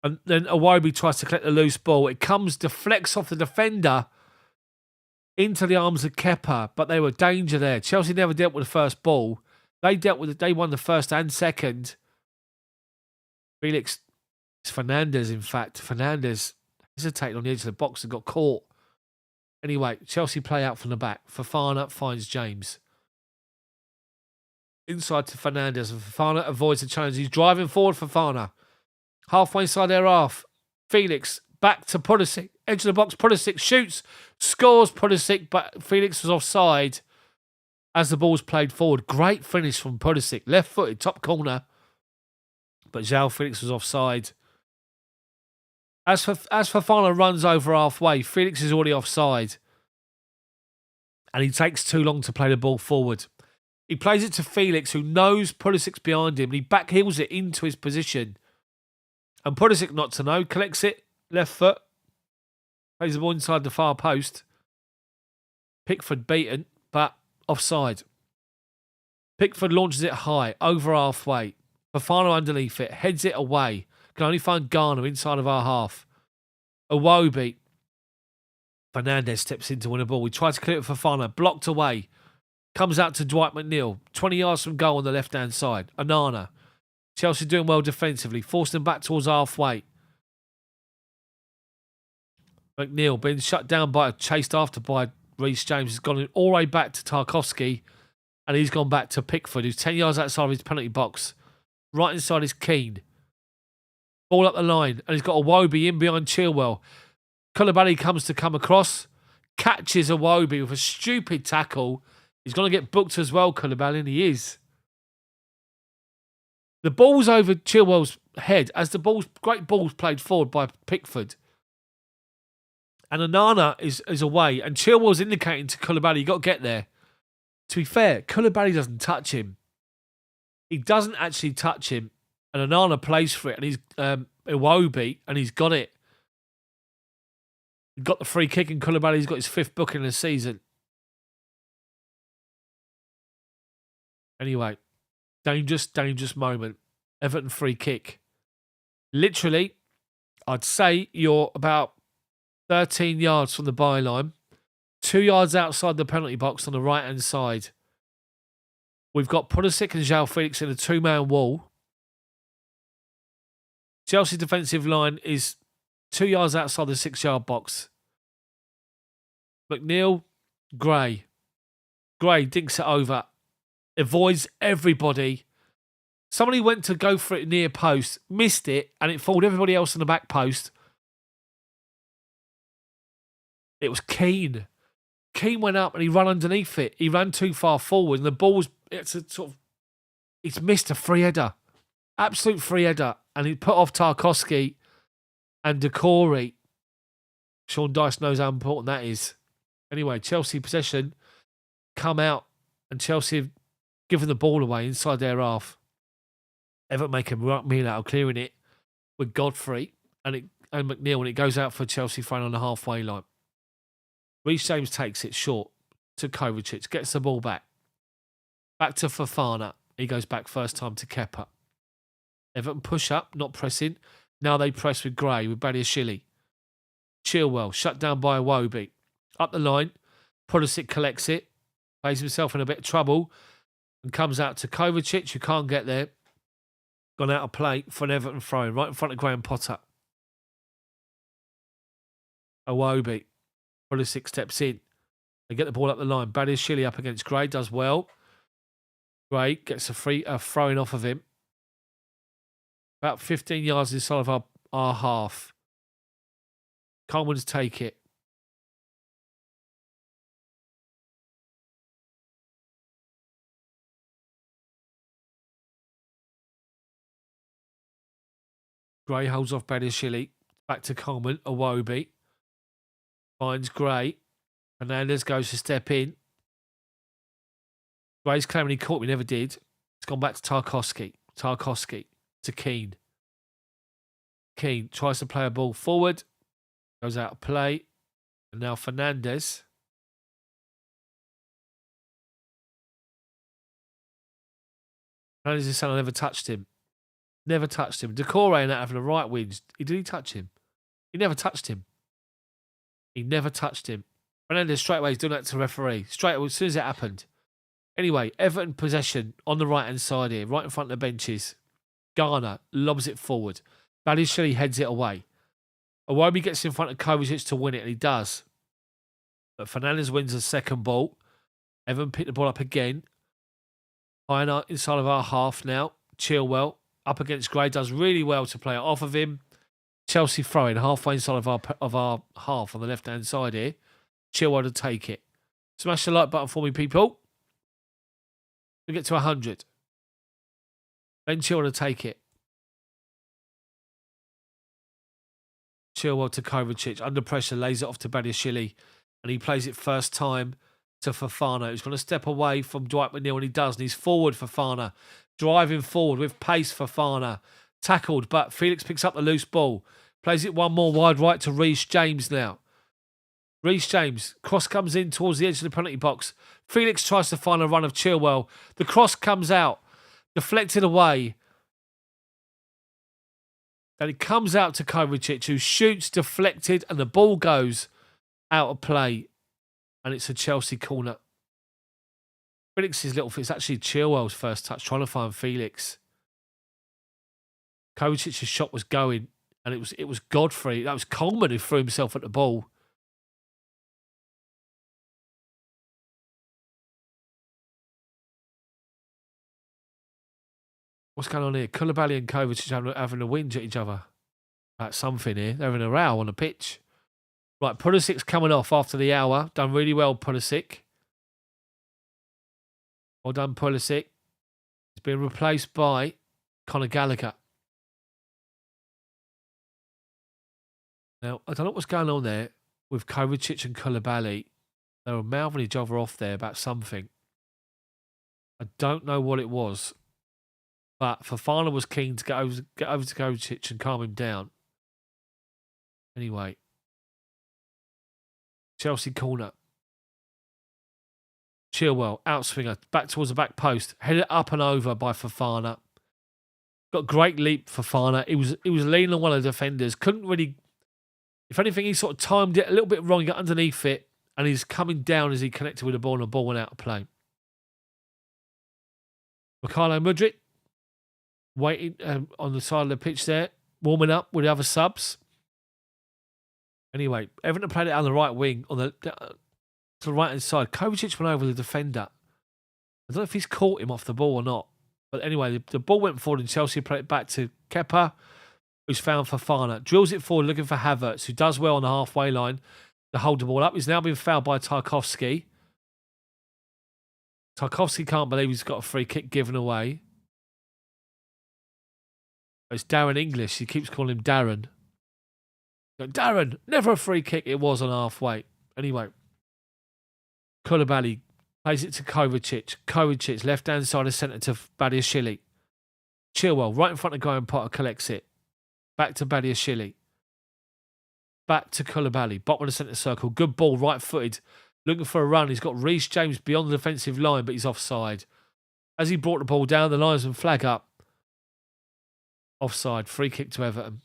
And then Iwobi tries to collect the loose ball. It deflects off the defender into the arms of Kepa, but they were danger there. Chelsea never dealt with the first ball. They won the first and second. Fernandes, in fact. Fernandes hesitated on the edge of the box and got caught. Anyway, Chelsea play out from the back. Fofana finds James. Inside to Fernandes, and Fofana avoids the challenge. He's driving forward, Fofana. Halfway inside their half. Felix back to Pulisic. Edge of the box, Pulisic shoots. Scores Pulisic, but Felix was offside as the ball's played forward. Great finish from Pulisic. Left-footed, top corner. But Joao Felix was offside. As Fofana runs over halfway, Felix is already offside. And he takes too long to play the ball forward. He plays it to Felix, who knows Pulisic's behind him, and he backheels it into his position. And Pulisic, not to know, collects it, left foot, plays the ball inside the far post. Pickford beaten, but offside. Pickford launches it high, over halfway. Fofana underneath it, heads it away. Can only find Garner inside of our half. Iwobi. Fernandes steps in to win a ball. We try to clear it for Fofana, blocked away. Comes out to Dwight McNeil, 20 yards from goal on the left-hand side. Onana. Chelsea doing well defensively, forcing them back towards halfway. McNeil being shut down chased after by Reece James. Has gone all the way back to Tarkowski, and he's gone back to Pickford, who's 10 yards outside of his penalty box. Right inside is Keane. Ball up the line, and he's got Iwobi in behind Chilwell. Koulibaly comes to come across, catches Iwobi with a stupid tackle. He's going to get booked as well, Koulibaly, and he is. The ball's over Chilwell's head as great ball's played forward by Pickford. And Onana is away, and Chilwell's indicating to Koulibaly, you got to get there. To be fair, Koulibaly doesn't touch him. He doesn't actually touch him, and Onana plays for it, and he's Iwobi, and he's got it. He got the free kick, and Koulibaly's got his 5th booking in the season. Anyway, dangerous moment. Everton free kick. Literally, I'd say you're about 13 yards from the byline, 2 yards outside the penalty box on the right-hand side. We've got Pulisic and Joao Felix in a 2-man wall. Chelsea defensive line is 2 yards outside the 6-yard box. McNeil, Gray dinks it over. Avoids everybody. Somebody went to go for it near post, missed it, and it fooled everybody else on the back post. It was Keane. Keane went up and he ran underneath it. He ran too far forward, and the ball was, it's missed a free header. Absolute free header. And he put off Tarkowski and Decore. Sean Dyche knows how important that is. Anyway, Chelsea possession, come out, and Chelsea have given the ball away inside their half. Everton make a meal out of clearing it with Godfrey and McNeil, and it goes out for Chelsea thrown on the halfway line. Reece James takes it short to Kovacic, gets the ball back. Back to Fofana. He goes back first time to Kepa. Everton push up, not pressing. Now they press with Gray, with Badiashile. Chilwell, shut down by Iwobi. Up the line. Pulisic collects it. Plays himself in a bit of trouble. And comes out to Kovacic, who can't get there. Gone out of play for an Everton throw right in front of Graham Potter. Iwobi. Pulisic steps in. They get the ball up the line. Badiashile up against Gray. Does well. Gray gets a throwing off of him. About 15 yards inside of our half. Coleman's take it. Gray holds off Badiashile. Back to Coleman. Iwobi. Finds Gray. Fernandez goes to step in. Gray's claiming he caught me, never did. It's gone back to Tarkowski. Tarkowski to Keane. Keane tries to play a ball forward. Goes out of play. And now Fernandez. Fernandez is saying I never touched him. Never touched him. Decore and that having a right wins. Did he touch him? He never touched him. He never touched him. Fernandez straight away is doing that to the referee. Straight away, as soon as it happened. Anyway, Everton possession on the right-hand side here, right in front of the benches. Garner lobs it forward. Badiashile heads it away. Iwobi gets in front of Kovacic to win it, and he does. But Fernandez wins the second ball. Everton pick the ball up again. High inside of our half now. Chilwell up against Gray, does really well to play it off of him. Chelsea throwing halfway inside of our half on the left-hand side here. Chilwell to take it. Smash the like button for me, people. We get to 100. Then Chilwell to take it. Chilwell to Kovacic. Under pressure, lays it off to Badiashile. And he plays it first time to Fofana, who's going to step away from Dwight McNeil, and he does. And he's forward, Fofana. Driving forward with pace, Fofana. Tackled, but Felix picks up the loose ball. Plays it one more wide right to Reece James now. Reece James. Cross comes in towards the edge of the penalty box. Felix tries to find a run of Chilwell. The cross comes out. Deflected away. And it comes out to Kovacic, who shoots, deflected, and the ball goes out of play. And it's a Chelsea corner. Felix's little... It's actually Chilwell's first touch, trying to find Felix. Kovacic's shot was going, and it was Godfrey. That was Coleman who threw himself at the ball. What's going on here? Koulibaly and Kovacic having a whinge at each other. That's something here. They're having a row on the pitch. Right, Pulisic's coming off after the hour. Done really well, Pulisic. Well done, Pulisic. He's been replaced by Conor Gallagher. Now, I don't know what's going on there with Kovacic and Koulibaly. They were mouthing each other off there about something. I don't know what it was. But Fofana was keen to get over to Kovacic and calm him down. Anyway. Chelsea corner. Chilwell, outswinger, back towards the back post. Headed up and over by Fofana. Got great leap, Fofana. He was leaning on one of the defenders. Couldn't really... If anything, he sort of timed it a little bit wrong. He got underneath it. And he's coming down as he connected with the ball, and the ball went out of play. Mikhailo Mudryk. Waiting on the side of the pitch there. Warming up with the other subs. Anyway, Everton played it on the right wing. On to the right-hand side. Kovacic went over the defender. I don't know if he's caught him off the ball or not. But anyway, the ball went forward and Chelsea played it back to Kepa, who's found Fofana. Drills it forward looking for Havertz, who does well on the halfway line to hold the ball up. He's now been fouled by Tarkowski. Tarkowski can't believe he's got a free kick given away. It's Darren English. He keeps calling him Darren. Darren, never a free kick. It was on halfway. Anyway, Koulibaly plays it to Kovacic. Kovacic, left-hand side of centre to Badiashile. Chilwell, right in front of Graham Potter, collects it. Back to Badiashile. Back to Koulibaly, bottom of the centre circle. Good ball, right-footed. Looking for a run. He's got Reece James beyond the defensive line, but he's offside. As he brought the ball down, the linesman flag up. Offside. Free kick to Everton.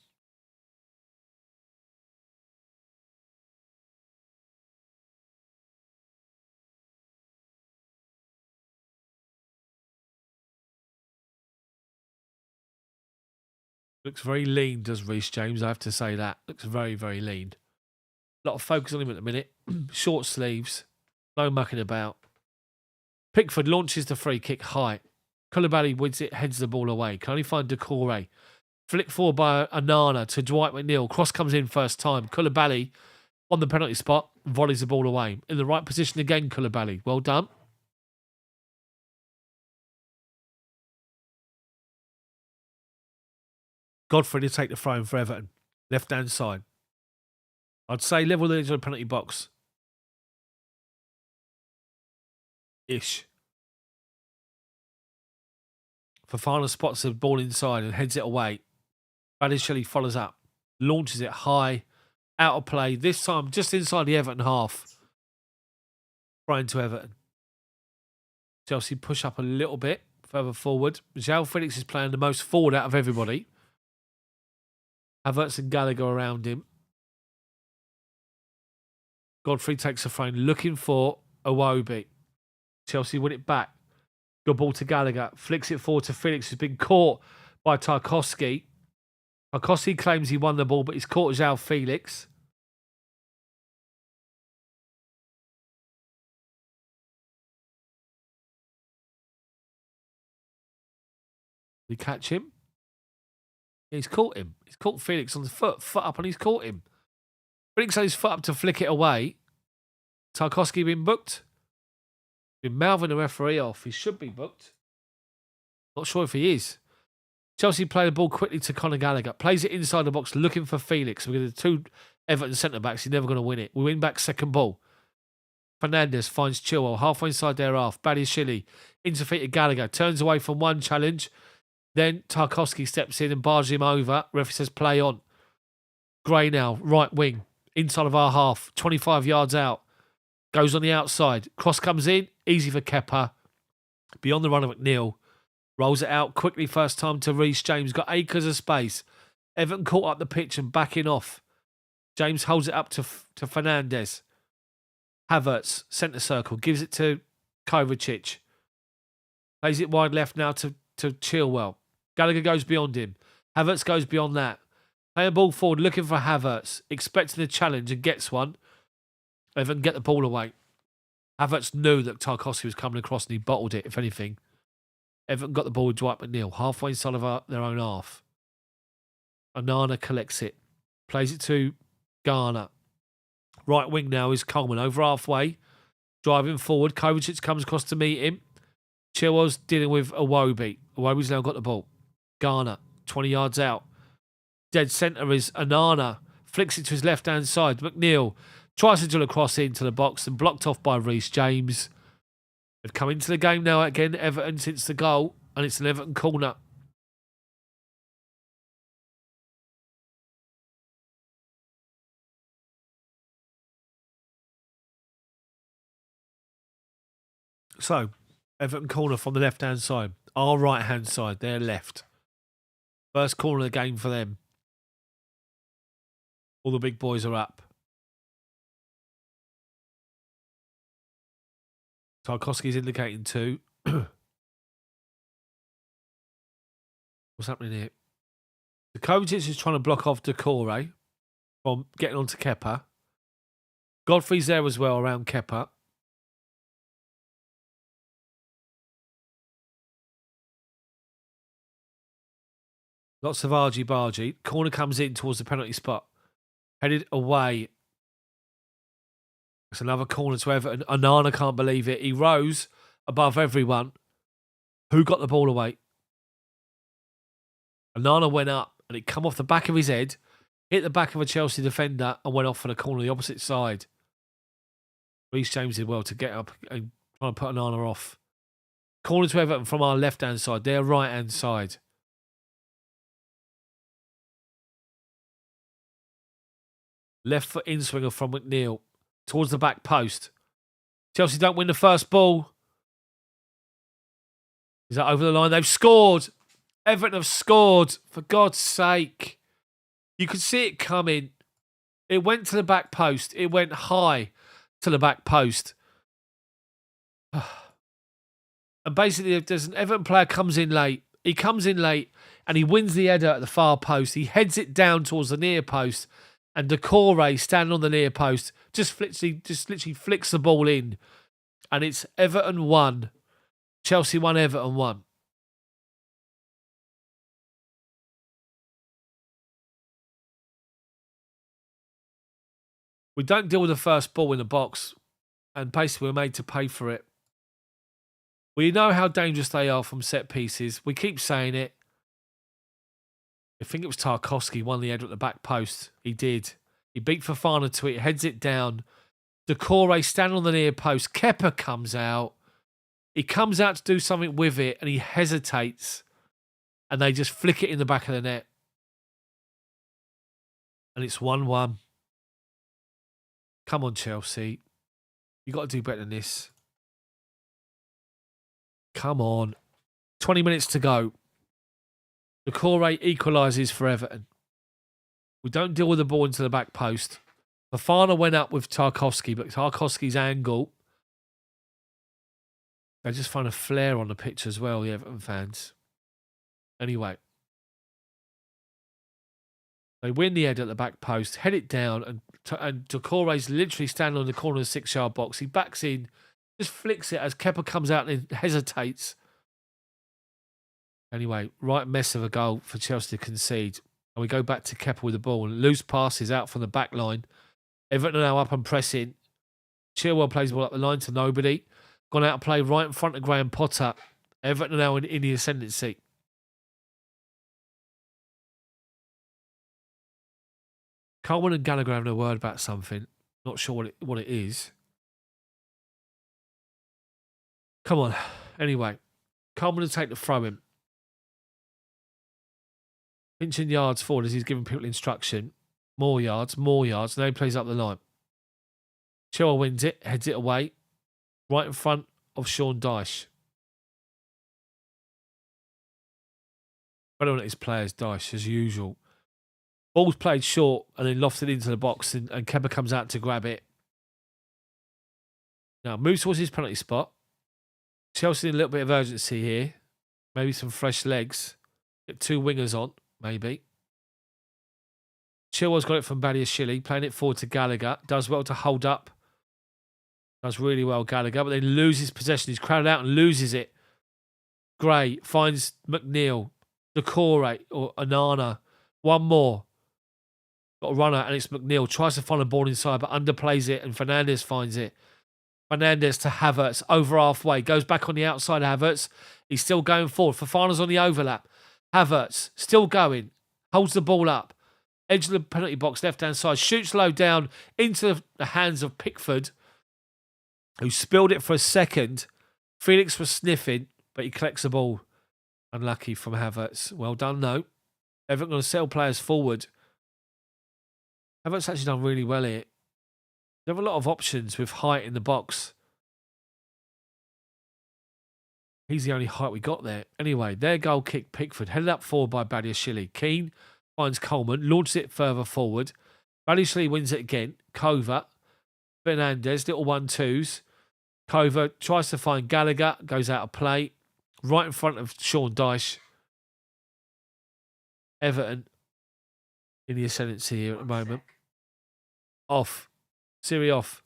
Looks very lean, does Reece James, I have to say that. Looks very, very lean. A lot of focus on him at the minute. Short sleeves. No mucking about. Pickford launches the free kick high. Koulibaly wins it, heads the ball away. Can only find Doucouré. Flick forward by Onana to Dwight McNeil. Cross comes in first time. Koulibaly on the penalty spot. Volleys the ball away. In the right position again, Koulibaly. Well done. Godfrey to take the throw in for Everton. Left-hand side. I'd say level the edge of the penalty box. Ish. Fofana spots the ball inside and heads it away. Badiashile follows up. Launches it high. Out of play. This time just inside the Everton half. Right into Everton. Chelsea push up a little bit further forward. Joao Felix is playing the most forward out of everybody. Havertz and Gallagher around him. Godfrey takes a frame looking for Iwobi. Chelsea win it back. Good ball to Gallagher. Flicks it forward to Felix, who's been caught by Tarkowski. Tarkowski claims he won the ball, but he's caught Joao Felix. Did he catch him? Yeah, he's caught him. He's caught Felix on the foot up, and he's caught him. Felix had his foot up to flick it away. Tarkowski been booked. Been mouthing the referee off. He should be booked. Not sure if he is. Chelsea play the ball quickly to Conor Gallagher. Plays it inside the box looking for Felix. We're going to two Everton centre-backs. He's never going to win it. We win back second ball. Fernandes finds Chilwell halfway inside their half. Badiashile into feet of Gallagher. Turns away from one challenge. Then Tarkowski steps in and barges him over. Referee says play on. Gray now, right wing. Inside of our half. 25 yards out. Goes on the outside. Cross comes in. Easy for Kepa. Beyond the run of McNeil. Rolls it out quickly first time to Reece James. Got acres of space. Everton caught up the pitch and backing off. James holds it up to Fernandes. Havertz, centre circle. Gives it to Kovacic. Plays it wide left now to Chilwell. Gallagher goes beyond him. Havertz goes beyond that. Playing ball forward, looking for Havertz. Expecting a challenge and gets one. Everton get the ball away. Havertz knew that Tarkowski was coming across and he bottled it, if anything. Everton got the ball with Dwight McNeil, halfway inside of their own half. Onana collects it. Plays it to Garner. Right wing now is Coleman, over halfway. Driving forward. Kovacic comes across to meet him. Chilwell's dealing with Iwobi. Iwobi's now got the ball. Garner, 20 yards out. Dead centre is Onana. Flicks it to his left-hand side. McNeil tries to drill a cross into the box and blocked off by Reece James. They've come into the game now again, Everton, since the goal, and it's an Everton corner. So, Everton corner from the left-hand side. Our right-hand side, their left. First corner of the game for them. All the big boys are up. Tarkowski's indicating two. What's happening here? The Kovacic is trying to block off Doucouré from getting onto Kepa. Godfrey's there as well around Kepa. Lots of argy-bargy. Corner comes in towards the penalty spot. Headed away. It's another corner to Everton. Onana can't believe it. He rose above everyone. Who got the ball away? Onana went up and it come off the back of his head hit the back of a Chelsea defender and went off for the corner the opposite side. Reece James did well to get up and try and put Onana off. Corner to Everton from our left-hand side, their right-hand side. Left foot in-swinger from McNeil towards the back post. Chelsea don't win the first ball. Is that over the line? They've scored. Everton have scored. For God's sake. You could see it coming. It went to the back post. It went high to the back post. And basically, if there's an Everton player comes in late, he comes in late and he wins the header at the far post. He heads it down towards the near post. And Decore, standing on the near post, just literally flicks the ball in. And it's Everton 1. Chelsea 1, Everton 1. We don't deal with the first ball in the box. And basically we're made to pay for it. We know how dangerous they are from set pieces. We keep saying it. I think it was Tarkowski won the header at the back post. He did. He beat Fofana to it, heads it down. Decore standing on the near post. Kepa comes out. He comes out to do something with it and he hesitates. And they just flick it in the back of the net. And it's 1-1. Come on, Chelsea. You got to do better than this. Come on. 20 minutes to go. Decore equalises for Everton. We don't deal with the ball into the back post. Fofana went up with Tarkowski, but Tarkowski's angle. They just find a flare on the pitch as well, the Everton fans. Anyway. They win the head at the back post, head it down, and Decore's literally standing on the corner of the 6-yard box. He backs in, just flicks it as Kepa comes out and hesitates. Anyway, right mess of a goal for Chelsea to concede. And we go back to Kepa with the ball. Loose passes out from the back line. Everton are now up and pressing. Chilwell plays the ball up the line to nobody. Gone out to play right in front of Graham Potter. Everton are now in the ascendancy. Coleman and Gallagher having a word about something. Not sure what it is. Come on. Anyway, Coleman will take the throw in. Inching yards forward as he's giving people instruction. More yards. Now he plays up the line. Chilwell wins it, heads it away. Right in front of Sean Dyche. Better on his players, Dyche, as usual. Ball's played short and then lofted into the box and Kepa comes out to grab it. Now, moves towards his penalty spot. Chelsea in a little bit of urgency here. Maybe some fresh legs. Get 2 wingers on, maybe. Chilwell's got it from Badiashile, playing it forward to Gallagher. Does well to hold up. Does really well, Gallagher, but then loses possession. He's crowded out and loses it. Gray finds McNeil, Decore or Onana. One more. Got a runner and it's McNeil. Tries to find a ball inside but underplays it and Fernandes finds it. Fernandes to Havertz over halfway. Goes back on the outside of Havertz. He's still going forward. Fofana's on the overlap. Havertz still going. Holds the ball up. Edge of the penalty box, left-hand side. Shoots low down into the hands of Pickford, who spilled it for a second. Felix was sniffing, but he collects the ball. Unlucky from Havertz. Well done, though. Everton going to sell players forward. Havertz actually done really well here. There have a lot of options with height in the box. He's the only height we got there. Anyway, their goal kick, Pickford, headed up forward by Badiashile. Keane finds Coleman, launches it further forward. Badiashile wins it again. Kova, Fernandes, little 1-2s. Kova tries to find Gallagher, goes out of play. Right in front of Sean Dyche. Everton in the ascendancy here at the moment. Off. Siri off.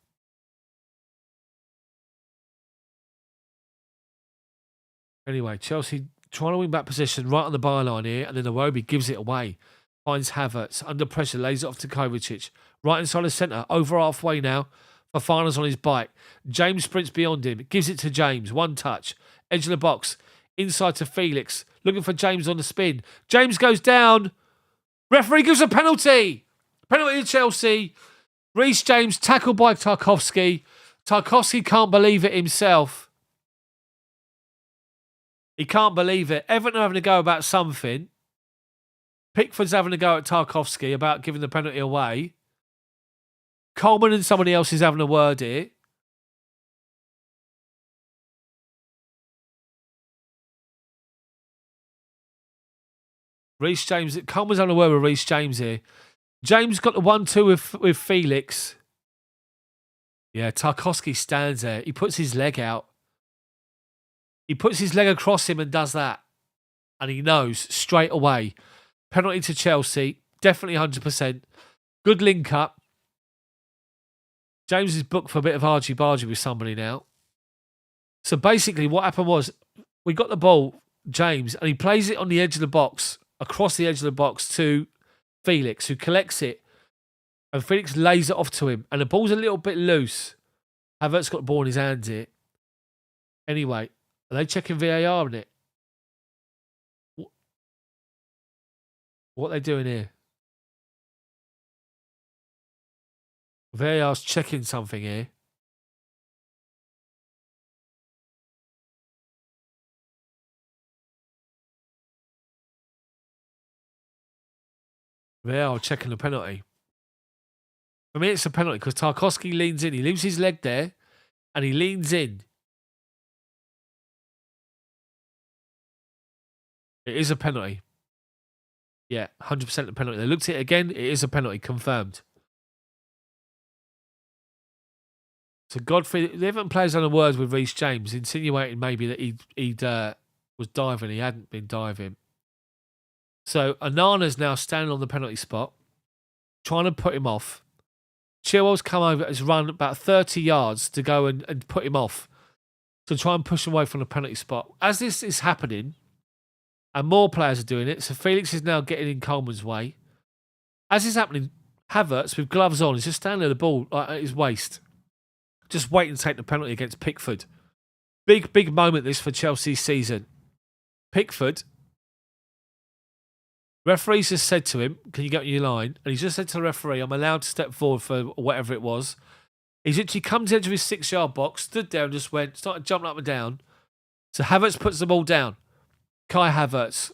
Anyway, Chelsea trying to win back position right on the byline here, and then Iwobi gives it away. Finds Havertz under pressure, lays it off to Kovacic. Right inside the centre, over halfway now. Fofana's on his bike. James sprints beyond him, gives it to James. One touch. Edge of the box. Inside to Felix. Looking for James on the spin. James goes down. Referee gives a penalty. Penalty to Chelsea. Reece James tackled by Tarkowski. Tarkowski can't believe it himself. He can't believe it. Everton are having to go about something. Pickford's having a go at Tarkowski about giving the penalty away. Coleman and somebody else is having a word here. Reece James, Coleman's having a word with Reece James here. James got the 1-2 with Felix. Yeah, Tarkowski stands there. He puts his leg out. He puts his leg across him and does that. And he knows straight away. Penalty to Chelsea. Definitely 100%. Good link up. James is booked for a bit of argy-bargy with somebody now. So basically what happened was we got the ball, James, and he plays it on the edge of the box, across the edge of the box to Felix, who collects it. And Felix lays it off to him. And the ball's a little bit loose. Havertz got the ball in his hands here. Anyway, are they checking VAR on it? What are they doing here? VAR's checking something here. VAR checking the penalty. For me, it's a penalty because Tarkowski leans in. He leaves his leg there and he leans in. It is a penalty. Yeah, 100% a penalty. They looked at it again. It is a penalty. Confirmed. So Godfrey, the Everton players on a word with Reece James, insinuating maybe that he was diving. He hadn't been diving. So Onana's now standing on the penalty spot, trying to put him off. Chilwell's come over, has run about 30 yards to go and put him off, to try and push him away from the penalty spot. As this is happening, and more players are doing it, so Felix is now getting in Coleman's way. As it's happening, Havertz, with gloves on, is just standing at the ball at his waist, just waiting to take the penalty against Pickford. Big moment this for Chelsea's season. Pickford, referee's just said to him, can you get on your line? And he's just said to the referee, I'm allowed to step forward for whatever it was. He's literally come to the edge of his 6-yard box, stood there and just started jumping up and down. So Havertz puts the ball down. Kai Havertz.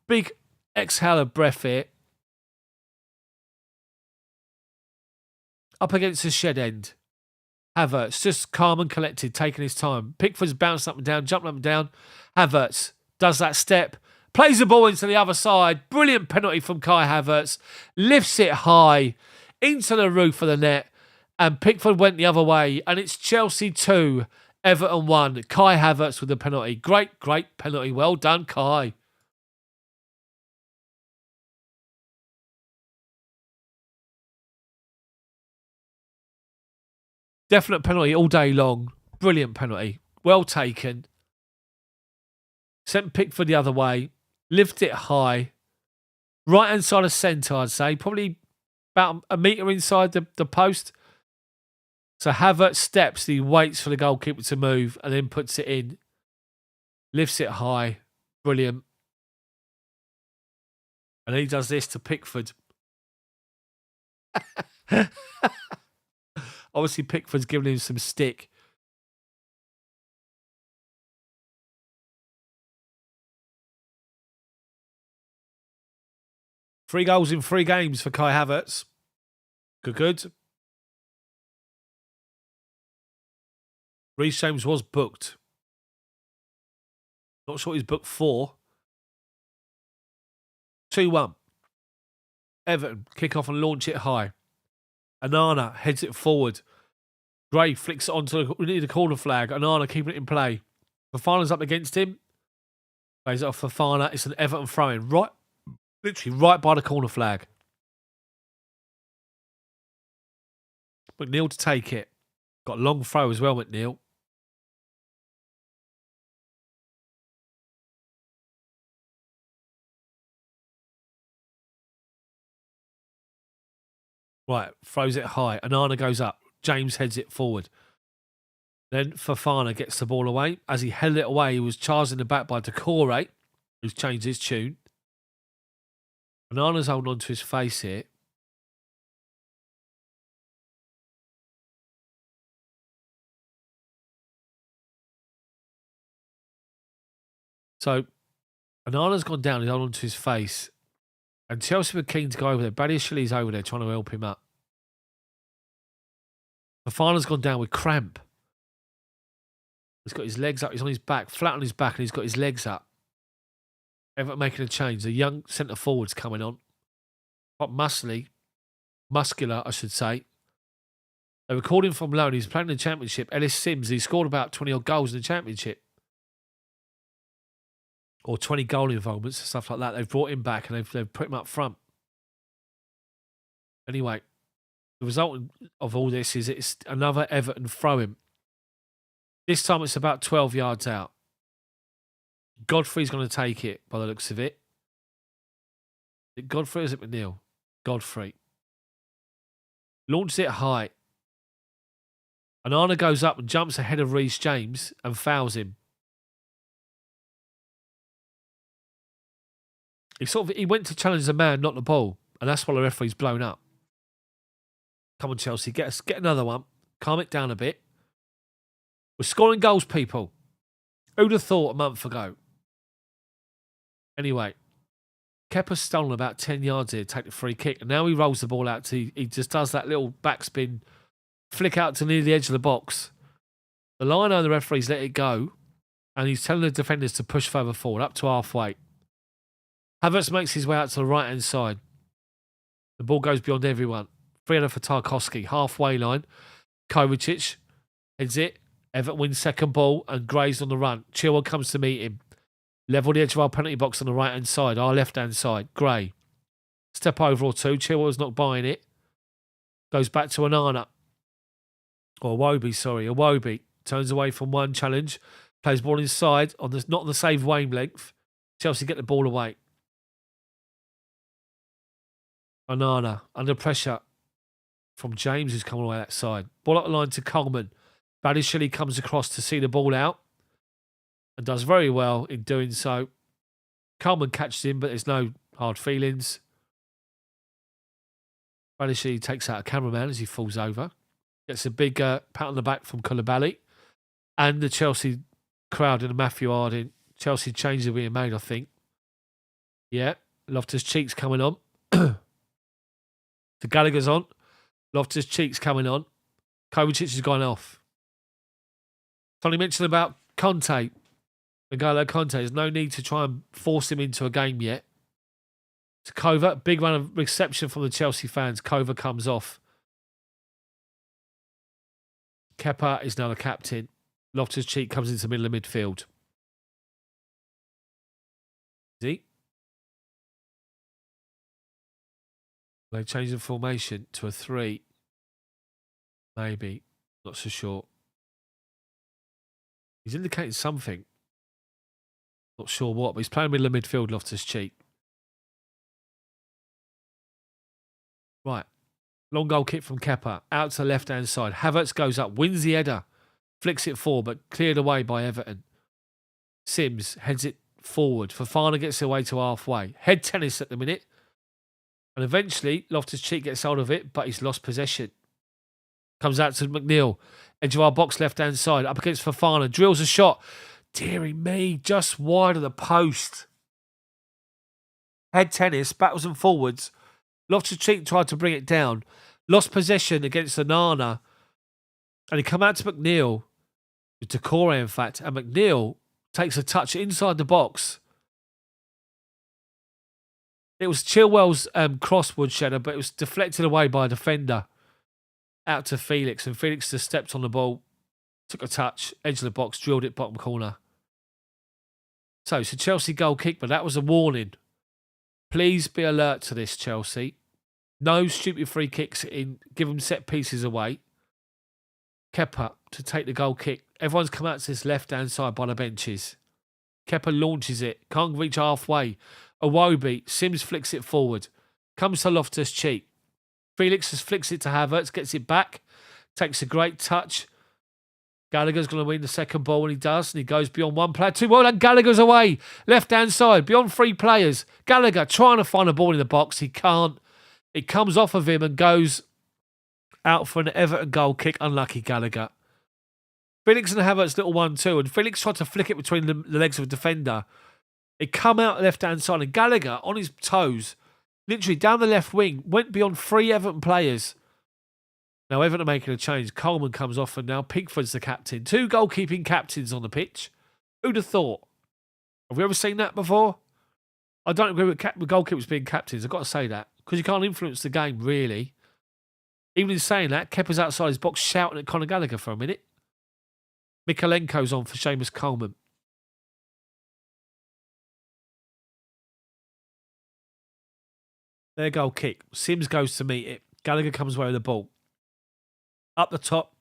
Big exhale of breath here. Up against the shed end. Havertz, just calm and collected, taking his time. Pickford's bouncing up and down, jumping up and down. Havertz does that step. Plays the ball into the other side. Brilliant penalty from Kai Havertz. Lifts it high into the roof of the net. And Pickford went the other way. And it's Chelsea 2, Everton 1. Kai Havertz with the penalty. Great penalty. Well done, Kai. Definite penalty all day long. Brilliant penalty. Well taken. Sent Pickford the other way. Lift it high. Right hand side of centre, I'd say. Probably about a metre inside the post. So Havertz steps. He waits for the goalkeeper to move and then puts it in. Lifts it high. Brilliant. And he does this to Pickford. Obviously, Pickford's giving him some stick. Three goals in 3 games for Kai Havertz. Good. Reece James was booked. Not sure he's booked for. 2-1. Everton kick off and launch it high. Onana heads it forward. Gray flicks it onto the corner flag. Onana keeping it in play. Fofana's up against him. Plays it off Fofana. It's an Everton throw-in. Literally right by the corner flag. McNeil to take it. Got a long throw as well, McNeil. Right, throws it high. Onana goes up. James heads it forward. Then Fofana gets the ball away. As he held it away, he was charged in the back by Decore, who's changed his tune. Onana's holding on to his face here. So, Anana's gone down, he's on to his face. And Chelsea were keen to go over there. Badiashili's over there trying to help him up. Fofana's gone down with cramp. He's got his legs up, he's on his back, flat on his back, and he's got his legs up. Everton making a change. The young centre forward's coming on. Quite muscular, I should say. They were called him from loan. He's playing in the Championship. Ellis Sims, he scored about 20 odd goals in the Championship. Or 20 goal involvements, stuff like that. They've brought him back and they've put him up front. Anyway, the result of all this is it's another Everton throw-in. This time it's about 12 yards out. Godfrey's going to take it by the looks of it. Is it Godfrey or is it McNeil? Godfrey. Launches it high. Anana goes up and jumps ahead of Reece James and fouls him. He went to challenge the man, not the ball. And that's why the referee's blown up. Come on, Chelsea. Get another one. Calm it down a bit. We're scoring goals, people. Who'd have thought a month ago? Anyway, Kepa's stolen about 10 yards here to take the free kick. And now he rolls the ball out. He just does that little backspin, flick out to near the edge of the box. The line and the referee's let it go. And he's telling the defenders to push further forward, up to halfway. Havertz makes his way out to the right-hand side. The ball goes beyond everyone. 3-header for Tarkowski. Halfway line. Kovacic heads it. Everton wins second ball and Gray's on the run. Chilwell comes to meet him. Level the edge of our penalty box on the right-hand side. Our left-hand side. Gray. Step over or two. Chilwell's not buying it. Goes back to Anana. Or Iwobi, sorry. Iwobi turns away from one challenge. Plays ball inside. Not on the save wavelength. Chelsea get the ball away. Anana under pressure from James, who's coming away that side. Ball up the line to Coleman. Badiashile comes across to see the ball out and does very well in doing so. Coleman catches him, but there's no hard feelings. Badiashile takes out a cameraman as he falls over. Gets a big pat on the back from Koulibaly. And the Chelsea crowd in the Matthew Harding. Chelsea changes are being made, I think. Yeah, Loftus-Cheek's coming on. The Gallagher's on. Loftus-Cheek's coming on. Kovacic has gone off. Tony mentioned about Conte. N'Golo Conte. There's no need to try and force him into a game yet. To Kova, big run of reception from the Chelsea fans. Kova comes off. Kepa is now the captain. Loftus-Cheek comes into the middle of midfield. Is he? They changed the formation to a 3. Maybe. Not so sure. He's indicating something. Not sure what, but he's playing middle of midfield, Loftus-Cheek. Right. Long goal kick from Kepa. Out to the left-hand side. Havertz goes up, wins the header. Flicks it forward, but cleared away by Everton. Sims heads it forward. Fofana gets away to halfway. Head tennis at the minute. And eventually, Loftus-Cheek gets hold of it, but he's lost possession. Comes out to McNeil. Edge of our box, left-hand side. Up against Fofana. Drills a shot. Deary me, just wide of the post. Head tennis, backwards and forwards. Loftus-Cheek tried to bring it down. Lost possession against Anana. And he come out to McNeil. To Corey, in fact. And McNeil takes a touch inside the box. It was Chilwell's crosswood shedder, but it was deflected away by a defender. Out to Felix, and Felix just stepped on the ball, took a touch, edge of the box, drilled it bottom corner. So it's a Chelsea goal kick, but that was a warning. Please be alert to this, Chelsea. No stupid free kicks in. Give them set pieces away. Kepa to take the goal kick. Everyone's come out to this left-hand side by the benches. Kepa launches it. Can't reach halfway. Iwobi. Sims flicks it forward. Comes to Loftus-Cheek. Felix just flicks it to Havertz. Gets it back. Takes a great touch. Gallagher's going to win the second ball, and he does. And he goes beyond one player. 2. Well done. Gallagher's away. Left-hand side. Beyond 3 players. Gallagher trying to find a ball in the box. He can't. It comes off of him and goes out for an Everton goal kick. Unlucky Gallagher. Felix and Havertz little 1-2. And Felix tried to flick it between the legs of a defender. It come out left-hand side, and Gallagher, on his toes, literally down the left wing, went beyond 3 Everton players. Now Everton are making a change. Coleman comes off, and now Pickford's the captain. 2 goalkeeping captains on the pitch. Who'd have thought? Have we ever seen that before? I don't agree with goalkeepers being captains. I've got to say that. Because you can't influence the game, really. Even in saying that, Kepa's outside his box shouting at Conor Gallagher for a minute. Mikalenko's on for Seamus Coleman. Their goal kick. Sims goes to meet it. Gallagher comes away with the ball. Up the top,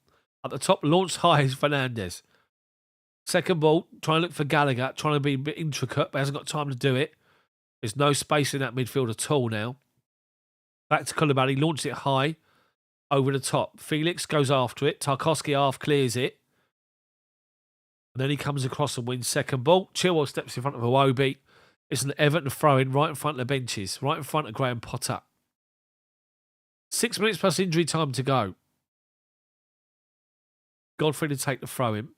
launched high is Fernandes. Second ball, trying to look for Gallagher, trying to be a bit intricate, but hasn't got time to do it. There's no space in that midfield at all now. Back to Koulibaly, launched it high, over the top. Felix goes after it. Tarkowski half clears it. And then he comes across and wins second ball. Chilwell steps in front of Iwobi. It's an Everton throw-in right in front of the benches, right in front of Graham Potter. 6 minutes plus injury time to go. Godfrey to take the throw-in.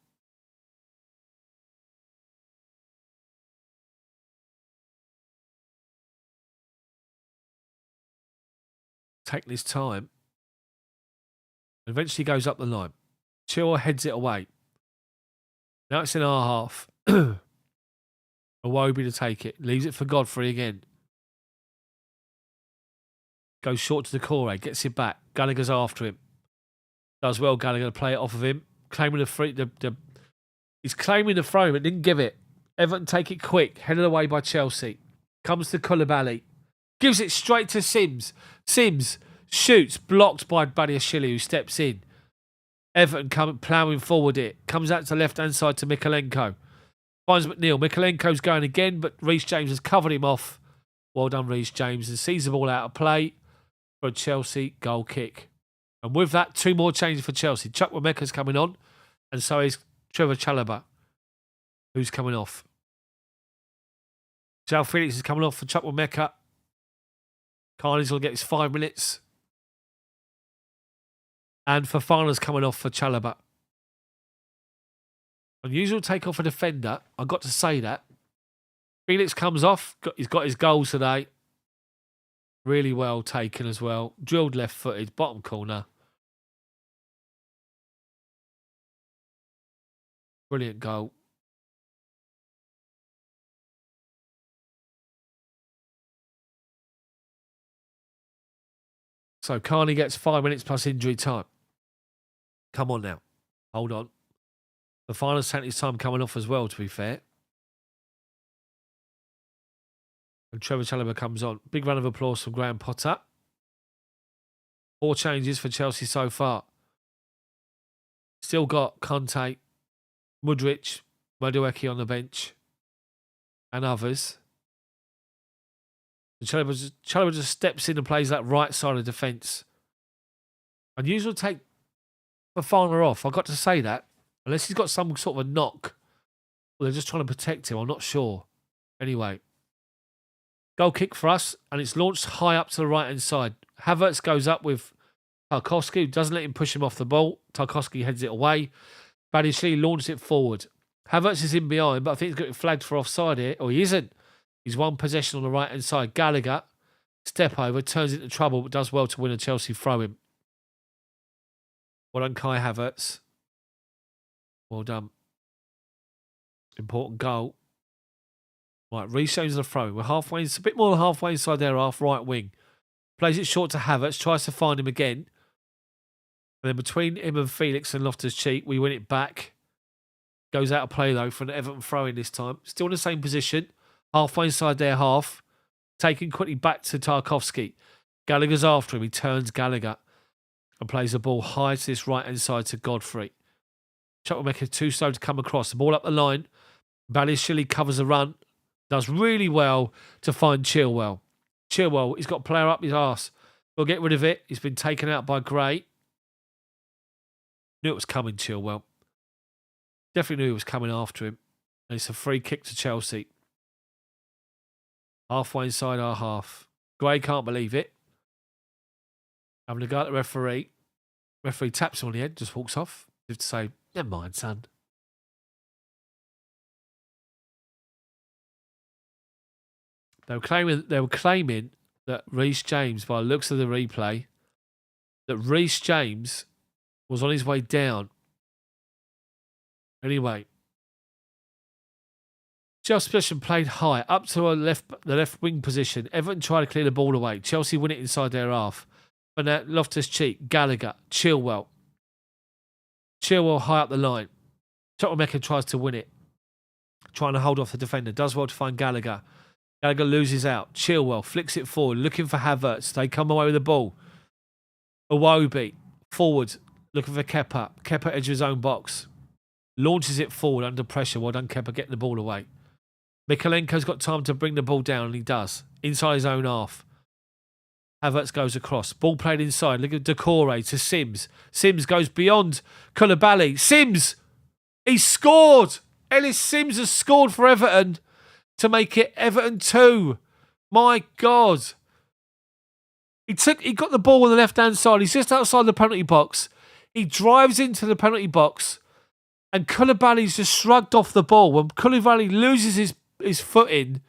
Taking his time. Eventually goes up the line. Chilwell heads it away. Now it's in our half. Iwobi to take it. Leaves it for Godfrey again. Goes short to the core. Gets it back. Gallagher's after him. Does well, Gallagher, to play it off of him. Claiming the free. He's claiming the throw, but didn't give it. Everton take it quick. Headed away by Chelsea. Comes to Koulibaly. Gives it straight to Sims. Sims shoots. Blocked by Badiashile, who steps in. Everton ploughing forward it. Comes out to the left-hand side to Mikalenko. Finds McNeil. Mikalenko's going again, but Reece James has covered him off. Well done, Reece James. And sees the ball out of play for a Chelsea goal kick. And with that, 2 more changes for Chelsea. Chukwuemeka's coming on, and so is Trevor Chalobah, who's coming off. Joao Felix is coming off for Chukwuemeka. Carney's will get his 5 minutes. And Fofana's coming off for Chalobah. Unusual take off a defender. I've got to say that. Felix comes off. He's got his goals today. Really well taken as well. Drilled left-footed. Bottom corner. Brilliant goal. So Carney gets 5 minutes plus injury time. Come on now. Hold on. The finals taking his time coming off as well, to be fair. And Trevor Chalobah comes on. Big round of applause from Graham Potter. 4 changes for Chelsea so far. Still got Conte, Mudryk, Madueke on the bench, and others. And Chalobah just steps in and plays that right side of defence. Unusual take Fofana off. I've got to say that. Unless he's got some sort of a knock. Or they're just trying to protect him. I'm not sure. Anyway. Goal kick for us. And it's launched high up to the right-hand side. Havertz goes up with Tarkowski, who doesn't let him push him off the ball. Tarkowski heads it away. Badiashile launched it forward. Havertz is in behind, but I think he's got it flagged for offside here. Or he isn't. He's one possession on the right-hand side. Gallagher, step over, turns into trouble, but does well to win a Chelsea throw-in. Well done, Kai Havertz. Well done. Important goal. Right, Reece James the throw. We're halfway. It's a bit more than halfway inside their half right wing. Plays it short to Havertz. Tries to find him again. And then between him and Felix and Loftus-Cheek, we win it back. Goes out of play though for an Everton throw-in this time. Still in the same position. Halfway inside their half. Taken quickly back to Tarkowski. Gallagher's after him. He turns Gallagher and plays the ball high to this right-hand side to Godfrey. Chukwuemeka too slow to come across. The ball up the line. Badiashile covers the run. Does really well to find Chilwell. Chilwell, he's got a player up his arse. We'll get rid of it. He's been taken out by Gray. Knew it was coming, Chilwell. Definitely knew it was coming after him. And it's a free kick to Chelsea. Halfway inside our half. Gray can't believe it. Having a go at the referee. Referee taps him on the head, just walks off. As if to say, never mind, son. They were claiming that Reece James, by the looks of the replay, that Reece James was on his way down. Anyway, Chelsea possession played high up to the left wing position. Everton tried to clear the ball away. Chelsea win it inside their half. But now Loftus-Cheek, Gallagher, Chilwell high up the line. Chukwuemeka tries to win it, trying to hold off the defender. Does well to find Gallagher. Gallagher loses out. Chilwell flicks it forward, looking for Havertz. They come away with the ball. Iwobi forward, looking for Kepa. Kepa edge of his own box. Launches it forward under pressure. Well done, Kepa, getting the ball away. Mikalenko's got time to bring the ball down, and he does. Inside his own half. Havertz goes across. Ball played inside. Look at Decore to Sims. Sims goes beyond Koulibaly. Sims! He scored! Ellis Sims has scored for Everton to make it Everton 2. My God. He got the ball on the left-hand side. He's just outside the penalty box. He drives into the penalty box, and Koulibaly's just shrugged off the ball. When Koulibaly loses his footing,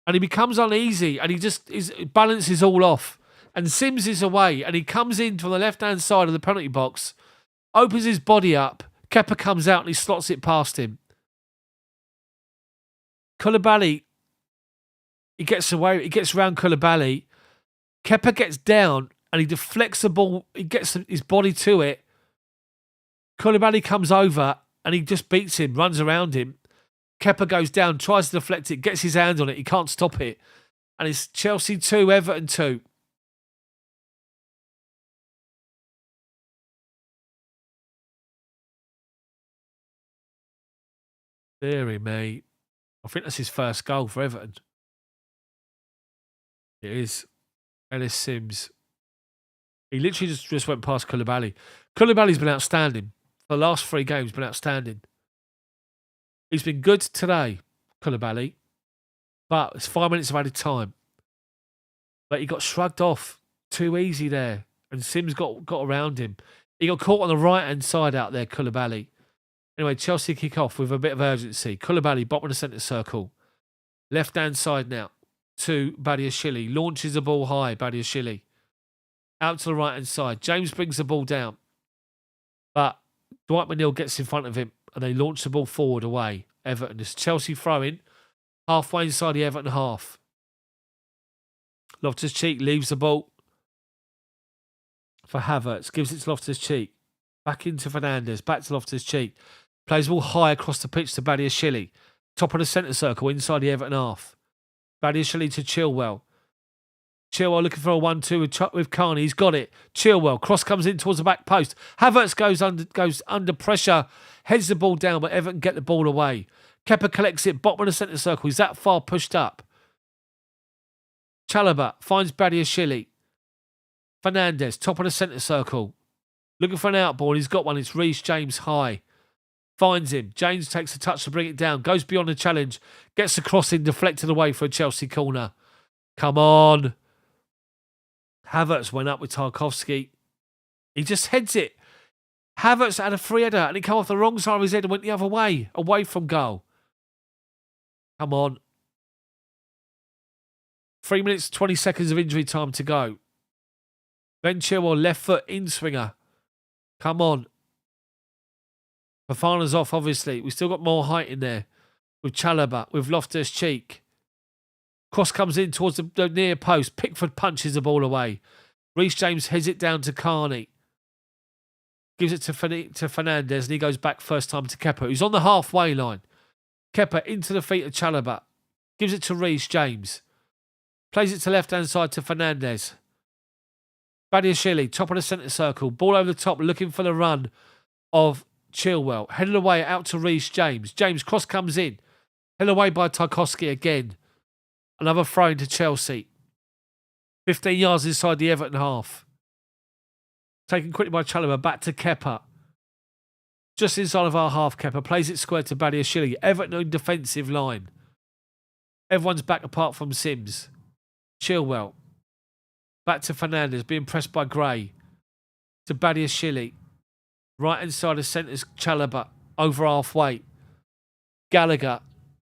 and he becomes uneasy, and his balance is all off. And Sims is away, and he comes in from the left-hand side of the penalty box, opens his body up. Kepa comes out, and he slots it past him. Koulibaly, he gets away. He gets around Koulibaly. Kepa gets down, and he deflects the ball. He gets his body to it. Koulibaly comes over, and he just beats him, runs around him. Kepa goes down, tries to deflect it, gets his hand on it. He can't stop it. And it's Chelsea 2, Everton 2. Deary me. I think that's his first goal for Everton. It is. Ellis Sims. He literally just went past Koulibaly. Koulibaly's been outstanding. For the last 3 games, been outstanding. He's been good today, Koulibaly. But it's 5 minutes of added time. But he got shrugged off too easy there. And Sims got around him. He got caught on the right-hand side out there, Koulibaly. Anyway, Chelsea kick off with a bit of urgency. Koulibaly, bottom of the centre circle. Left-hand side now to Badiashile. Launches the ball high, Badiashile. Out to the right-hand side. James brings the ball down. But Dwight McNeil gets in front of him, and they launch the ball forward away. Everton. It's Chelsea throwing halfway inside the Everton half. Loftus-Cheek leaves the ball for Havertz. Gives it to Loftus-Cheek. Back into Fernandes. Back to Loftus-Cheek. Plays the ball high across the pitch to Badiashile. Top of the centre circle inside the Everton half. Badiashile to Chilwell. Chilwell looking for a 1-2 with Carney. He's got it. Chilwell. Cross comes in towards the back post. Havertz goes under pressure. Heads the ball down, but Everton get the ball away. Kepa collects it. Bottom of the centre circle. He's that far pushed up. Chalobah finds Badiashile. Fernandes. Top of the centre circle. Looking for an outball. He's got one. It's Reece James high. Finds him. James takes a touch to bring it down. Goes beyond the challenge. Gets the cross in. Deflected away for a Chelsea corner. Come on. Havertz went up with Tarkowski. He just heads it. Havertz had a free header and he came off the wrong side of his head and went the other way. Away from goal. Come on. 3 minutes, 20 seconds of injury time to go. Ben Chilwell, left foot in swinger. Come on. Fofana's off, obviously. We've still got more height in there. With Chalobah, with Loftus-Cheek. Cross comes in towards the near post. Pickford punches the ball away. Reece James heads it down to Carney. Gives it to Fernandes, and he goes back first time to Kepa, who's on the halfway line. Kepa into the feet of Chalobah. Gives it to Reece James. Plays it to left-hand side to Fernandes. Badiashile, top of the centre circle. Ball over the top, looking for the run of Chilwell. Headed away out to Reece James. James, cross comes in. Headed away by Tarkowski again. Another throw into Chelsea. 15 yards inside the Everton half. Taken quickly by Chalobah. Back to Kepa. Just inside of our half, Kepa. Plays it square to Badiashile. Everton in defensive line. Everyone's back apart from Sims. Chilwell. Back to Fernandes. Being pressed by Gray. To Badiashile. Right inside of centre's Chalobah. Over halfway. Gallagher.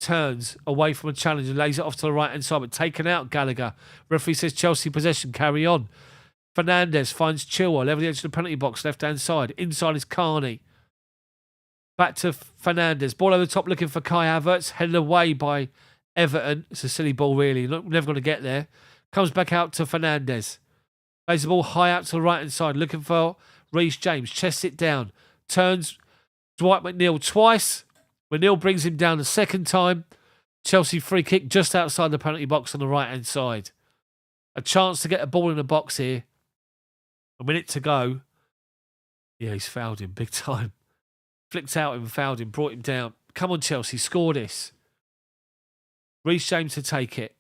turns away from a challenge and lays it off to the right-hand side, but taken out Gallagher. Referee says Chelsea possession, carry on. Fernandes finds Chilwell, level the edge of the penalty box, left-hand side. Inside is Carney. Back to Fernandes. Ball over the top looking for Kai Havertz. Headed away by Everton. It's a silly ball, really. Never going to get there. Comes back out to Fernandes. Plays the ball high out to the right-hand side. Looking for Reece James. Chests it down. Turns Dwight McNeil twice. McNeil brings him down the second time. Chelsea free kick just outside the penalty box on the right-hand side. A chance to get a ball in the box here. A minute to go. Yeah, he's fouled him big time. Flicked out him, fouled him, brought him down. Come on, Chelsea, score this. Reece James to take it.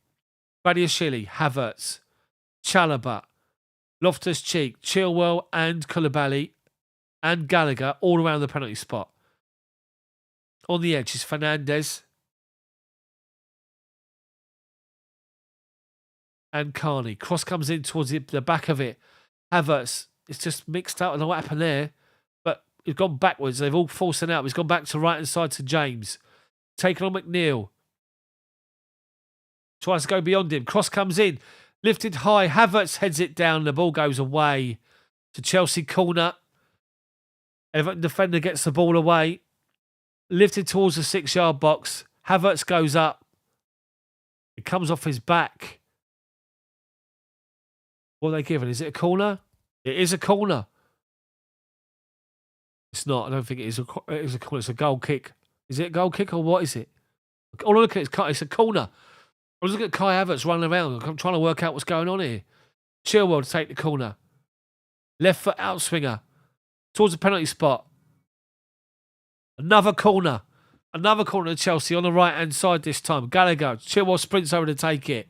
Badiashile, Havertz, Chalobah, Loftus-Cheek, Chilwell and Koulibaly and Gallagher all around the penalty spot. On the edge is Fernandes and Carney. Cross comes in towards the back of it. Havertz, it's just mixed up. I don't know what happened there. But he's gone backwards. They've all forced it out. He's gone back to right-hand side to James. Taken on McNeil. Tries to go beyond him. Cross comes in. Lifted high. Havertz heads it down. The ball goes away to Chelsea corner. Everton defender gets the ball away. Lifted towards the 6-yard box. Havertz goes up. It comes off his back. What are they giving? Is it a corner? It is a corner. It's not. I don't think it is a corner. It's a goal kick. Is it a goal kick or what is it? All I look at it's a corner. I was looking at Kai Havertz running around. I'm trying to work out what's going on here. Chilwell to take the corner. Left foot outswinger. Towards the penalty spot. Another corner. Another corner to Chelsea on the right-hand side this time. Gallagher. Chilwell sprints over to take it.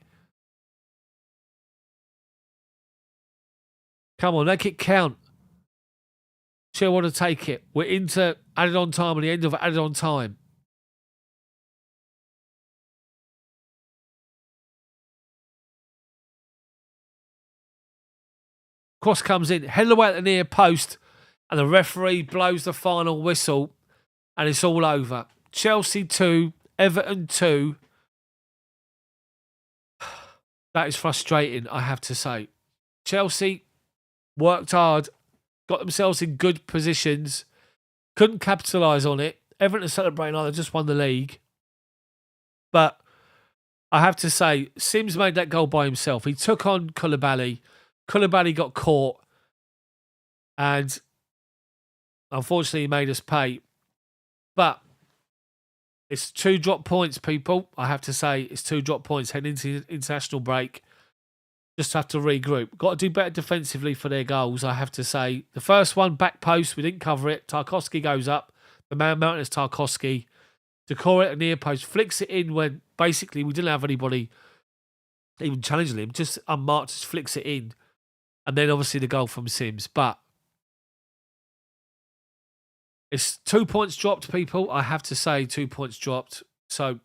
Come on, make it count. Chilwell to take it. We're into added on time and the end of added on time. Cross comes in, headed away at the near post, and the referee blows the final whistle, and it's all over. Chelsea 2, Everton 2. That is frustrating, I have to say. Chelsea worked hard, got themselves in good positions, couldn't capitalise on it. Everton are celebrating like they just won the league. But I have to say, Sims made that goal by himself. He took on Koulibaly. Koulibaly got caught. And unfortunately, he made us pay. But it's 2 drop points, people. I have to say, it's 2 drop points heading into the international break. Just have to regroup. Got to do better defensively for their goals, I have to say. The first one, back post, we didn't cover it. Tarkowski goes up. The man mountain is Tarkowski. Decore at a near post, flicks it in when basically we didn't have anybody even challenging him. Just unmarked, just flicks it in. And then obviously the goal from Sims. But it's 2 points dropped, people. I have to say 2 points dropped. So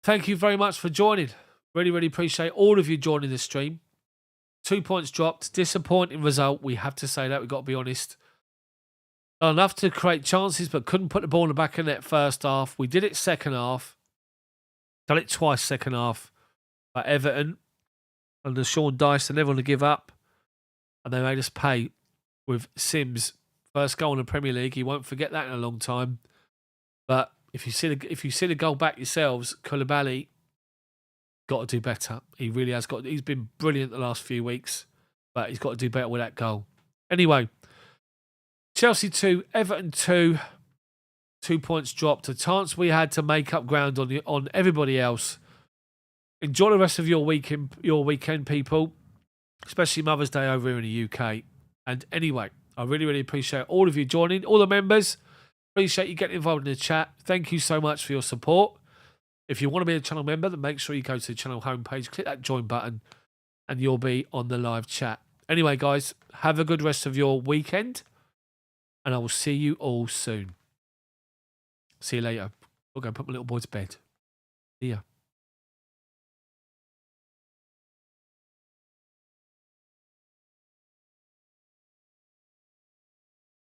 thank you very much for joining. Really, really appreciate all of you joining the stream. 2 points dropped. Disappointing result. We have to say that. We've got to be honest. Not enough to create chances, but couldn't put the ball in the back of the net first half. We did it second half. Done it twice second half. But Everton under Sean Dyche, they never want to give up. And they made us pay with Sims' first goal in the Premier League. He won't forget that in a long time. But if you see the goal back yourselves, Koulibaly got to do better. He really has got. He's been brilliant the last few weeks, but he's got to do better with that goal. Anyway, Chelsea 2, Everton 2. 2 points dropped. A chance we had to make up ground on everybody else. Enjoy the rest of your weekend, people. Especially Mother's Day over here in the UK. And anyway, I really, really appreciate all of you joining. All the members, appreciate you getting involved in the chat. Thank you so much for your support. If you want to be a channel member, then make sure you go to the channel homepage, click that join button, and you'll be on the live chat. Anyway, guys, have a good rest of your weekend, and I will see you all soon. See you later. I'll go put my little boy to bed. See ya.